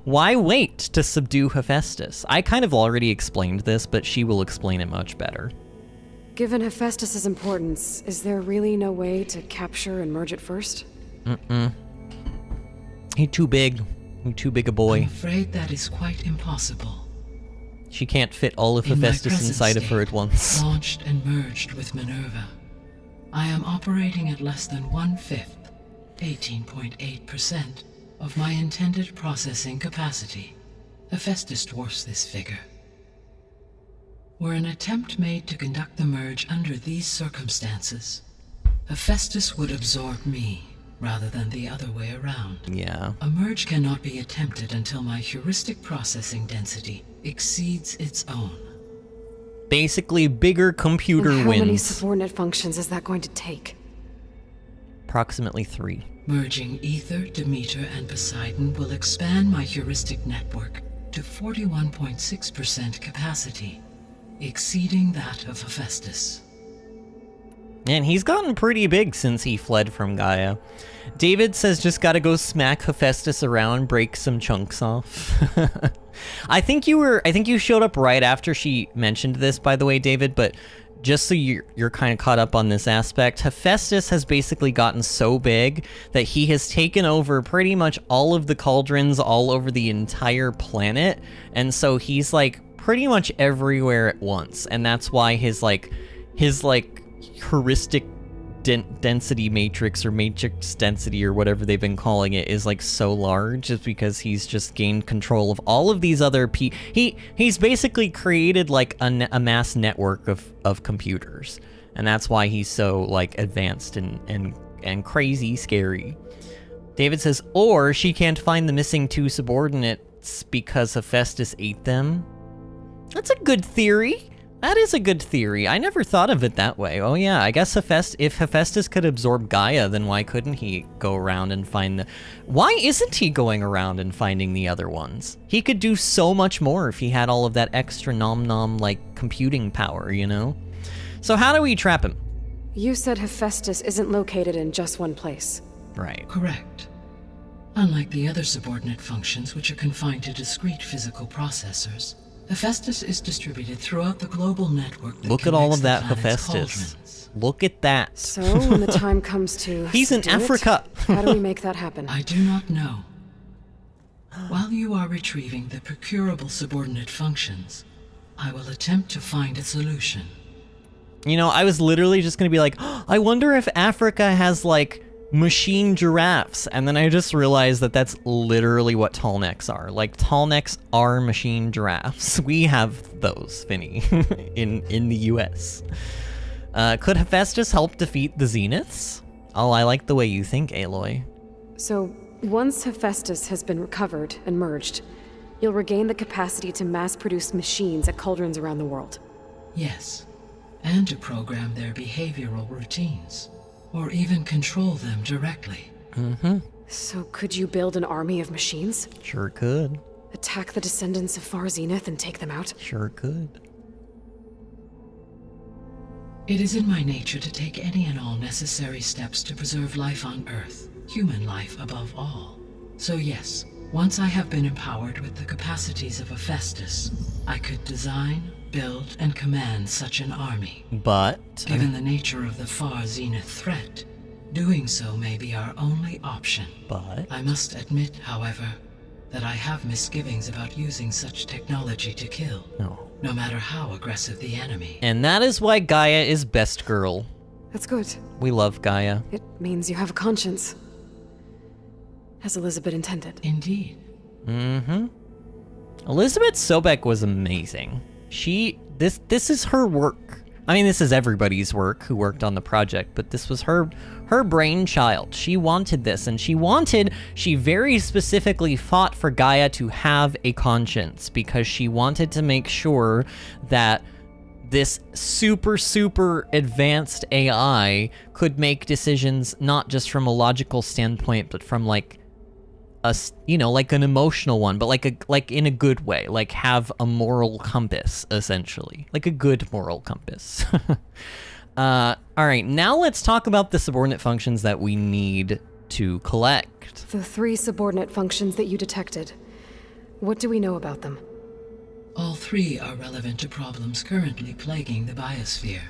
Why wait to subdue Hephaestus? I kind of already explained this, but she will explain it much better. Given Hephaestus's importance, is there really no way to capture and merge it first? He's too big. He's too big a boy. I'm afraid that is quite impossible. She can't fit all of Hephaestus inside of her at once. Launched and merged with Minerva, I am operating at less than 1/5, 18.8%, of my intended processing capacity. Hephaestus dwarfs this figure. Were an attempt made to conduct the merge under these circumstances, Hephaestus would absorb me, rather than the other way around. Yeah. A merge cannot be attempted until my heuristic processing density exceeds its own. Basically, bigger computer and how wins. How many subordinate functions is that going to take? Approximately 3. Merging Ether, Demeter, and Poseidon will expand my heuristic network to 41.6% capacity, exceeding that of Hephaestus. And he's gotten pretty big since he fled from Gaia. David says just gotta go smack Hephaestus around, break some chunks off. I think you showed up right after she mentioned this, by the way, David, but just so you're kind of caught up on this aspect, Hephaestus has basically gotten so big that he has taken over pretty much all of the cauldrons all over the entire planet, and so he's like pretty much everywhere at once, and that's why his heuristic density matrix or matrix density or whatever they've been calling it is like so large, is because he's just gained control of all of these other he's basically created like a mass network of computers, and that's why he's so like advanced and crazy scary. David says, or she can't find the missing 2 subordinates because Hephaestus ate them. That's a good theory. That is a good theory. I never thought of it that way. Oh yeah, I guess if Hephaestus could absorb Gaia, then why couldn't he go around and find the... Why isn't he going around and finding the other ones? He could do so much more if he had all of that extra nom-nom, like, computing power, you know? So how do we trap him? You said Hephaestus isn't located in just one place. Right. Correct. Unlike the other subordinate functions, which are confined to discrete physical processors, Hephaestus is distributed throughout the global network that Look at all of that Hephaestus. Hephaestus. Look at that. So, when the time comes to... He's in Africa. How do we make that happen? I do not know. While you are retrieving the procurable subordinate functions, I will attempt to find a solution. You know, I was literally just going to be like, oh, I wonder if Africa has, like, machine giraffes, and then I just realized that that's literally what tall necks are. Like, tall necks are machine giraffes. We have those, Vinny, in the US. Could Hephaestus help defeat the Zeniths? Oh, I like the way you think, Aloy. So, once Hephaestus has been recovered and merged, you'll regain the capacity to mass-produce machines at cauldrons around the world. Yes, and to program their behavioral routines. Or even control them directly. Mm-hmm. So could you build an army of machines? Sure could. Attack the descendants of Far Zenith and take them out? Sure could. It is in my nature to take any and all necessary steps to preserve life on Earth, human life above all. So yes, once I have been empowered with the capacities of Hephaestus, I could design, build, and command such an army. But... given the nature of the Far Zenith threat, doing so may be our only option. But... I must admit, however, that I have misgivings about using such technology to kill. No matter how aggressive the enemy. And that is why Gaia is best girl. That's good. We love Gaia. It means you have a conscience. As Elizabeth intended. Indeed. Mm-hmm. Elizabeth Sobek was amazing. This is her work. I mean, this is everybody's work who worked on the project, but this was her brainchild. She wanted this, and she very specifically fought for Gaia to have a conscience, because she wanted to make sure that this super, super advanced AI could make decisions not just from a logical standpoint, but from like like an emotional one, but like in a good way, like have a moral compass, essentially, like a good moral compass. All right, now let's talk about the subordinate functions that we need to collect. The 3 subordinate functions that you detected. What do we know about them? All 3 are relevant to problems currently plaguing the biosphere.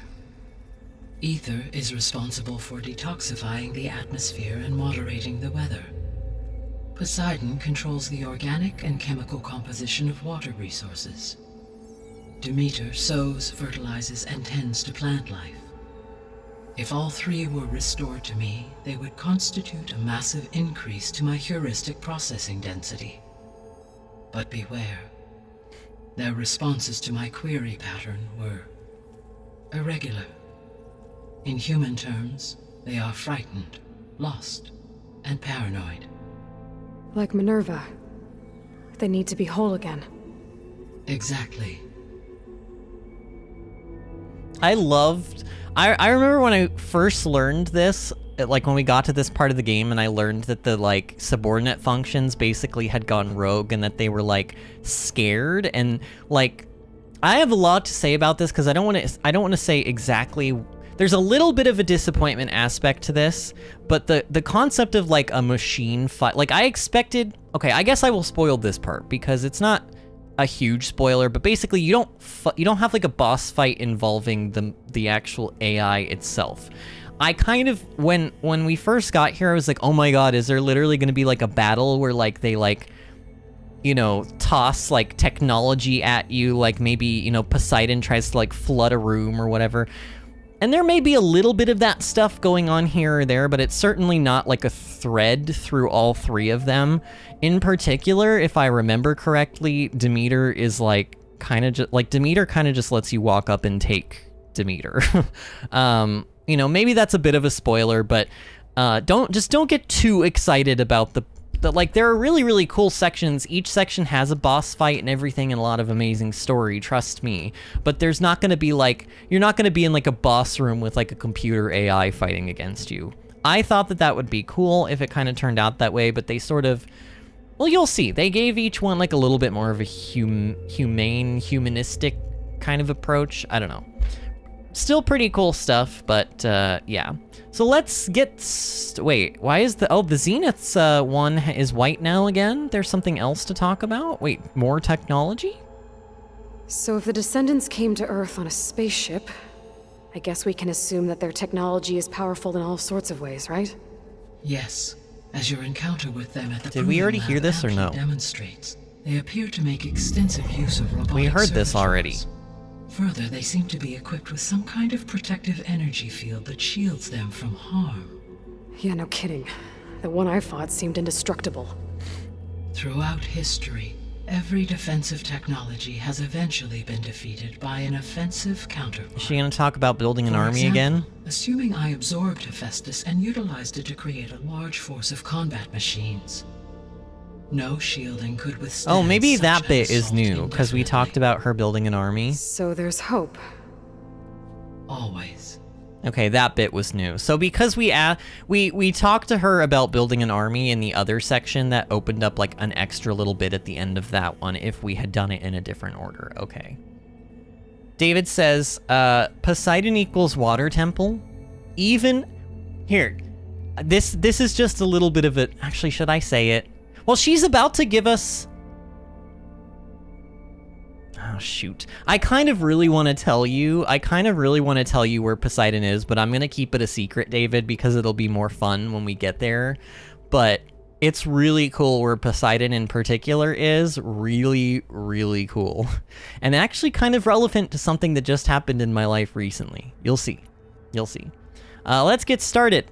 Ether is responsible for detoxifying the atmosphere and moderating the weather. Poseidon controls the organic and chemical composition of water resources. Demeter sows, fertilizes, and tends to plant life. If all 3 were restored to me, they would constitute a massive increase to my heuristic processing density. But beware. Their responses to my query pattern were irregular. In human terms, they are frightened, lost, and paranoid. Like Minerva. They need to be whole again. Exactly. I remember when I first learned this, like when we got to this part of the game and I learned that the like subordinate functions basically had gone rogue and that they were like scared, and like I have a lot to say about this because I don't want to say exactly there's a little bit of a disappointment aspect to this, but the concept of like a machine fight, like I expected, okay, I guess I will spoil this part because it's not a huge spoiler, but basically you don't have like a boss fight involving the actual AI itself. I kind of, when we first got here, I was like, oh my god, is there literally going to be like a battle where like they like, you know, toss like technology at you, like maybe, you know, Poseidon tries to like flood a room or whatever. And there may be a little bit of that stuff going on here or there, but it's certainly not like a thread through all three of them. In particular, if I remember correctly, Demeter is like kind of just like Demeter kind of just lets you walk up and take Demeter. You know, maybe that's a bit of a spoiler, but don't get too excited about the like, there are really, really cool sections. Each section has a boss fight and everything and a lot of amazing story, trust me. But there's not going to be like, you're not going to be in like a boss room with like a computer AI fighting against you. I thought that would be cool if it kind of turned out that way, but they sort of, well, you'll see. They gave each one like a little bit more of a humanistic kind of approach. I don't know. Still pretty cool stuff, but yeah. So let's get, wait, why is the Zenith's one is white now again? There's something else to talk about? Wait, more technology? So if the Descendants came to Earth on a spaceship, I guess we can assume that their technology is powerful in all sorts of ways, right? Yes, as your encounter with them at the Did we already hear this or no? Demonstrates. They appear to make extensive use of robotic We heard this already. Further, they seem to be equipped with some kind of protective energy field that shields them from harm. Yeah, no kidding. The one I fought seemed indestructible. Throughout history, every defensive technology has eventually been defeated by an offensive counterpart. Is she gonna talk about building an army again? Assuming I absorbed Hephaestus and utilized it to create a large force of combat machines. No shielding could withstand. Oh, maybe that bit is new, because we talked about her building an army. So there's hope. Always. Okay, that bit was new. So because we talked to her about building an army in the other section, that opened up like an extra little bit at the end of that one if we had done it in a different order. Okay. David says, Poseidon equals water temple. Even here, this is just a little bit of it. Actually, should I say it? Well, she's about to give us... Oh, shoot. I kind of really want to tell you where Poseidon is, but I'm going to keep it a secret, David, because it'll be more fun when we get there. But it's really cool where Poseidon in particular is. Really, really cool. And actually kind of relevant to something that just happened in my life recently. You'll see. You'll see. Let's get started.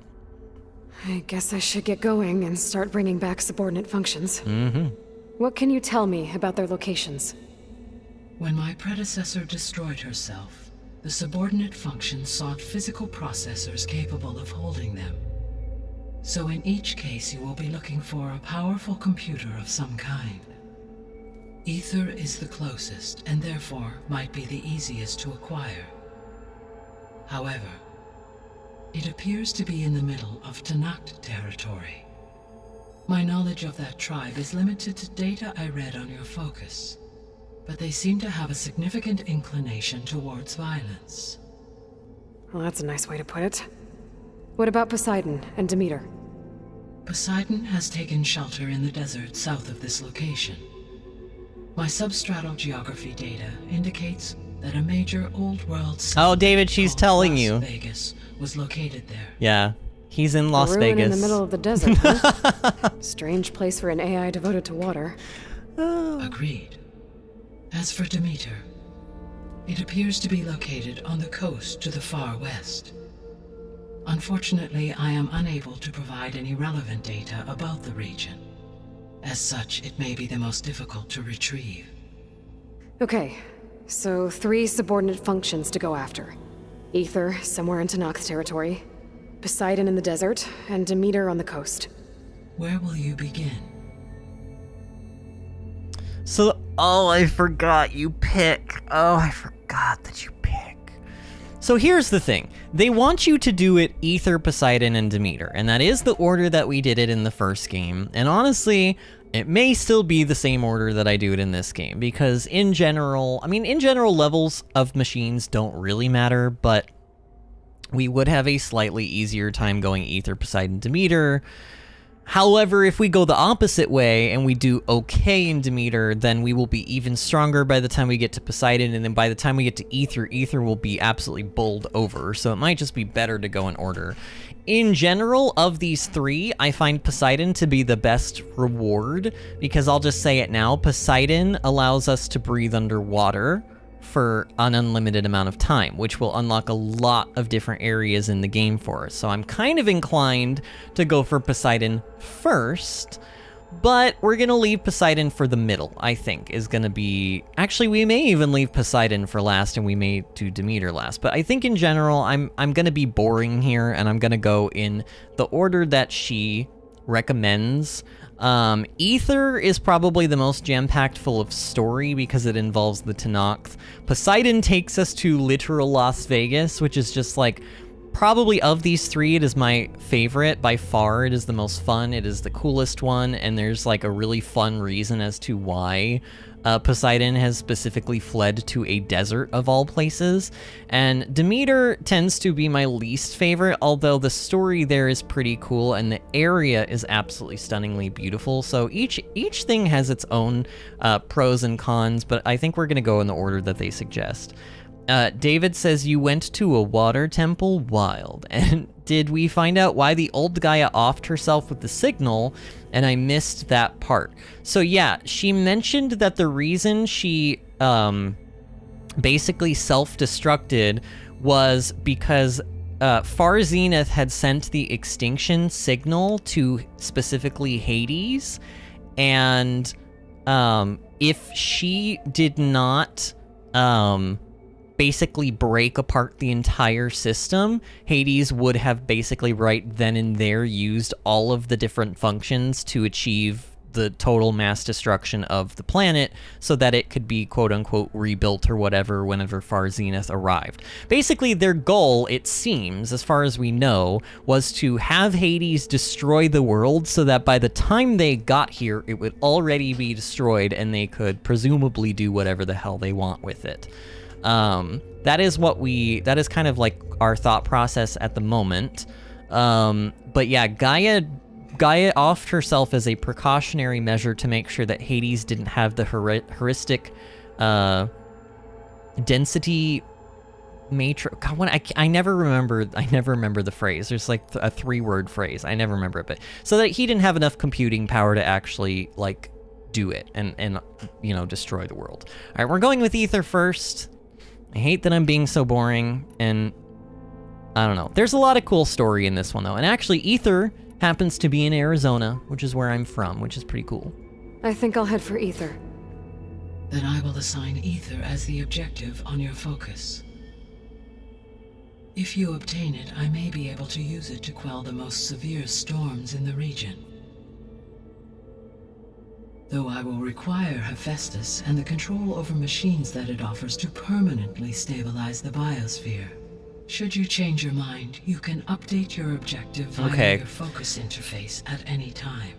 I guess I should get going and start bringing back subordinate functions. Mm-hmm. What can you tell me about their locations? When my predecessor destroyed herself, the subordinate functions sought physical processors capable of holding them. So in each case, you will be looking for a powerful computer of some kind. Ether is the closest, and therefore might be the easiest to acquire. However, it appears to be in the middle of Tanact territory. My knowledge of that tribe is limited to data I read on your focus, but they seem to have a significant inclination towards violence. Well, that's a nice way to put it. What about Poseidon and Demeter? Poseidon has taken shelter in the desert south of this location. My substratal geography data indicates that a major old world... Oh, David, she's telling you. Las Vegas was located there. Yeah, he's in Las Vegas. In the middle of the desert, huh? Strange place for an AI devoted to water. Agreed. As for Demeter, it appears to be located on the coast to the far west. Unfortunately, I am unable to provide any relevant data about the region. As such, it may be the most difficult to retrieve. Okay, so 3 subordinate functions to go after. Ether, somewhere in Tanact territory, Poseidon in the desert, and Demeter on the coast. Where will you begin? So, oh, I forgot you pick. Oh, I forgot that you pick. So here's the thing. They want you to do it Ether, Poseidon, and Demeter, and that is the order that we did it in the first game. And honestly, it may still be the same order that I do it in this game, because in general, levels of machines don't really matter, but we would have a slightly easier time going Ether, Poseidon, Demeter. However, if we go the opposite way and we do okay in Demeter, then we will be even stronger by the time we get to Poseidon, and then by the time we get to Ether, Ether will be absolutely bowled over, so it might just be better to go in order. In general, of these three, I find Poseidon to be the best reward, because I'll just say it now, Poseidon allows us to breathe underwater for an unlimited amount of time, which will unlock a lot of different areas in the game for us. So I'm kind of inclined to go for Poseidon first, but we're gonna leave Poseidon for the middle, I think, is gonna be... Actually, we may even leave Poseidon for last, and we may do Demeter last, but I think in general, I'm gonna be boring here, and I'm gonna go in the order that she recommends. Ether is probably the most jam-packed full of story because it involves the Tenakth. Poseidon takes us to literal Las Vegas, which is just like, probably of these three, it is my favorite by far. It is the most fun, it is the coolest one, and there's like a really fun reason as to why Poseidon has specifically fled to a desert of all places. And Demeter tends to be my least favorite, although the story there is pretty cool and the area is absolutely stunningly beautiful. So each thing has its own pros and cons, but I think we're gonna go in the order that they suggest. David says, you went to a water temple? Wild. And did we find out why the old Gaia offed herself with the signal? And I missed that part. So yeah, she mentioned that the reason she basically self-destructed was because Far Zenith had sent the extinction signal to specifically Hades. And if she did not... basically break apart the entire system, Hades would have basically right then and there used all of the different functions to achieve the total mass destruction of the planet so that it could be quote-unquote rebuilt or whatever whenever Far Zenith arrived. Basically, their goal, it seems, as far as we know, was to have Hades destroy the world so that by the time they got here, it would already be destroyed and they could presumably do whatever the hell they want with it. That is kind of like our thought process at the moment. But yeah, Gaia offed herself as a precautionary measure to make sure that Hades didn't have the heuristic, density matrix. God, I never remember the phrase. There's like a 3-word phrase. I never remember it, but so that he didn't have enough computing power to actually like do it and you know, destroy the world. All right, we're going with Ether first. I hate that I'm being so boring, and I don't know. There's a lot of cool story in this one, though. And actually, Ether happens to be in Arizona, which is where I'm from, which is pretty cool. I think I'll head for Ether. Then I will assign Ether as the objective on your focus. If you obtain it, I may be able to use it to quell the most severe storms in the region. Though I will require Hephaestus and the control over machines that it offers to permanently stabilize the biosphere. Should you change your mind, you can update your objective via your focus interface at any time.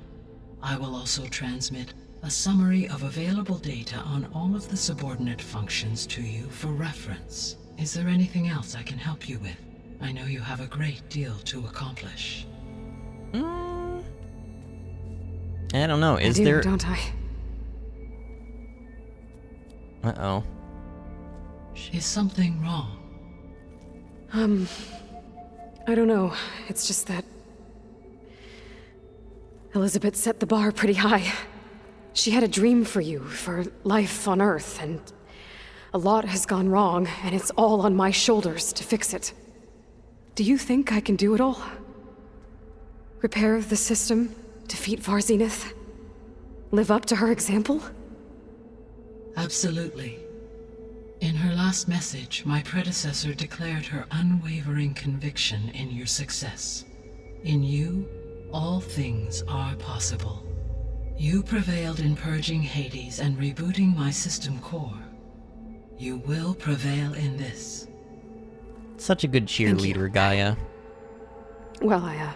I will also transmit a summary of available data on all of the subordinate functions to you for reference. Is there anything else I can help you with? I know you have a great deal to accomplish. I don't know, is there... don't I? Uh-oh. Is something wrong? I don't know. It's just that... Elizabeth set the bar pretty high. She had a dream for you, for life on Earth, and a lot has gone wrong, and it's all on my shoulders to fix it. Do you think I can do it all? Repair the system? Defeat Far Zenith? Live up to her example? Absolutely. In her last message, my predecessor declared her unwavering conviction in your success. In you, all things are possible. You prevailed in purging Hades and rebooting my system core. You will prevail in this. Such a good cheerleader, Gaia. Well, I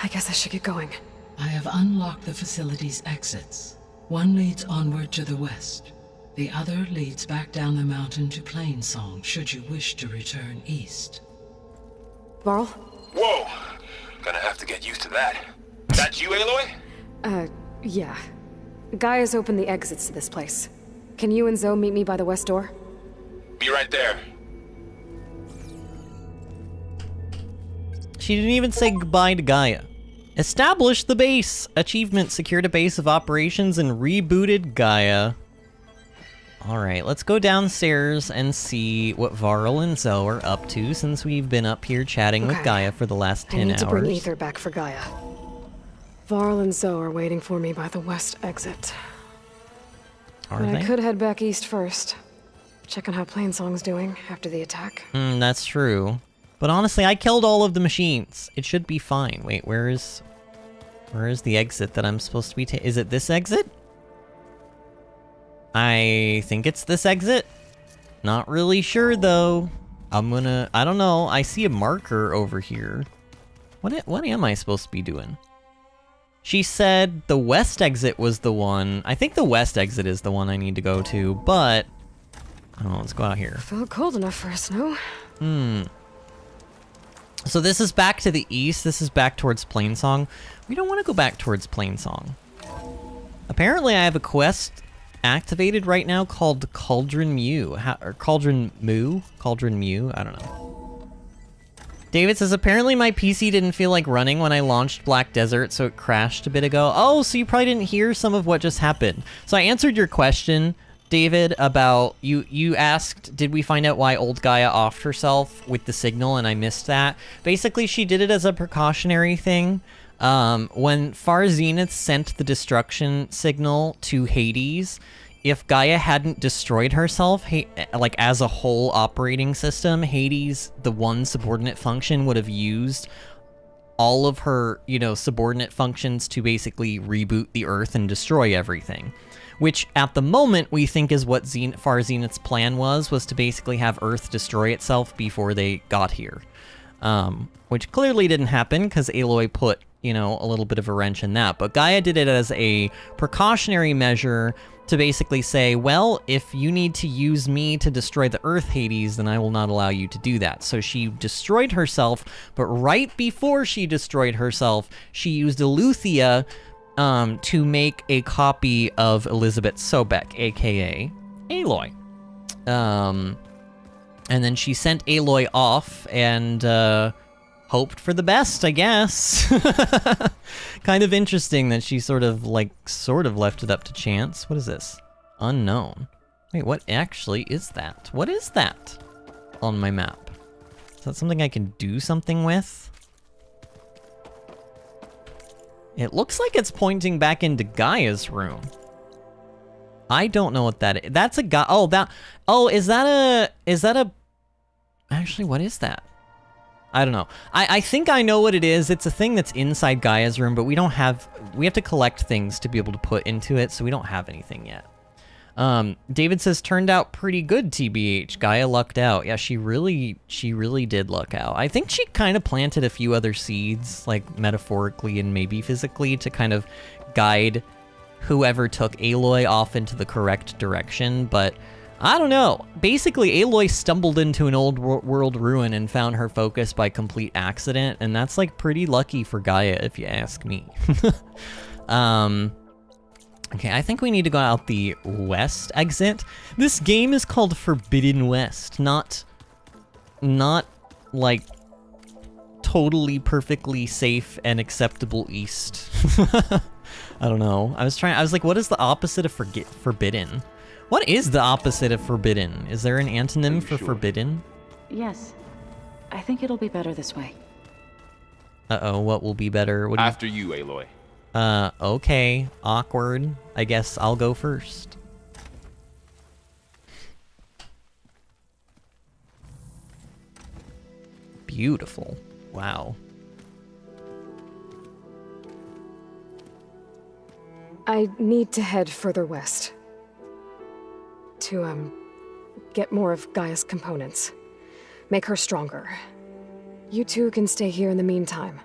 guess I should get going. I have unlocked the facility's exits. One leads onward to the west. The other leads back down the mountain to Plainsong, should you wish to return east. Varl? Whoa! Gonna have to get used to that. That you, Aloy? Yeah. Gaia's opened the exits to this place. Can you and Zoe meet me by the west door? Be right there. She didn't even say goodbye to Gaia. Established the base. Achievement, secured a base of operations and rebooted Gaia. Alright, let's go downstairs and see what Varl and Zoe are up to since we've been up here chatting with Gaia for the last 10 hours. I need to bring Ether back for Gaia. Varl and Zoe are waiting for me by the west exit. Are I they? could head back east first. Check on how Plainsong's doing after the attack. That's true. But honestly, I killed all of the machines. It should be fine. Wait, where is the exit that I'm supposed to be taking? Is it this exit? I think it's this exit. Not really sure though. I don't know. I see a marker over here. What am I supposed to be doing? She said the west exit was the one. I think the west exit is the one I need to go to, but I don't know, let's go out here. Felt cold enough for a snow. So this is back to the east. This is back towards Plainsong. We don't want to go back towards Plainsong. Apparently I have a quest activated right now called Cauldron Mew. Or Cauldron Moo? Cauldron Mew? I don't know. David says, apparently my PC didn't feel like running when I launched Black Desert, so it crashed a bit ago. Oh, so you probably didn't hear some of what just happened. So I answered your question, David, about, you asked, did we find out why old Gaia offed herself with the signal, and I missed that. Basically, she did it as a precautionary thing. When Far Zenith sent the destruction signal to Hades, if Gaia hadn't destroyed herself, like as a whole operating system, Hades, the one subordinate function, would have used all of her, subordinate functions to basically reboot the Earth and destroy everything. Which, at the moment, we think is what Far Zenith's plan was to basically have Earth destroy itself before they got here. Which clearly didn't happen, because Aloy put, a little bit of a wrench in that. But Gaia did it as a precautionary measure to basically say, well, if you need to use me to destroy the Earth, Hades, then I will not allow you to do that. So she destroyed herself, but right before she destroyed herself, she used Eleuthia to make a copy of Elizabeth Sobek, aka Aloy. And then she sent Aloy off and hoped for the best, I guess. Kind of interesting that she sort of left it up to chance. What is this? Unknown. Wait, what actually is that? What is that on my map? Is that something I can do something with? It looks like it's pointing back into Gaia's room. I don't know what that is. That's a guy. Oh, is that a, actually, what is that? I don't know. I think I know what it is. It's a thing that's inside Gaia's room, but we have to collect things to be able to put into it, so we don't have anything yet. David says, turned out pretty good, TBH. Gaia lucked out. Yeah, she really did luck out. I think she kind of planted a few other seeds, like metaphorically and maybe physically, to kind of guide whoever took Aloy off into the correct direction, but I don't know. Basically, Aloy stumbled into an old world ruin and found her focus by complete accident, and that's like pretty lucky for Gaia, if you ask me. Okay, I think we need to go out the west exit. This game is called Forbidden West, not like totally perfectly safe and acceptable east. I don't know. I was like, what is the opposite of forbidden? What is the opposite of forbidden? Is there an antonym for forbidden? Yes. I think it'll be better this way. Uh-oh, what will be better? After you, Aloy. Okay. Awkward. I guess I'll go first. Beautiful. Wow. I need to head further west. To, get more of Gaia's components. Make her stronger. You two can stay here in the meantime.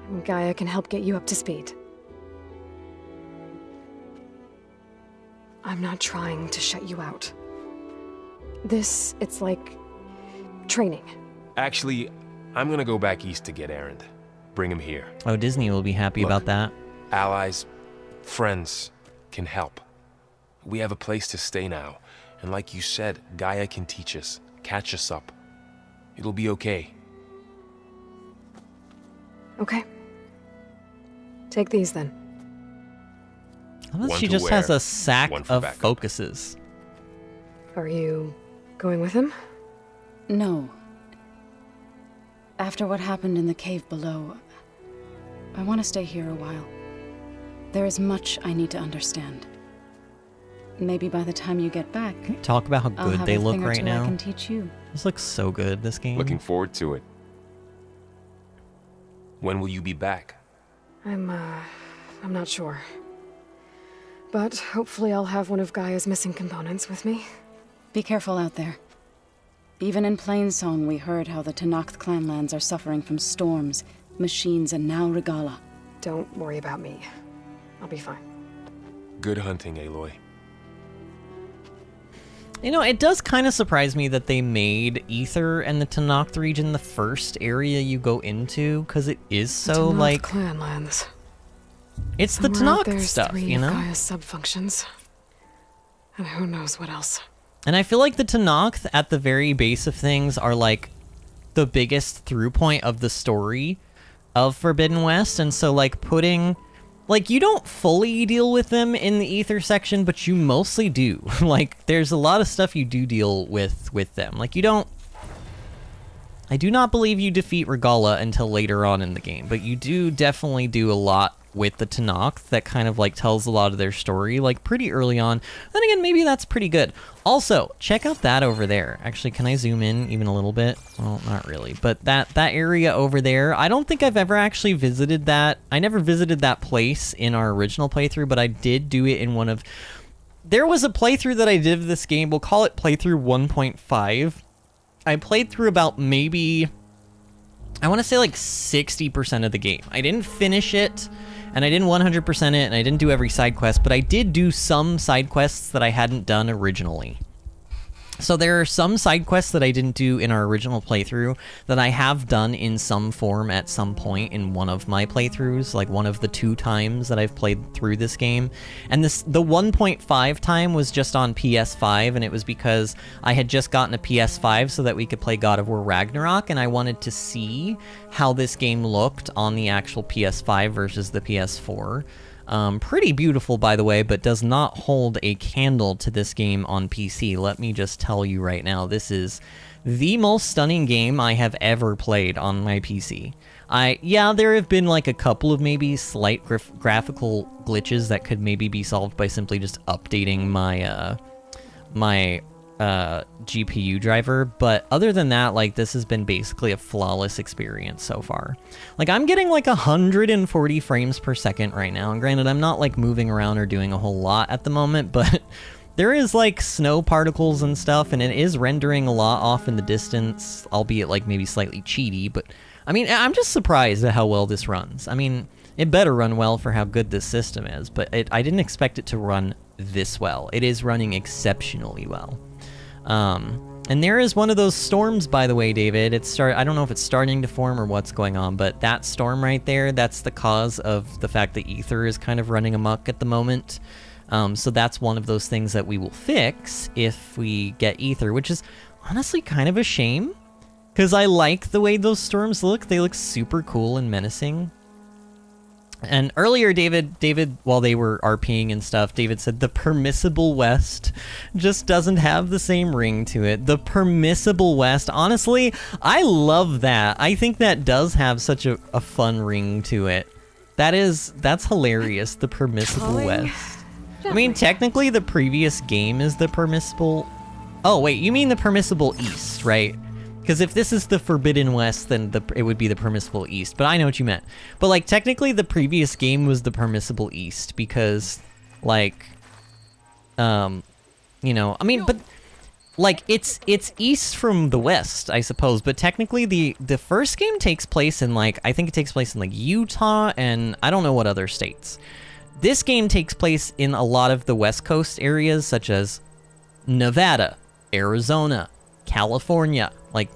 And Gaia can help get you up to speed. I'm not trying to shut you out. It's like training. Actually, I'm gonna go back east to get Erend. Bring him here. Oh, Disney will be happy about that. Allies, friends can help. We have a place to stay now. And like you said, Gaia can teach us, catch us up. It'll be okay. Okay. Take these then. Unless she just has a sack of focuses. Are you going with him? No. After what happened in the cave below, I want to stay here a while. There is much I need to understand. Maybe by the time you get back, Talk about how I'll good have they a look thing or right two now. I can teach you. This looks so good, this game. Looking forward to it. When will you be back? I'm not sure. But hopefully I'll have one of Gaia's missing components with me. Be careful out there. Even in Plainsong, we heard how the Tenakth clanlands are suffering from storms, machines, and now Regala. Don't worry about me. I'll be fine. Good hunting, Aloy. You know, it does kind of surprise me that they made Ether and the Tenakth region the first area you go into, because it is so, like... Clanlands. It's the Somewhere out Tenakth there's stuff, 3 you of know? Gaia's subfunctions. And who knows what else. And I feel like the Tenakth, at the very base of things, are, like, the biggest through point of the story of Forbidden West, and so, like, putting... Like, you don't fully deal with them in the Ether section, but you mostly do. Like, there's a lot of stuff you do deal with them. Like, you don't... I do not believe you defeat Regala until later on in the game, but you do definitely do a lot with the Tenakth that kind of, like, tells a lot of their story, like, pretty early on. Then again, maybe that's pretty good. Also, check out that over there. Actually, can I zoom in even a little bit? Well, not really, but that area over there, I don't think I've ever actually visited that. I never visited that place in our original playthrough, but I did do it in one of... There was a playthrough that I did of this game. We'll call it playthrough 1.5. I played through about maybe... I want to say like 60% of the game. I didn't finish it, and I didn't 100% it, and I didn't do every side quest, but I did do some side quests that I hadn't done originally. So there are some side quests that I didn't do in our original playthrough that I have done in some form at some point in one of my playthroughs, like one of the 2 times that I've played through this game. And the 1.5 time was just on PS5, and it was because I had just gotten a PS5 so that we could play God of War Ragnarok, and I wanted to see how this game looked on the actual PS5 versus the PS4. Pretty beautiful, by the way, but does not hold a candle to this game on PC. Let me just tell you right now, this is the most stunning game I have ever played on my PC. Yeah, there have been like a couple of maybe slight graphical glitches that could maybe be solved by simply just updating my, GPU driver, but other than that, like, this has been basically a flawless experience so far. Like, I'm getting like 140 frames per second right now, and granted, I'm not like moving around or doing a whole lot at the moment, but there is like snow particles and stuff, and it is rendering a lot off in the distance, albeit like maybe slightly cheaty, but I mean, I'm just surprised at how well this runs. I mean, it better run well for how good this system is, but I didn't expect it to run this well. It is running exceptionally well. And there is one of those storms, by the way, David. I don't know if it's starting to form or what's going on, but that storm right there, that's the cause of the fact that Ether is kind of running amok at the moment. So that's one of those things that we will fix if we get Ether, which is honestly kind of a shame, because I like the way those storms look. They look super cool and menacing. And earlier, David, while they were RPing and stuff, David said the permissible West just doesn't have the same ring to it. The permissible West, honestly, I love that. I think that does have such a fun ring to it. That's hilarious, the permissible West. I mean, technically, the previous game is the permissible... Oh, wait, you mean the permissible East, right? Because if this is the Forbidden West, then it would be the permissible East. But I know what you meant. But, like, technically the previous game was the permissible East because, like, you know, I mean, but, like, it's east from the west, I suppose. But technically the first game takes place in, like, I think it takes place in, like, Utah and I don't know what other states. This game takes place in a lot of the West Coast areas, such as Nevada, Arizona, California. Like,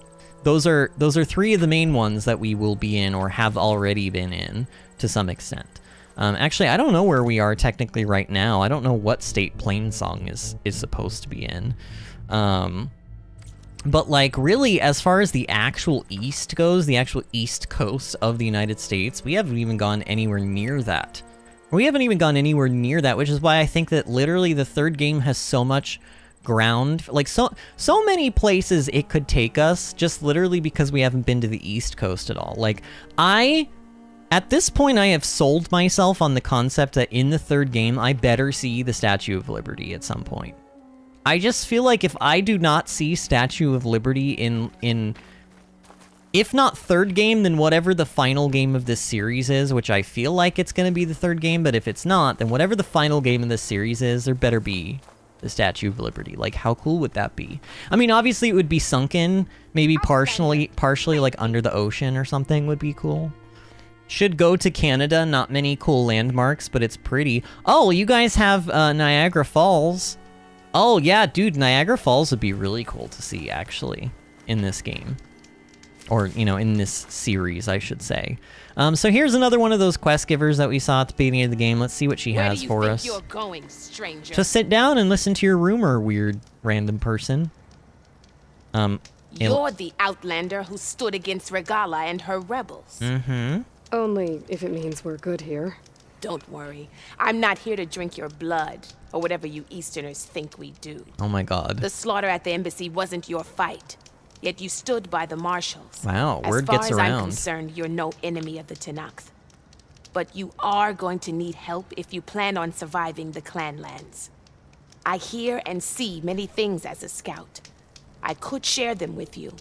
those are 3 of the main ones that we will be in or have already been in to some extent. Actually, I don't know where we are technically right now. I don't know what state Plainsong is supposed to be in. But like really, as far as the actual east goes, the actual east coast of the United States, we haven't even gone anywhere near that. We haven't even gone anywhere near that, which is why I think that literally the third game has so much ground, like so many places it could take us, just literally because we haven't been to the east coast at all. Like at this point, I have sold myself on the concept that in the third game, I better see the Statue of Liberty at some point. I just feel like if I do not see Statue of Liberty in if not third game, then whatever the final game of this series is, which I feel like it's going to be the third game, but if it's not, then whatever the final game of this series is, there better be the Statue of Liberty. Like, how cool would that be? I mean, obviously it would be sunken, maybe partially like under the ocean or something would be cool. Should go to Canada, not many cool landmarks, but it's pretty. Oh, you guys have Niagara Falls. Oh yeah, dude, Niagara Falls would be really cool to see, actually, in this game. Or, you know, in this series, I should say. So here's another one of those quest givers that we saw at the beginning of the game. Let's see what she has for us. You're going, stranger? Just sit down and listen to your rumor, weird random person. You're the outlander who stood against Regala and her rebels. Mm-hmm. Only if it means we're good here. Don't worry. I'm not here to drink your blood, or whatever you Easterners think we do. Oh my god. The slaughter at the embassy wasn't your fight, yet you stood by the marshals. Wow, word gets around. As far as I'm concerned, you're no enemy of the Tenakth. But you are going to need help if you plan on surviving the clanlands. I hear and see many things as a scout. I could share them with you,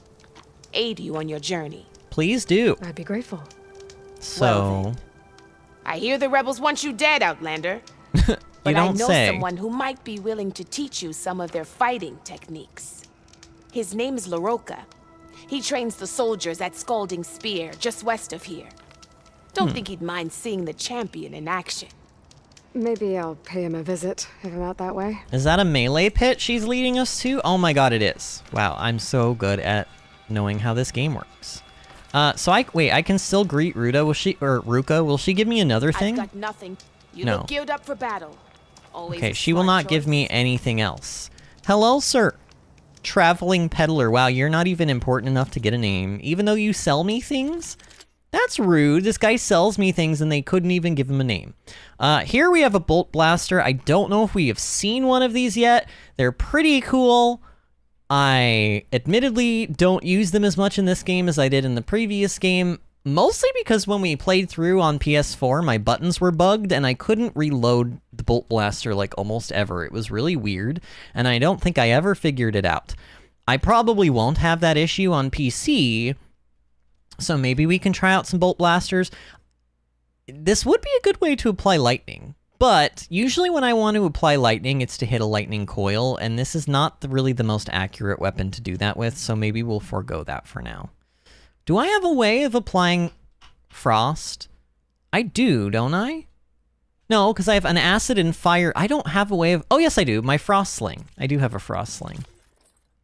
aid you on your journey. Please do. I'd be grateful. So... Well, I hear the rebels want you dead, Outlander. You but don't I know say. someone who might be willing to teach you some of their fighting techniques. His name's LaRocca. He trains the soldiers at Scalding Spear, just west of here. Don't think he'd mind seeing the champion in action. Maybe I'll pay him a visit if I'm out that way. Is that a melee pit she's leading us to? Oh my god, it is. Wow, I'm so good at knowing how this game works. So I can still greet Ruka. Will she give me another thing? I've got nothing. You No. look geared up for battle. Always Okay, a she will smart not give choice. me anything else. Hello, sir. Traveling peddler. Wow, you're not even important enough to get a name, even though you sell me things? That's rude. This guy sells me things and they couldn't even give him a name. Here we have a bolt blaster. I don't know if we have seen one of these yet. They're pretty cool. I admittedly don't use them as much in this game as I did in the previous game, mostly because when we played through on PS4, my buttons were bugged and I couldn't reload the bolt blaster like almost ever. It was really weird, and I don't think I ever figured it out. I probably won't have that issue on PC, so maybe we can try out some bolt blasters. This would be a good way to apply lightning. But usually when I want to apply lightning, it's to hit a lightning coil, and this is not really the most accurate weapon to do that with, so maybe we'll forego that for now. Do I have a way of applying frost? I do, don't I? No, because I have an acid and fire. I don't have a way of... Oh, yes, I do. My frost sling. I do have a frost sling.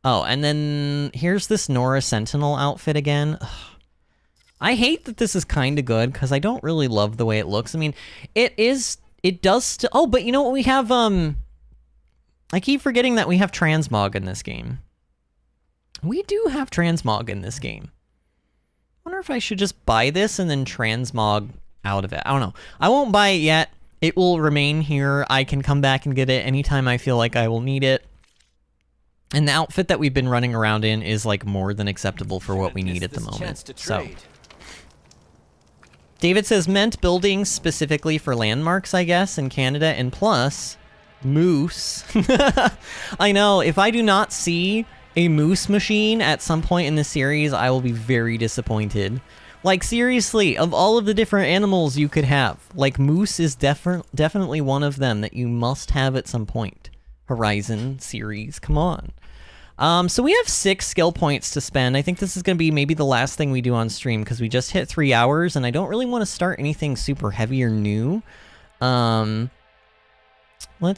Oh, and then here's this Nora Sentinel outfit again. Ugh. I hate that this is kind of good, because I don't really love the way it looks. I mean, it does still... Oh, but you know what? We have, I keep forgetting that we have transmog in this game. We do have transmog in this game. I wonder if I should just buy this and then transmog out of it. I don't know. I won't buy it yet. It will remain here. I can come back and get it anytime I feel like I will need it. And the outfit that we've been running around in is, like, more than acceptable for what we need at the moment. So... David says, meant buildings specifically for landmarks, I guess, in Canada, and plus, moose. I know, if I do not see a moose machine at some point in the series, I will be very disappointed. Like, seriously, of all of the different animals you could have, like, moose is definitely one of them that you must have at some point. Horizon series, come on. So we have 6 skill points to spend. I think this is going to be maybe the last thing we do on stream because we just hit 3 hours and I don't really want to start anything super heavy or new. Let's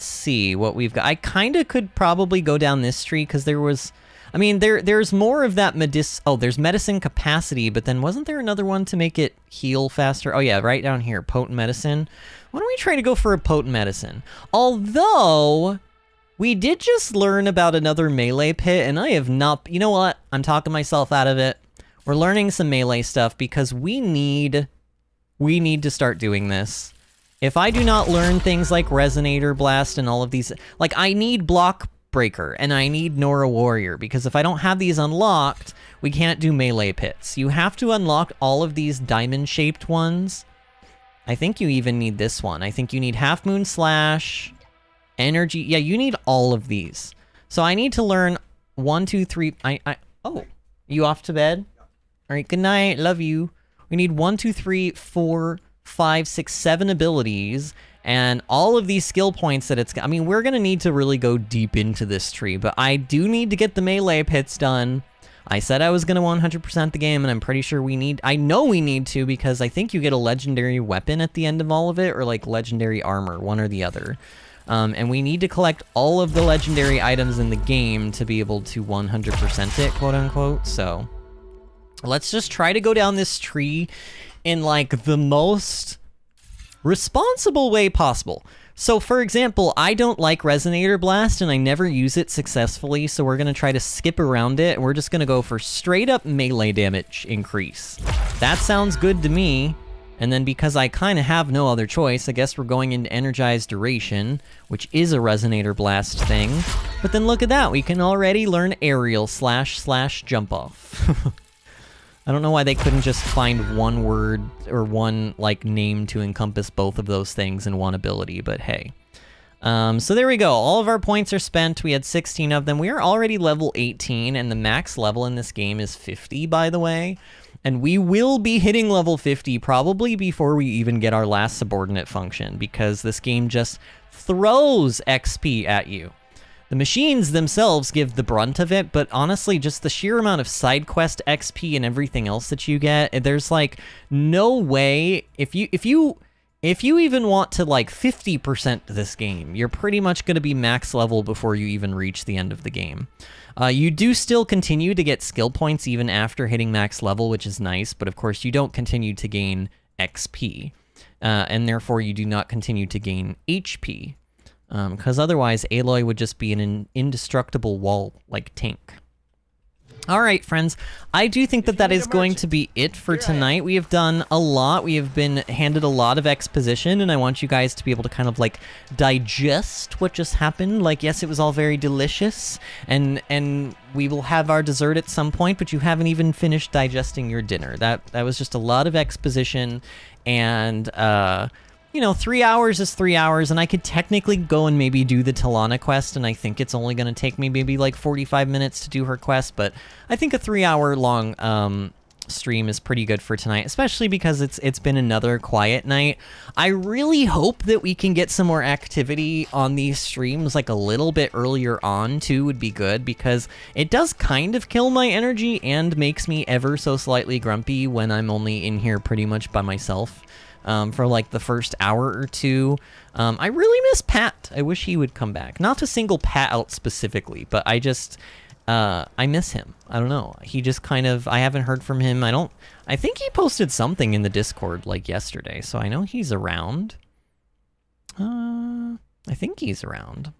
see what we've got. I kind of could probably go down this street because there was... I mean, there's more of that there's medicine capacity, but then wasn't there another one to make it heal faster? Oh yeah, right down here, potent medicine. Why don't we try to go for a potent medicine? Although, we did just learn about another melee pit, and I have not... You know what? I'm talking myself out of it. We're learning some melee stuff because we need to start doing this. If I do not learn things like Resonator Blast and all of these... Like, I need Block Breaker, and I need Nora Warrior, because if I don't have these unlocked, we can't do melee pits. You have to unlock all of these diamond-shaped ones. I think you even need this one. I think you need Half Moon Slash, Energy... Yeah, you need all of these. So I need to learn 1, 2, 3... Oh, you off to bed? All right, good night. Love you. We need 1, 2, 3, 4, 5, 6, 7 abilities, and all of these skill points that it's got. I mean, we're going to need to really go deep into this tree, but I do need to get the melee pits done. I said I was going to 100% the game, and I'm pretty sure I know we need to, because I think you get a legendary weapon at the end of all of it, or like legendary armor, one or the other. And we need to collect all of the legendary items in the game to be able to 100% it, quote unquote, so... Let's just try to go down this tree in, like, the most responsible way possible. So, for example, I don't like Resonator Blast, and I never use it successfully, so we're going to try to skip around it, and we're just going to go for straight-up melee damage increase. That sounds good to me. And then because I kind of have no other choice, I guess we're going into Energized Duration, which is a Resonator Blast thing. But then look at that, we can already learn Aerial / Jump Off. I don't know why they couldn't just find one word or one, like, name to encompass both of those things in one ability, but hey. So there we go. All of our points are spent. We had 16 of them. We are already level 18, and the max level in this game is 50, by the way. And we will be hitting level 50 probably before we even get our last subordinate function, because this game just throws XP at you. The machines themselves give the brunt of it, but honestly, just the sheer amount of side quest XP and everything else that you get, there's like no way, if you even want to like 50% this game, you're pretty much going to be max level before you even reach the end of the game. You do still continue to get skill points even after hitting max level, which is nice, but of course you don't continue to gain XP, and therefore you do not continue to gain HP. Because otherwise, Aloy would just be an indestructible wall, like tank. All right, friends. I do think that is going to be it for tonight. We have done a lot. We have been handed a lot of exposition, and I want you guys to be able to kind of, like, digest what just happened. Like, yes, it was all very delicious, and we will have our dessert at some point, but you haven't even finished digesting your dinner. That was just a lot of exposition, and, you know, 3 hours is 3 hours, and I could technically go and maybe do the Talana quest, and I think it's only going to take me maybe like 45 minutes to do her quest, but I think a 3 hour long stream is pretty good for tonight, especially because it's been another quiet night. I really hope that we can get some more activity on these streams, like a little bit earlier on too would be good, because it does kind of kill my energy and makes me ever so slightly grumpy when I'm only in here pretty much by myself. For like the first hour or two. I really miss Pat. I wish he would come back. Not to single Pat out specifically, but I just, I miss him. I don't know. He just kind of, I haven't heard from him. I think he posted something in the Discord like yesterday, so I know he's around. I think he's around.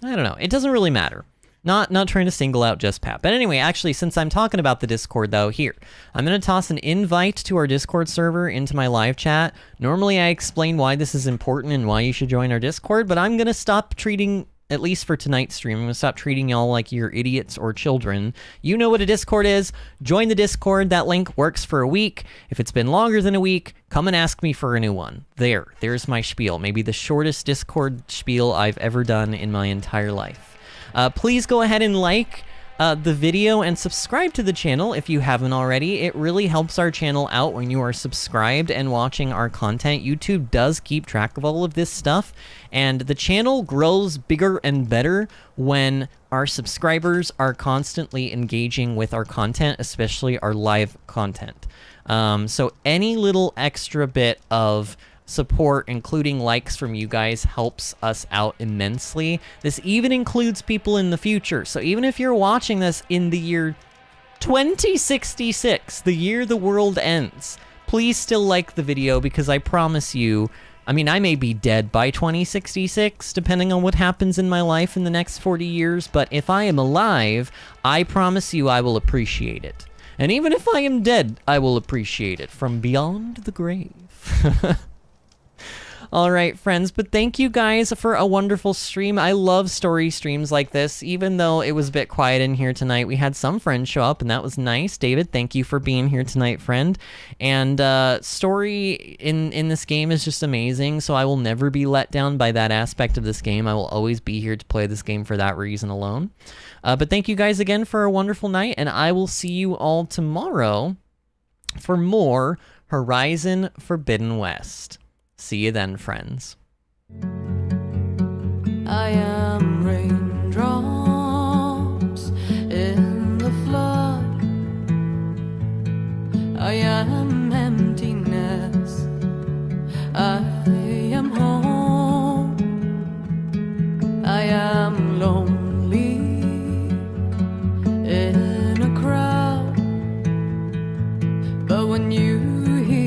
I don't know. It doesn't really matter. Not trying to single out just Pat. But anyway, actually, since I'm talking about the Discord, though, here. I'm going to toss an invite to our Discord server into my live chat. Normally, I explain why this is important and why you should join our Discord, but I'm going to stop treating, at least for tonight's stream, I'm going to stop treating y'all like you're idiots or children. You know what a Discord is. Join the Discord. That link works for a week. If it's been longer than a week, come and ask me for a new one. There's my spiel. Maybe the shortest Discord spiel I've ever done in my entire life. Please go ahead and like the video and subscribe to the channel if you haven't already. It really helps our channel out when you are subscribed and watching our content. YouTube does keep track of all of this stuff, and the channel grows bigger and better when our subscribers are constantly engaging with our content, especially our live content. So any little extra bit of support, including likes from you guys, helps us out immensely. This even includes people in the future. So even if you're watching this in the year 2066, the year the world ends, please still like the video, because I promise you, I mean, I may be dead by 2066, depending on what happens in my life in the next 40 years, but if I am alive, I promise you I will appreciate it. And even if I am dead, I will appreciate it from beyond the grave. All right, friends, but thank you guys for a wonderful stream. I love story streams like this, even though it was a bit quiet in here tonight. We had some friends show up, and that was nice. David, thank you for being here tonight, friend. And story in this game is just amazing, so I will never be let down by that aspect of this game. I will always be here to play this game for that reason alone. But thank you guys again for a wonderful night, and I will see you all tomorrow for more Horizon Forbidden West. See you then, friends. I am raindrops in the flood. I am emptiness. I am home. I am lonely in a crowd. But when you hear